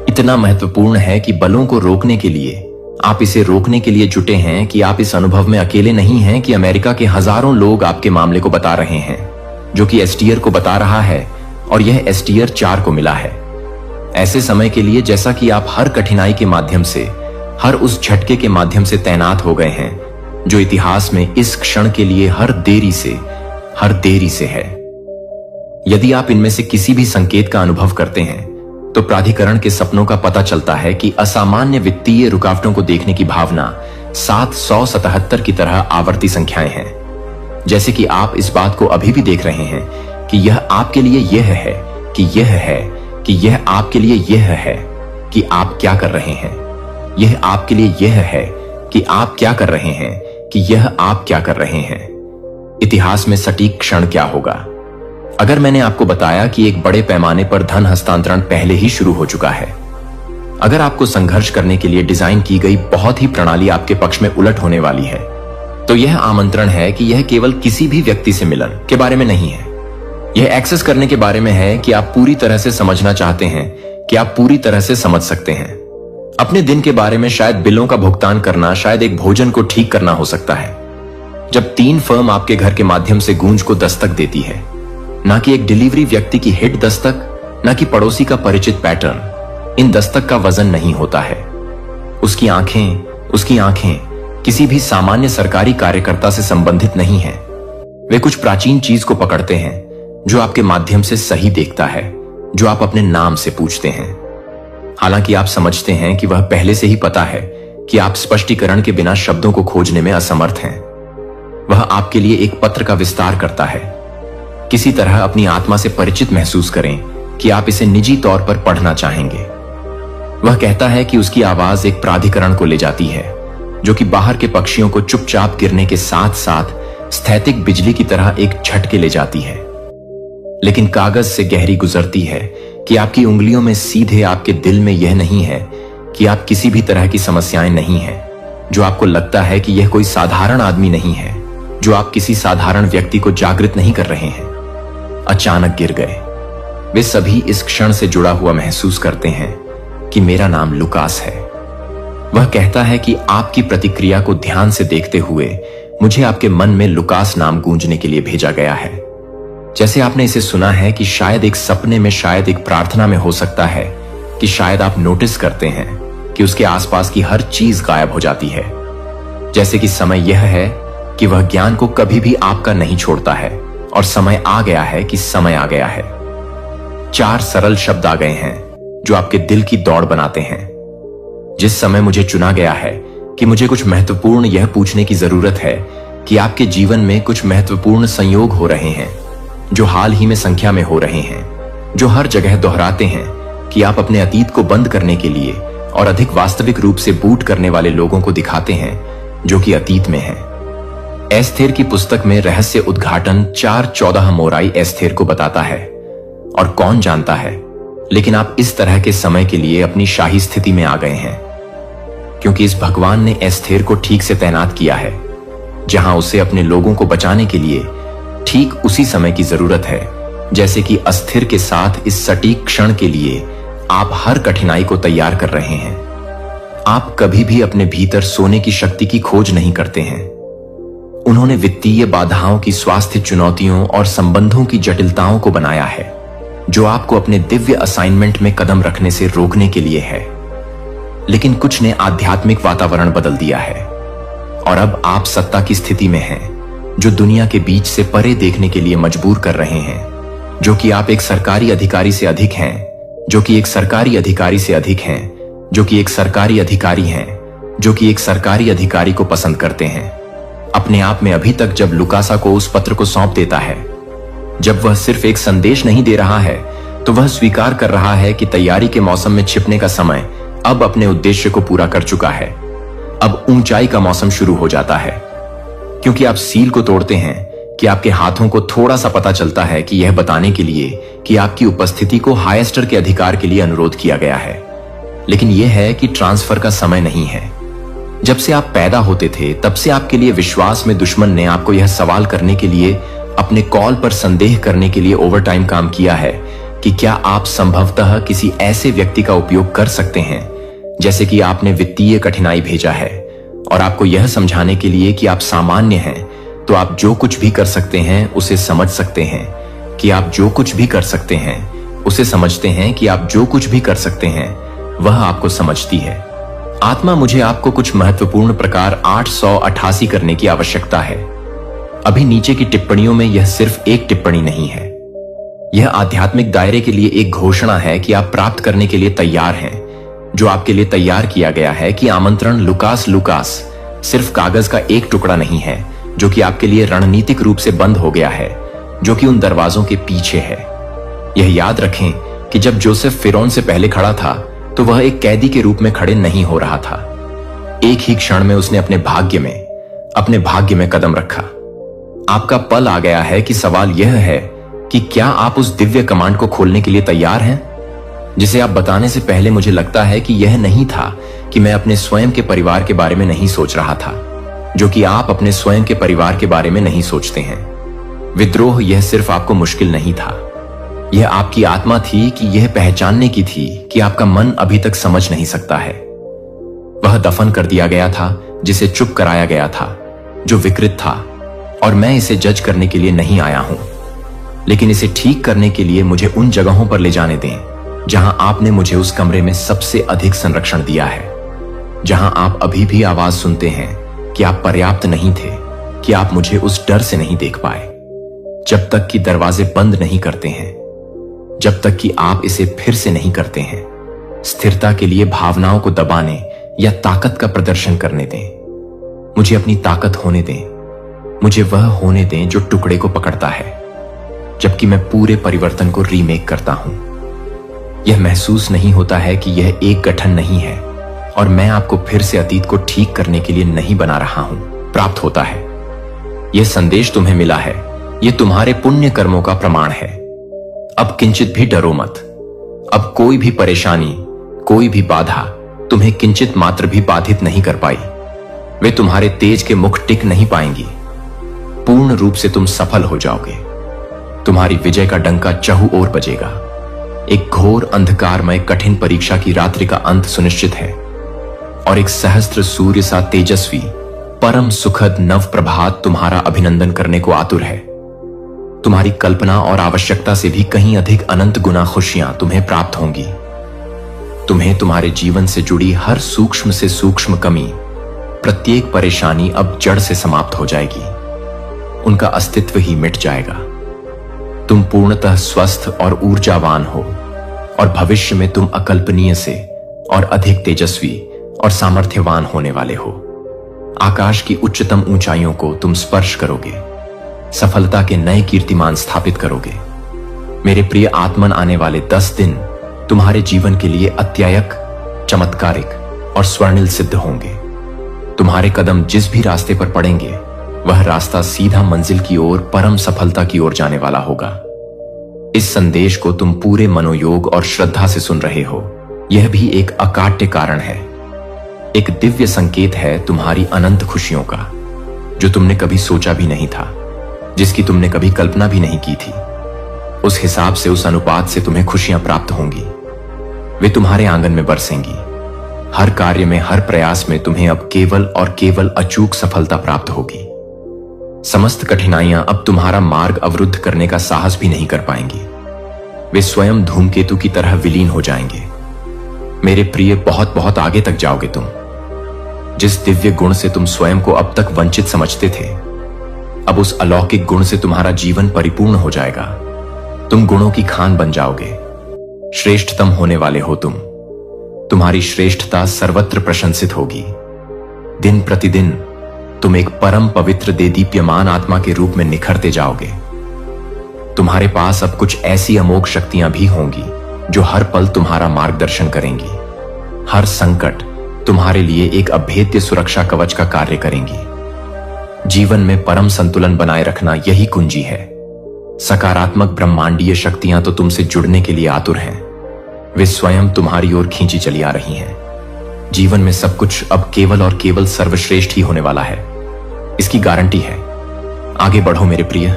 Speaker 3: इतना महत्वपूर्ण है कि बलों को रोकने के लिए आप इसे रोकने के लिए जुटे हैं कि आप इस अनुभव में अकेले नहीं हैं कि अमेरिका के हजारों लोग आपके मामले को बता रहे हैं, जो कि एसटीआर को बता रहा है और यह एसटीआर 4 को मिला है। ऐसे समय के लिए जैसा कि आप हर कठिनाई के माध्यम से, हर उस झटके के माध्यम से तैनात हो गए हैं जो इतिहास में इस क्षण के लिए हर देरी से है। यदि आप इनमें से किसी भी संकेत का अनुभव करते हैं तो प्राधिकरण के सपनों का पता चलता है कि असामान्य वित्तीय रुकावटों को देखने की भावना 777 की तरह आवर्ती संख्याएं हैं। जैसे कि आप इस बात को अभी भी देख रहे हैं कि यह आपके लिए यह है कि यह है कि यह आपके लिए यह है कि आप क्या कर रहे हैं। यह आपके लिए यह है कि आप क्या कर रहे हैं कि यह आप क्या कर रहे हैं। इतिहास में सटीक क्षण क्या होगा? अगर मैंने आपको बताया कि एक बड़े पैमाने पर धन हस्तांतरण पहले ही शुरू हो चुका है, अगर आपको संघर्ष करने के लिए डिजाइन की गई बहुत ही प्रणाली आपके पक्ष में उलट होने वाली है, तो यह आमंत्रण है कि यह केवल किसी भी व्यक्ति से मिलन के बारे में नहीं है। यह एक्सेस करने के बारे में है कि आप पूरी तरह से समझना चाहते हैं कि आप पूरी तरह से समझ सकते हैं। अपने दिन के बारे में शायद बिलों का भुगतान करना, शायद एक भोजन को ठीक करना हो सकता है। जब 3 फर्म आपके घर के माध्यम से गूंज को दस्तक देती है, ना कि एक डिलीवरी व्यक्ति की हिट दस्तक, ना कि पड़ोसी का परिचित पैटर्न, इन दस्तक का वजन नहीं होता है। उसकी आंखें किसी भी सामान्य सरकारी कार्यकर्ता से संबंधित नहीं है। वे कुछ प्राचीन चीज को पकड़ते हैं जो आपके माध्यम से सही देखता है, जो आप अपने नाम से पूछते हैं। हालांकि आप समझते हैं कि वह पहले से ही पता है कि आप स्पष्टीकरण के बिना शब्दों को खोजने में असमर्थ हैं। वह आपके लिए एक पत्र का विस्तार करता है। किसी तरह अपनी आत्मा से परिचित महसूस करें कि आप इसे निजी तौर पर पढ़ना चाहेंगे। वह कहता है कि उसकी आवाज एक प्राधिकरण को ले जाती है, जो कि बाहर के पक्षियों को चुपचाप गिरने के साथ साथ स्थैतिक बिजली की तरह एक झटके ले जाती है, लेकिन कागज से गहरी गुजरती है कि आपकी उंगलियों में सीधे आपके दिल में यह नहीं है कि आप किसी भी तरह की समस्याएं नहीं हैं, जो आपको लगता है कि यह कोई साधारण आदमी नहीं है, जो आप किसी साधारण व्यक्ति को जागृत नहीं कर रहे हैं। अचानक गिर गए। वे सभी इस क्षण से जुड़ा हुआ महसूस करते हैं कि मेरा नाम लुकास है। वह कहता है कि आपकी प्रतिक्रिया को ध्यान से देखते हुए मुझे आपके मन में लुकास नाम गूंजने के लिए भेजा गया है। जैसे आपने इसे सुना है कि शायद एक सपने में, शायद एक प्रार्थना में हो सकता है कि शायद आप नोटिस करते हैं कि उसके आसपास की हर चीज गायब हो जाती है। जैसे कि समय यह है कि वह ज्ञान को कभी भी आपका नहीं छोड़ता है और समय आ गया है कि समय आ गया है। 4 सरल शब्द आ गए हैं जो आपके दिल की दौड़ बनाते हैं। जिस समय मुझे चुना गया है कि मुझे कुछ महत्वपूर्ण यह पूछने की जरूरत है कि आपके जीवन में कुछ महत्वपूर्ण संयोग हो रहे हैं, जो हाल ही में संख्या में हो रहे हैं, जो हर जगह दोहराते हैं कि आप अपने अतीत को बंद करने के लिए और अधिक वास्तविक रूप से बूट करने वाले लोगों को दिखाते हैं जो कि अतीत में है। एस्थेर की पुस्तक में रहस्य उद्घाटन 4:14 मोराई एस्थेर को बताता है। और कौन जानता है, लेकिन आप इस तरह के समय के लिए अपनी शाही स्थिति में आ गए हैं, क्योंकि इस भगवान ने एस्थेर को ठीक से तैनात किया है, जहां उसे अपने लोगों को बचाने के लिए ठीक उसी समय की जरूरत है, जैसे कि अस्थिर के साथ इस सटीक क्षण के लिए आप हर कठिनाई को तैयार कर रहे हैं। आप कभी भी अपने भीतर सोने की शक्ति की खोज नहीं करते हैं। उन्होंने वित्तीय बाधाओं की, स्वास्थ्य चुनौतियों और संबंधों की जटिलताओं को बनाया है, जो आपको अपने दिव्य असाइनमेंट में कदम रखने से रोकने के लिए है। लेकिन कुछ ने आध्यात्मिक वातावरण बदल दिया है और अब आप सत्ता की स्थिति में हैं, जो दुनिया के बीच से परे देखने के लिए मजबूर कर रहे हैं, जो कि आप एक सरकारी अधिकारी से अधिक हैं, जो कि एक सरकारी अधिकारी से अधिक हैं, जो कि एक सरकारी अधिकारी हैं, जो कि एक सरकारी अधिकारी को पसंद करते हैं। अपने आप में अभी तक जब लुकासा को उस पत्र को सौंप देता है, जब वह सिर्फ एक संदेश नहीं दे रहा है, तो वह स्वीकार कर रहा है कि तैयारी के मौसम में छिपने का समय अब अपने उद्देश्य को पूरा कर चुका है। अब ऊंचाई का मौसम शुरू हो जाता है, क्योंकि आप सील को तोड़ते हैं कि आपके हाथों को थोड़ा सा पता चलता है कि यह बताने के लिए कि आपकी उपस्थिति को हाईएस्टर के अधिकार के लिए अनुरोध किया गया है। लेकिन यह है कि ट्रांसफर का समय नहीं है। जब से आप पैदा होते थे, तब से आपके लिए विश्वास में दुश्मन ने आपको यह सवाल करने के लिए, अपने कॉल पर संदेह करने के लिए ओवरटाइम काम किया है कि क्या आप संभवतः किसी ऐसे व्यक्ति का उपयोग कर सकते हैं, जैसे कि आपने वित्तीय कठिनाई भेजा है, और आपको यह समझाने के लिए कि आप सामान्य हैं, तो आप जो कुछ भी कर सकते हैं उसे समझ सकते हैं, कि आप जो कुछ भी कर सकते हैं उसे समझते हैं, कि आप जो कुछ भी कर सकते हैं वह आपको समझती है। आत्मा, मुझे आपको कुछ महत्वपूर्ण प्रकार 888 करने की आवश्यकता है। अभी नीचे की टिप्पणियों में यह सिर्फ एक टिप्पणी नहीं है। यह आध्यात्मिक दायरे के लिए एक घोषणा है कि आप प्राप्त करने के लिए तैयार हैं, जो आपके लिए तैयार किया गया है कि आमंत्रण लुकास सिर्फ कागज का एक टुकड़ा नहीं है, जो कि आपके लिए रणनीतिक रूप से बंद हो गया है, जो कि उन दरवाजों के पीछे है। यह याद रखें कि जब जोसेफ फिरौन से पहले खड़ा था, तो वह एक कैदी के रूप में खड़े नहीं हो रहा था। एक ही क्षण में उसने अपने भाग्य में कदम रखा। आपका पल आ गया है कि सवाल यह है कि क्या आप उस दिव्य कमांड को खोलने के लिए तैयार हैं, जिसे आप बताने से पहले मुझे लगता है कि यह नहीं था कि मैं अपने स्वयं के परिवार के बारे में नहीं सोच रहा था, जो कि आप अपने स्वयं के परिवार के बारे में नहीं सोचते हैं। विद्रोह यह सिर्फ आपको मुश्किल नहीं था, यह आपकी आत्मा थी कि यह पहचानने की थी कि आपका मन अभी तक समझ नहीं सकता है। वह दफन कर दिया गया था, जिसे चुप कराया गया था, जो विकृत था, और मैं इसे जज करने के लिए नहीं आया हूं, लेकिन इसे ठीक करने के लिए मुझे उन जगहों पर ले जाने दें जहां आपने मुझे उस कमरे में सबसे अधिक संरक्षण दिया है, जहां आप अभी भी आवाज सुनते हैं कि आप पर्याप्त नहीं थे, कि आप मुझे उस डर से नहीं देख पाए, जब तक कि दरवाजे बंद नहीं करते हैं, जब तक कि आप इसे फिर से नहीं करते हैं। स्थिरता के लिए भावनाओं को दबाने या ताकत का प्रदर्शन करने दें। मुझे अपनी ताकत होने दें। मुझे वह होने दें जो टुकड़े को पकड़ता है, जबकि मैं पूरे परिवर्तन को रीमेक करता हूं। यह महसूस नहीं होता है कि यह एक गठन नहीं है और मैं आपको फिर से अतीत को ठीक करने के लिए नहीं बना रहा हूं। प्राप्त होता है। यह संदेश तुम्हें मिला है, यह तुम्हारे पुण्य कर्मों का प्रमाण है। अब किंचित भी डरो मत। अब कोई भी परेशानी, कोई भी बाधा तुम्हें किंचित मात्र भी बाधित नहीं कर पाई। वे तुम्हारे तेज के मुख टिक नहीं पाएंगी। पूर्ण रूप से तुम सफल हो जाओगे। तुम्हारी विजय का डंका चहु ओर बजेगा। एक घोर अंधकारमय कठिन परीक्षा की रात्रि का अंत सुनिश्चित है और एक सहस्त्र सूर्य सा तेजस्वी परम सुखद नव प्रभात तुम्हारा अभिनंदन करने को आतुर है। तुम्हारी कल्पना और आवश्यकता से भी कहीं अधिक अनंत गुना खुशियां तुम्हें प्राप्त होंगी। तुम्हें तुम्हारे जीवन से जुड़ी हर सूक्ष्म से सूक्ष्म कमी, प्रत्येक परेशानी अब जड़ से समाप्त हो जाएगी। उनका अस्तित्व ही मिट जाएगा। तुम पूर्णतः स्वस्थ और ऊर्जावान हो और भविष्य में तुम अकल्पनीय से और अधिक तेजस्वी और सामर्थ्यवान होने वाले हो। आकाश की उच्चतम ऊंचाइयों को तुम स्पर्श करोगे। सफलता के नए कीर्तिमान स्थापित करोगे। मेरे प्रिय आत्मन, आने वाले 10 दिन तुम्हारे जीवन के लिए अत्यायक, चमत्कारिक और स्वर्णिल सिद्ध होंगे। तुम्हारे कदम जिस भी रास्ते पर पड़ेंगे, वह रास्ता सीधा मंजिल की ओर, परम सफलता की ओर जाने वाला होगा। इस संदेश को तुम पूरे मनोयोग और श्रद्धा से सुन रहे हो। यह भी एक अकाट्य कारण है, एक दिव्य संकेत है तुम्हारी अनंत खुशियों का, जो तुमने कभी सोचा भी नहीं था, जिसकी तुमने कभी कल्पना भी नहीं की थी। उस हिसाब से, उस अनुपात से तुम्हें खुशियां प्राप्त होंगी। वे तुम्हारे आंगन में बरसेंगी। हर कार्य में, हर प्रयास में तुम्हें अब केवल और केवल अचूक सफलता प्राप्त होगी। समस्त कठिनाइयां अब तुम्हारा मार्ग अवरुद्ध करने का साहस भी नहीं कर पाएंगी। वे स्वयं धूमकेतु की तरह विलीन हो जाएंगे। मेरे प्रिय, बहुत बहुत आगे तक जाओगे तुम। जिस दिव्य गुण से तुम स्वयं को अब तक वंचित समझते थे, अब उस अलौकिक गुण से तुम्हारा जीवन परिपूर्ण हो जाएगा। तुम गुणों की खान बन जाओगे। श्रेष्ठतम होने वाले हो तुम। तुम्हारी श्रेष्ठता सर्वत्र प्रशंसित होगी। दिन प्रतिदिन तुम एक परम पवित्र देदीप्यमान आत्मा के रूप में निखरते जाओगे। तुम्हारे पास अब कुछ ऐसी अमोघ शक्तियां भी होंगी जो हर पल तुम्हारा मार्गदर्शन करेंगी। हर संकट तुम्हारे लिए एक अभेद्य सुरक्षा कवच का कार्य करेंगी। जीवन में परम संतुलन बनाए रखना यही कुंजी है। सकारात्मक ब्रह्मांडीय शक्तियां तो तुमसे जुड़ने के लिए आतुर हैं। वे स्वयं तुम्हारी ओर खींची चली आ रही हैं। जीवन में सब कुछ अब केवल और केवल सर्वश्रेष्ठ ही होने वाला है, इसकी गारंटी है। आगे बढ़ो मेरे प्रिय,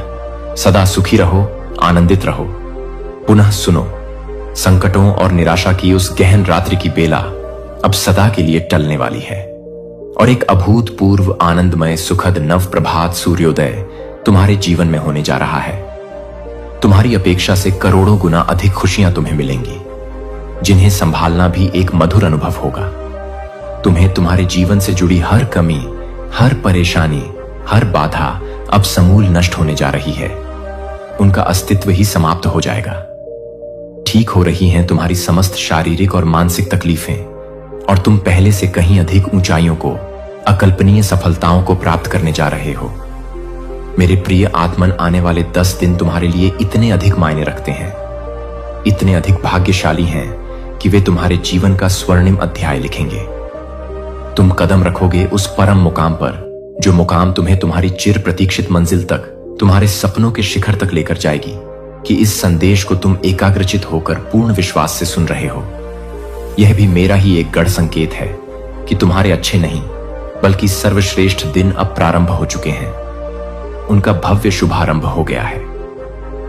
Speaker 3: सदा सुखी रहो, आनंदित रहो। पुनः सुनो, संकटों और निराशा की उस गहन रात्रि की बेला अब सदा के लिए टलने वाली है और एक अभूतपूर्व आनंदमय सुखद नव प्रभात सूर्योदय तुम्हारे जीवन में होने जा रहा है। तुम्हारी अपेक्षा से करोड़ों गुना अधिक खुशियां तुम्हें मिलेंगी, जिन्हें संभालना भी एक मधुर अनुभव होगा। तुम्हें तुम्हारे जीवन से जुड़ी हर कमी, हर परेशानी, हर बाधा अब समूल नष्ट होने जा रही है। उनका अस्तित्व ही समाप्त हो जाएगा। ठीक हो रही हैं तुम्हारी समस्त शारीरिक और मानसिक तकलीफें और तुम पहले से कहीं अधिक ऊंचाइयों को, अकल्पनीय सफलताओं को प्राप्त करने जा रहे हो। मेरे प्रिय आत्मन, आने वाले 10 दिन तुम्हारे लिए इतने अधिक मायने रखते हैं, इतने अधिक भाग्यशाली हैं कि वे तुम्हारे जीवन का स्वर्णिम अध्याय लिखेंगे। तुम कदम रखोगे उस परम मुकाम पर, जो मुकाम तुम्हें तुम्हारी चिर प्रतीक्षित मंजिल तक, तुम्हारे सपनों के शिखर तक लेकर जाएगी। कि इस संदेश को तुम एकाग्रचित होकर पूर्ण विश्वास से सुन रहे हो। यह भी मेरा ही एक गढ़ संकेत है कि तुम्हारे अच्छे नहीं बल्कि सर्वश्रेष्ठ दिन अब प्रारंभ हो चुके हैं। उनका भव्य शुभारंभ हो गया है।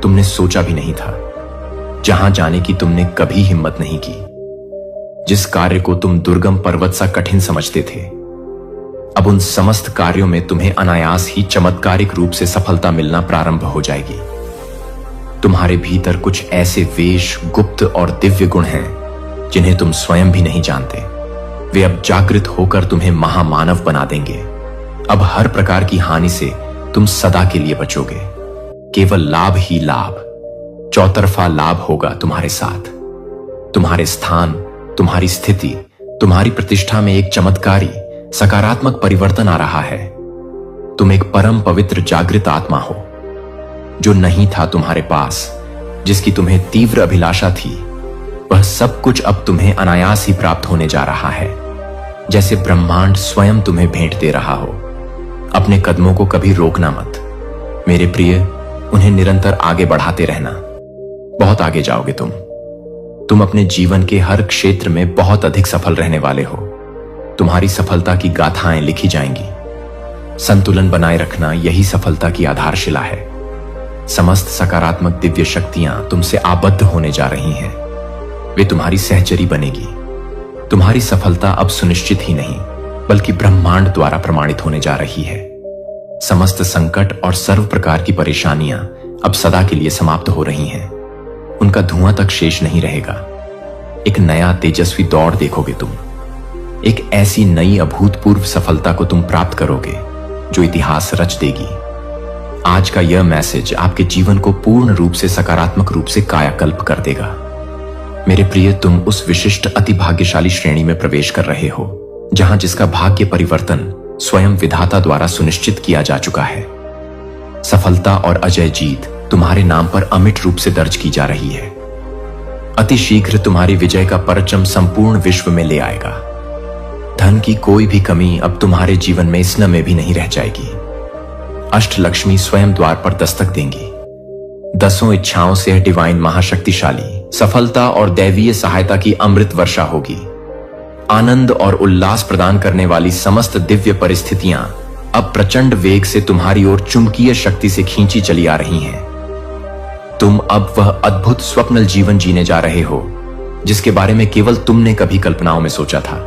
Speaker 3: तुमने सोचा भी नहीं था, जहां जाने की तुमने कभी हिम्मत नहीं की। जिस कार्य को तुम दुर्गम पर्वत सा कठिन समझते थे, अब उन समस्त कार्यों में तुम्हें अनायास ही चमत्कारिक रूप से सफलता मिलना प्रारंभ हो जाएगी। तुम्हारे भीतर कुछ ऐसे वेश, गुप्त और दिव्य गुण हैं जिन्हें तुम स्वयं भी नहीं जानते। वे अब जागृत होकर तुम्हें महामानव बना देंगे। अब हर प्रकार की हानि से तुम सदा के लिए बचोगे। केवल लाभ ही लाभ, चौतरफा लाभ होगा तुम्हारे साथ। तुम्हारे स्थान, तुम्हारी स्थिति, तुम्हारी प्रतिष्ठा में एक चमत्कारी सकारात्मक परिवर्तन आ रहा है। तुम एक परम पवित्र जागृत आत्मा हो। जो नहीं था तुम्हारे पास, जिसकी तुम्हें तीव्र अभिलाषा थी, वह सब कुछ अब तुम्हें अनायास ही प्राप्त होने जा रहा है, जैसे ब्रह्मांड स्वयं तुम्हें भेंट दे रहा हो। अपने कदमों को कभी रोकना मत मेरे प्रिय, उन्हें निरंतर आगे बढ़ाते रहना। बहुत आगे जाओगे तुम अपने जीवन के हर क्षेत्र में बहुत अधिक सफल रहने वाले हो। तुम्हारी सफलता की गाथाएं लिखी जाएंगी। संतुलन बनाए रखना यही सफलता की आधारशिला है। समस्त सकारात्मक दिव्य शक्तियां तुमसे आबद्ध होने जा रही हैं। वे तुम्हारी सहचरी बनेगी। तुम्हारी सफलता अब सुनिश्चित ही नहीं, बल्कि ब्रह्मांड द्वारा प्रमाणित होने जा रही है। समस्त संकट और सर्व प्रकार की परेशानियां अब सदा के लिए समाप्त हो रही हैं। उनका धुआं तक शेष नहीं रहेगा। एक नया तेजस्वी दौड़ देखोगे तुम। एक ऐसी नई अभूतपूर्व सफलता को तुम प्राप्त करोगे जो इतिहास रच देगी। आज का यह मैसेज आपके जीवन को पूर्ण रूप से सकारात्मक रूप से कायाकल्प कर देगा। मेरे प्रिय, तुम उस विशिष्ट अति भाग्यशाली श्रेणी में प्रवेश कर रहे हो जहां जिसका भाग्य परिवर्तन स्वयं विधाता द्वारा सुनिश्चित किया जा चुका है। सफलता और अजय जीत तुम्हारे नाम पर अमिट रूप से दर्ज की जा रही है। अति शीघ्र तुम्हारी विजय का परचम संपूर्ण विश्व में ले आएगा। धन की कोई भी कमी अब तुम्हारे जीवन में स्न में भी नहीं रह जाएगी। अष्टलक्ष्मी स्वयं द्वार पर दस्तक देंगी। 10 इच्छाओं से डिवाइन महाशक्तिशाली सफलता और दैवीय सहायता की अमृत वर्षा होगी। आनंद और उल्लास प्रदान करने वाली समस्त दिव्य परिस्थितियां अब प्रचंड वेग से तुम्हारी ओर चुंबकीय शक्ति से खींची चली आ रही हैं। तुम अब वह अद्भुत स्वप्नल जीवन जीने जा रहे हो जिसके बारे में केवल तुमने कभी कल्पनाओं में सोचा था।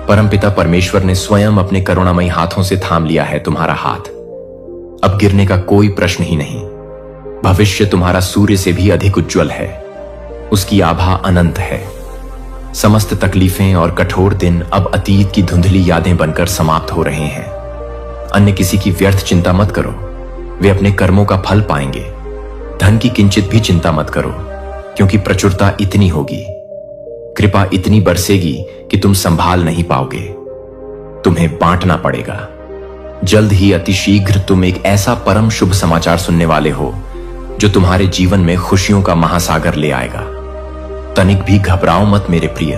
Speaker 3: परमपिता परमेश्वर ने स्वयं अपने करुणामयी हाथों से थाम लिया है तुम्हारा हाथ। अब गिरने का कोई प्रश्न ही नहीं। भविष्य तुम्हारा सूर्य से भी अधिक उज्जवल है। उसकी आभा अनंत है। समस्त तकलीफें और कठोर दिन अब अतीत की धुंधली यादें बनकर समाप्त हो रहे हैं। अन्य किसी की व्यर्थ चिंता मत करो, वे अपने कर्मों का फल पाएंगे। धन की किंचित भी चिंता मत करो, क्योंकि प्रचुरता इतनी होगी, कृपा इतनी बरसेगी कि तुम संभाल नहीं पाओगे। तुम्हें बांटना पड़ेगा। जल्द ही अति शीघ्र तुम एक ऐसा परम शुभ समाचार सुनने वाले हो जो तुम्हारे जीवन में खुशियों का महासागर ले आएगा। तनिक भी घबराओ मत मेरे प्रिय।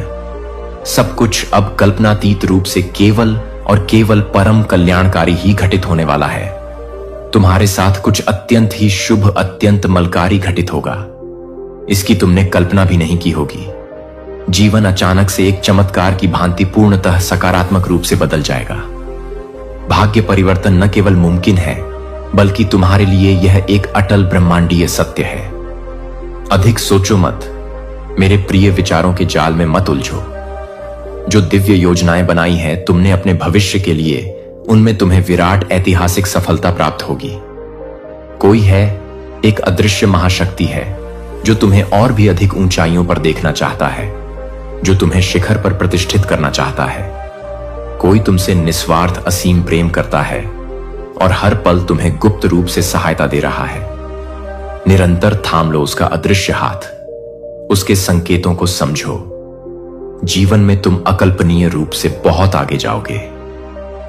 Speaker 3: सब कुछ अब कल्पनातीत रूप से केवल और केवल परम कल्याणकारी ही घटित होने वाला है। तुम्हारे साथ कुछ अत्यंत ही शुभ, अत्यंत मलकारी घटित होगा। इसकी तुमने कल्पना भी नहीं की होगी। जीवन अचानक से एक चमत्कार की भांति पूर्णतः सकारात्मक रूप से बदल जाएगा। भाग्य परिवर्तन न केवल मुमकिन है, बल्कि तुम्हारे लिए यह एक अटल ब्रह्मांडीय सत्य है। अधिक सोचो मत, मेरे प्रिय विचारों के जाल में मत उलझो। जो दिव्य योजनाएं बनाई हैं तुमने अपने भविष्य के लिए, उनमें तुम्हें विराट ऐतिहासिक सफलता प्राप्त होगी। कोई है, एक अदृश्य महाशक्ति है जो तुम्हें और भी अधिक ऊंचाइयों पर देखना चाहता है, जो तुम्हें शिखर पर प्रतिष्ठित करना चाहता है। कोई तुमसे निस्वार्थ असीम प्रेम करता है और हर पल तुम्हें गुप्त रूप से सहायता दे रहा है। निरंतर थाम लो उसका अदृश्य हाथ, उसके संकेतों को समझो। जीवन में तुम अकल्पनीय रूप से बहुत आगे जाओगे।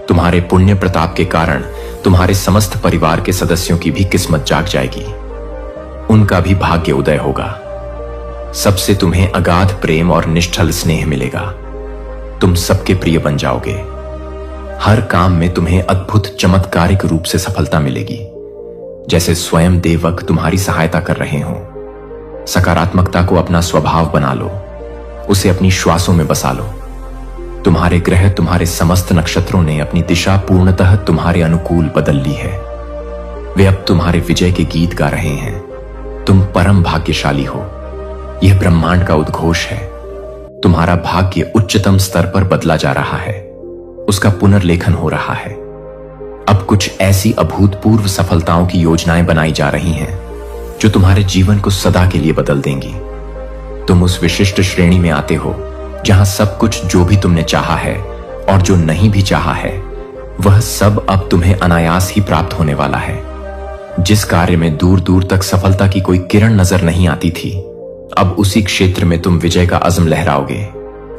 Speaker 3: तुम्हारे पुण्य प्रताप के कारण तुम्हारे समस्त परिवार के सदस्यों की भी किस्मत जाग जाएगी। उनका भी भाग्य उदय होगा। सबसे तुम्हें अगाध प्रेम और निष्ठल स्नेह मिलेगा। तुम सबके प्रिय बन जाओगे। हर काम में तुम्हें अद्भुत चमत्कारिक रूप से सफलता मिलेगी, जैसे स्वयं देवक तुम्हारी सहायता कर रहे हो। सकारात्मकता को अपना स्वभाव बना लो, उसे अपनी श्वासों में बसा लो। तुम्हारे ग्रह, तुम्हारे समस्त नक्षत्रों ने अपनी दिशा पूर्णतः तुम्हारे अनुकूल बदल ली है। वे अब तुम्हारे विजय के गीत गा रहे हैं। तुम परम भाग्यशाली हो। यह ब्रह्मांड का उद्घोष है। तुम्हारा भाग्य उच्चतम स्तर पर बदला जा रहा है। उसका पुनर्लेखन हो रहा है। अब कुछ ऐसी अभूतपूर्व सफलताओं की योजनाएं बनाई जा रही हैं जो तुम्हारे जीवन को सदा के लिए बदल देंगी। तुम उस विशिष्ट श्रेणी में आते हो जहां सब कुछ जो भी तुमने चाहा है और जो नहीं भी चाहा है, वह सब अब तुम्हें अनायास ही प्राप्त होने वाला है। जिस कार्य में दूर दूर तक सफलता की कोई किरण नजर नहीं आती थी, अब उसी क्षेत्र में तुम विजय का अज़्म लहराओगे।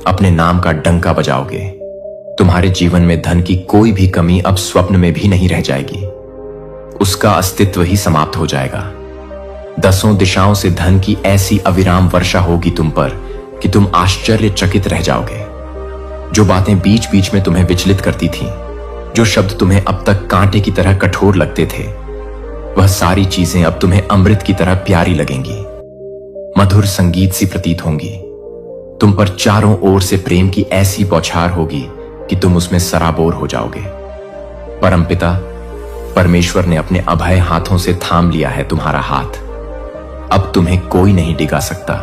Speaker 3: अपने नाम का डंका बजाओगे। तुम्हारे जीवन में धन की कोई भी कमी अब स्वप्न में भी नहीं रह जाएगी, उसका अस्तित्व ही समाप्त हो जाएगा। 10 दिशाओं से धन की ऐसी अविराम वर्षा होगी तुम पर कि तुम आश्चर्यचकित रह जाओगे। जो बातें बीच बीच में तुम्हें विचलित करती थीं, जो शब्द तुम्हें अब तक कांटे की तरह कठोर लगते थे, वह सारी चीजें अब तुम्हें अमृत की तरह प्यारी लगेंगी, मधुर संगीत सी प्रतीत होंगी। तुम पर चारों ओर से प्रेम की ऐसी बौछार होगी कि तुम उसमें सराबोर हो जाओगे। परमपिता परमेश्वर ने अपने अभय हाथों से थाम लिया है तुम्हारा हाथ। अब तुम्हें कोई नहीं डिगा सकता।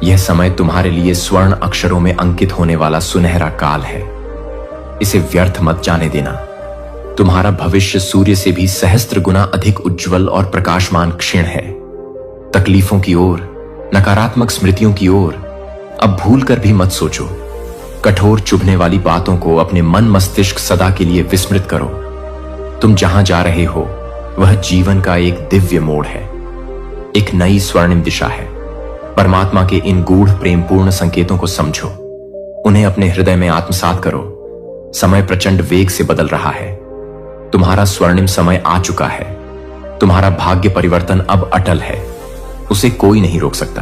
Speaker 3: यह समय तुम्हारे लिए स्वर्ण अक्षरों में अंकित होने वाला सुनहरा काल है। इसे व्यर्थ मत जाने देना। तुम्हारा भविष्य सूर्य से भी सहस्त्र गुना अधिक उज्जवल और प्रकाशमान क्षीण है। तकलीफों की ओर, नकारात्मक स्मृतियों की ओर अब भूल कर भी मत सोचो। कठोर चुभने वाली बातों को अपने मन मस्तिष्क सदा के लिए विस्मृत करो। तुम जहां जा रहे हो वह जीवन का एक दिव्य मोड़ है, एक नई स्वर्णिम दिशा है। परमात्मा के इन गूढ़ प्रेमपूर्ण संकेतों को समझो, उन्हें अपने हृदय में आत्मसात करो। समय प्रचंड वेग से बदल रहा है। तुम्हारा स्वर्णिम समय आ चुका है। तुम्हारा भाग्य परिवर्तन अब अटल है, उसे कोई नहीं रोक सकता।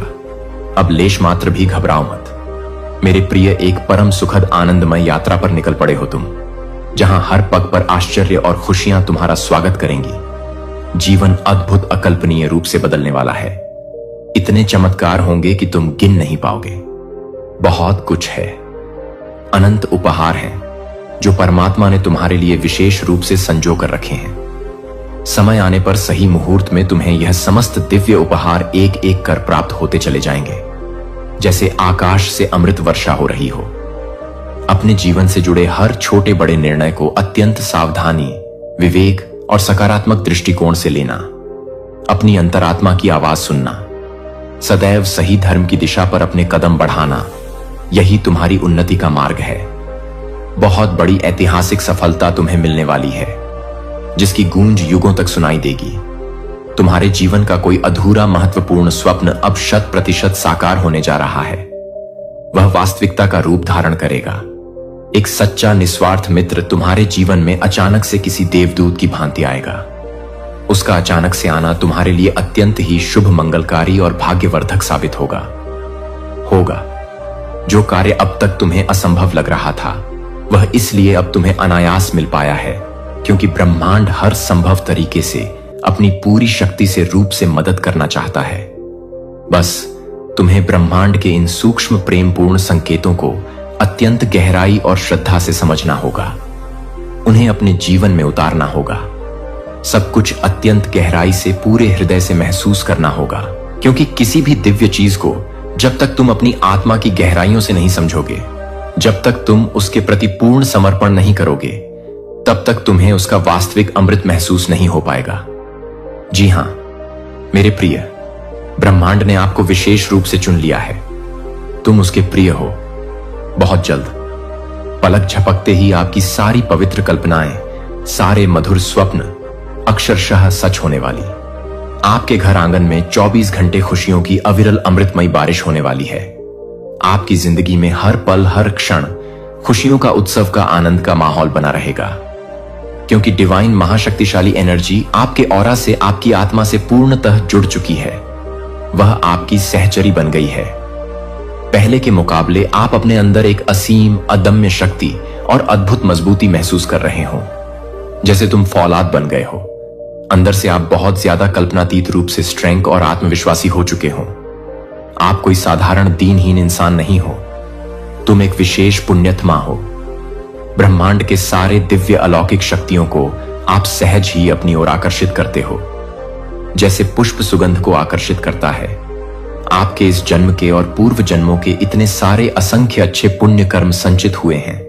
Speaker 3: अब लेश मात्र भी घबराओ मत। मेरे प्रिय, एक परम सुखद आनंदमय यात्रा पर निकल पड़े हो तुम, जहां हर पग पर आश्चर्य और खुशियां तुम्हारा स्वागत करेंगी। जीवन अद्भुत अकल्पनीय रूप से बदलने वाला है। इतने चमत्कार होंगे कि तुम गिन नहीं पाओगे। बहुत कुछ है, अनंत उपहार हैं जो परमात्मा ने तुम्हारे लिए विशेष रूप से संजो कर रखे हैं। समय आने पर सही मुहूर्त में तुम्हें यह समस्त दिव्य उपहार एक एक कर प्राप्त होते चले जाएंगे, जैसे आकाश से अमृत वर्षा हो रही हो। अपने जीवन से जुड़े हर छोटे बड़े निर्णय को अत्यंत सावधानी, विवेक और सकारात्मक दृष्टिकोण से लेना। अपनी अंतरात्मा की आवाज सुनना, सदैव सही धर्म की दिशा पर अपने कदम बढ़ाना, यही तुम्हारी उन्नति का मार्ग है। बहुत बड़ी ऐतिहासिक सफलता तुम्हें मिलने वाली है, जिसकी गूंज युगों तक सुनाई देगी। तुम्हारे जीवन का कोई अधूरा महत्वपूर्ण स्वप्न अब 100% साकार होने जा रहा है। वह वास्तविकता का रूप धारण करेगा। एक सच्चा निस्वार्थ मित्र तुम्हारे जीवन में अचानक से किसी देवदूत की भांति आएगा। उसका अचानक से आना तुम्हारे लिए अत्यंत ही शुभ, मंगलकारी और भाग्यवर्धक साबित होगा। जो कार्य अब तक तुम्हें असंभव लग रहा था, वह इसलिए अब तुम्हें अनायास मिल पाया है क्योंकि ब्रह्मांड हर संभव तरीके से अपनी पूरी शक्ति से रूप से मदद करना चाहता है। बस तुम्हें ब्रह्मांड के इन सूक्ष्म प्रेमपूर्ण संकेतों को अत्यंत गहराई और श्रद्धा से समझना होगा, उन्हें अपने जीवन में उतारना होगा। सब कुछ अत्यंत गहराई से, पूरे हृदय से महसूस करना होगा, क्योंकि किसी भी दिव्य चीज को जब तक तुम अपनी आत्मा की गहराइयों से नहीं समझोगे, जब तक तुम उसके प्रति पूर्ण समर्पण नहीं करोगे, तब तक तुम्हें उसका वास्तविक अमृत महसूस नहीं हो पाएगा। जी हां मेरे प्रिय, ब्रह्मांड ने आपको विशेष रूप से चुन लिया है। तुम उसके प्रिय हो। बहुत जल्द, पलक झपकते ही आपकी सारी पवित्र कल्पनाएं, सारे मधुर स्वप्न अक्षरशः सच होने वाली। आपके घर आंगन में 24 घंटे खुशियों की अविरल अमृतमयी बारिश होने वाली है। आपकी जिंदगी में हर पल, हर क्षण खुशियों का, उत्सव का, आनंद का माहौल बना रहेगा, क्योंकि डिवाइन महाशक्तिशाली एनर्जी आपके ऑरा से, आपकी आत्मा से पूर्णतः जुड़ चुकी है। वह आपकी सहचरी बन गई है। पहले के मुकाबले आप अपने अंदर एक असीम, अदम्य शक्ति और अद्भुत मजबूती महसूस कर रहे हो, जैसे तुम फौलाद बन गए हो। अंदर से आप बहुत ज्यादा कल्पनातीत रूप से स्ट्रेंग और आत्मविश्वासी हो चुके हो। आप कोई साधारण दीनहीन इंसान नहीं हो, तुम एक विशेष पुण्यात्मा हो। ब्रह्मांड के सारे दिव्य अलौकिक शक्तियों को आप सहज ही अपनी ओर आकर्षित करते हो, जैसे पुष्प सुगंध को आकर्षित करता है। आपके इस जन्म के और पूर्व जन्मों के इतने सारे असंख्य अच्छे पुण्य कर्म संचित हुए हैं,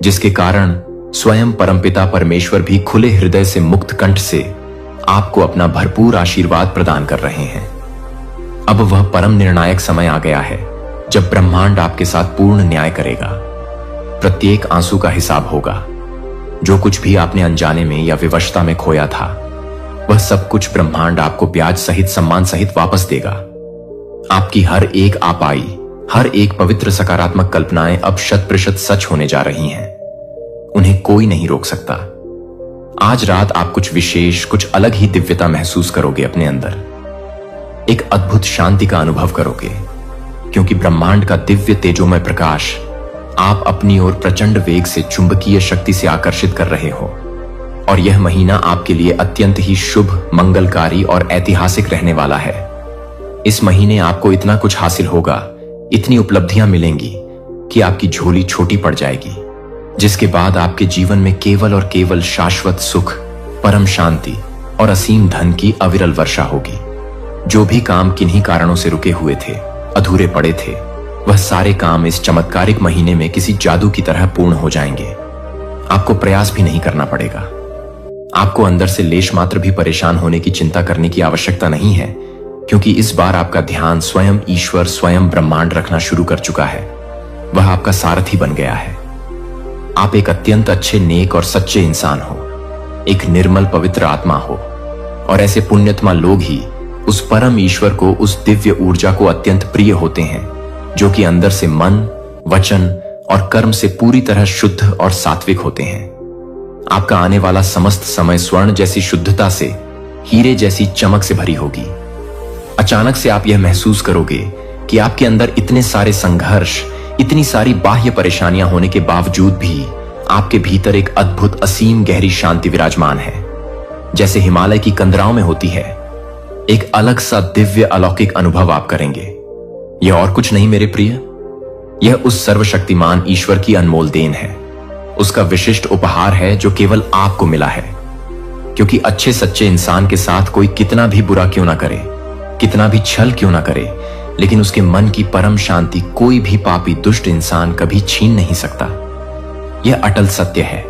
Speaker 3: जिसके कारण स्वयं परमपिता परमेश्वर भी खुले हृदय से, मुक्त कंठ से आपको अपना भरपूर आशीर्वाद प्रदान कर रहे हैं। अब वह परम निर्णायक समय आ गया है जब ब्रह्मांड आपके साथ पूर्ण न्याय करेगा। प्रत्येक आंसू का हिसाब होगा। जो कुछ भी आपने अनजाने में या विवशता में खोया था, वह सब कुछ ब्रह्मांड आपको ब्याज सहित, सम्मान सहित वापस देगा। आपकी हर एक आपाई, हर एक पवित्र सकारात्मक कल्पनाएं अब 100% सच होने जा रही हैं। उन्हें कोई नहीं रोक सकता। आज रात आप कुछ विशेष, कुछ अलग ही दिव्यता महसूस करोगे अपने अंदर। एक अद्भुत शांति का अनुभव करोगे, क्योंकि ब्रह्मांड का दिव्य तेजोमय प्रकाश आप अपनी ओर प्रचंड वेग से चुंबकीय शक्ति से आकर्षित कर रहे हो। और यह महीना आपके लिए अत्यंत ही शुभ, मंगलकारी और ऐतिहासिक रहने वाला है। इस महीने आपको इतना कुछ हासिल होगा, इतनी उपलब्धियां मिलेंगी कि आपकी झोली छोटी पड़ जाएगी, जिसके बाद आपके जीवन में केवल और केवल शाश्वत सुख, परम शांति और असीम धन की अविरल वर्षा होगी। जो भी काम किन्हीं कारणों से रुके हुए थे, अधूरे पड़े थे, वह सारे काम इस चमत्कारिक महीने में किसी जादू की तरह पूर्ण हो जाएंगे। आपको प्रयास भी नहीं करना पड़ेगा। आपको अंदर से लेश मात्र भी परेशान होने की चिंता करने की आवश्यकता नहीं है, क्योंकि इस बार आपका ध्यान स्वयं ईश्वर, स्वयं ब्रह्मांड रखना शुरू कर चुका है। वह आपका सारथी बन गया है। आप एक अत्यंत अच्छे, नेक और सच्चे इंसान हो, एक निर्मल पवित्र आत्मा हो, और ऐसे पुण्यत्मा लोग ही उस परम ईश्वर को, उस दिव्य ऊर्जा को अत्यंत प्रिय होते हैं, जो कि अंदर से मन, वचन और कर्म से पूरी तरह शुद्ध और सात्विक होते हैं। आपका आने वाला समस्त समय स्वर्ण जैसी शुद्धता से, हीरे जैसी चमक से भरी होगी। अचानक से आप यह महसूस करोगे कि आपके अंदर इतने सारे संघर्ष, इतनी सारी बाह्य परेशानियां होने के बावजूद भी आपके भीतर एक अद्भुत, असीम, गहरी शांति विराजमान है, जैसे हिमालय की कंदराओं में होती है। एक अलग सा दिव्य अलौकिक अनुभव आप करेंगे। यह और कुछ नहीं मेरे प्रिय, यह उस सर्वशक्तिमान ईश्वर की अनमोल देन है। उसका विशिष्ट उपहार है जो केवल आपको मिला है। क्योंकि अच्छे सच्चे इंसान के साथ कोई कितना भी बुरा क्यों ना करे, कितना भी छल क्यों ना करे, लेकिन उसके मन की परम शांति कोई भी पापी, दुष्ट इंसान कभी छीन नहीं सकता। यह अटल सत्य है,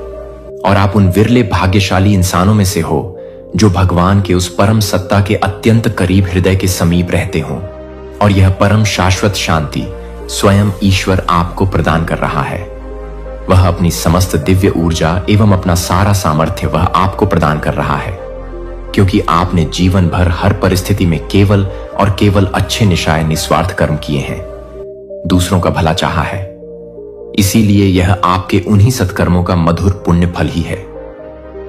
Speaker 3: और आप उन विरले भाग्यशाली इंसानों में से हो जो भगवान के उस परम सत्ता के अत्यंत करीब, हृदय के समीप रहते हो। और यह परम शाश्वत शांति स्वयं ईश्वर आपको प्रदान कर रहा है। वह अपनी समस्त दिव्य ऊर्जा एवं अपना सारा सामर्थ्य वह आपको प्रदान कर रहा है, क्योंकि आपने जीवन भर हर परिस्थिति में केवल और केवल अच्छे निशाय, निस्वार्थ कर्म किए हैं, दूसरों का भला चाहा है। इसीलिए यह आपके उन्हीं सत्कर्मों का मधुर पुण्य फल ही है।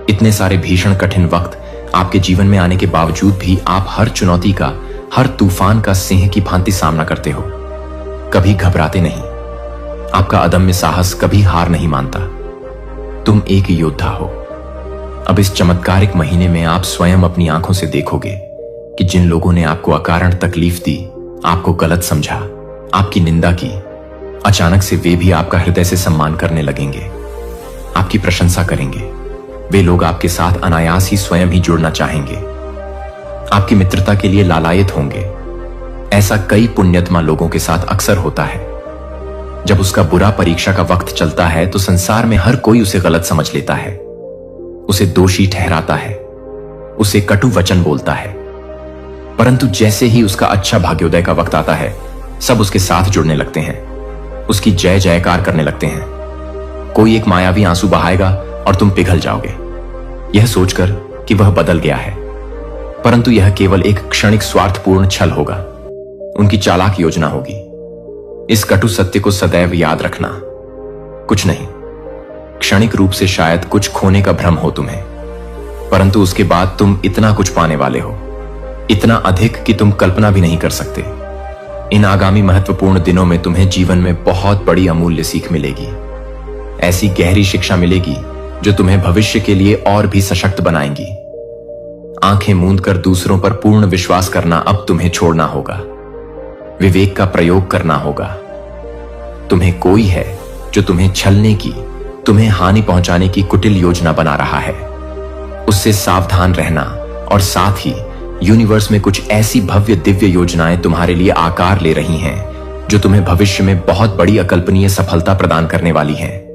Speaker 3: इतने सारे भीषण कठिन वक्त आपके जीवन में आने के बावजूद भी आप हर चुनौती का, हर तूफान का सिंह की भांति सामना करते हो। कभी घबराते नहीं। आपका अदम्य साहस कभी हार नहीं मानता। तुम एक योद्धा हो। अब इस चमत्कारिक महीने में आप स्वयं अपनी आंखों से देखोगे कि जिन लोगों ने आपको अकारण तकलीफ दी, आपको गलत समझा, आपकी निंदा की, अचानक से वे भी आपका हृदय से सम्मान करने लगेंगे, आपकी प्रशंसा करेंगे। वे लोग आपके साथ अनायास ही स्वयं ही जुड़ना चाहेंगे, आपकी मित्रता के लिए लालायित होंगे। ऐसा कई पुण्यत्मा लोगों के साथ अक्सर होता है। जब उसका बुरा परीक्षा का वक्त चलता है तो संसार में हर कोई उसे गलत समझ लेता है, उसे दोषी ठहराता है, उसे कटु वचन बोलता है। परंतु जैसे ही उसका अच्छा भाग्योदय का वक्त आता है, सब उसके साथ जुड़ने लगते हैं, उसकी जय जयकार करने लगते हैं। कोई एक मायावी आंसू बहाएगा और तुम पिघल जाओगे, यह सोचकर कि वह बदल गया है। परंतु यह केवल एक क्षणिक स्वार्थपूर्ण छल होगा, उनकी चालाक योजना होगी। इस कटु सत्य को सदैव याद रखना। कुछ नहीं, क्षणिक रूप से शायद कुछ खोने का भ्रम हो तुम्हें, परंतु उसके बाद तुम इतना कुछ पाने वाले हो, इतना अधिक कि तुम कल्पना भी नहीं कर सकते। इन आगामी महत्वपूर्ण दिनों में तुम्हें जीवन में बहुत बड़ी अमूल्य सीख मिलेगी। ऐसी गहरी शिक्षा मिलेगी जो तुम्हें भविष्य के लिए और भी सशक्त बनाएंगी। आंखें मूंद कर दूसरों पर पूर्ण विश्वास करना अब तुम्हें छोड़ना होगा। विवेक का प्रयोग करना होगा। तुम्हें कोई है जो तुम्हें छलने की, तुम्हें हानि पहुंचाने की कुटिल योजना बना रहा है। उससे सावधान रहना, और साथ ही यूनिवर्स में कुछ ऐसी भव्य दिव्य योजनाएं तुम्हारे लिए आकार ले रही हैं जो तुम्हें भविष्य में बहुत बड़ी अकल्पनीय सफलता प्रदान करने वाली हैं।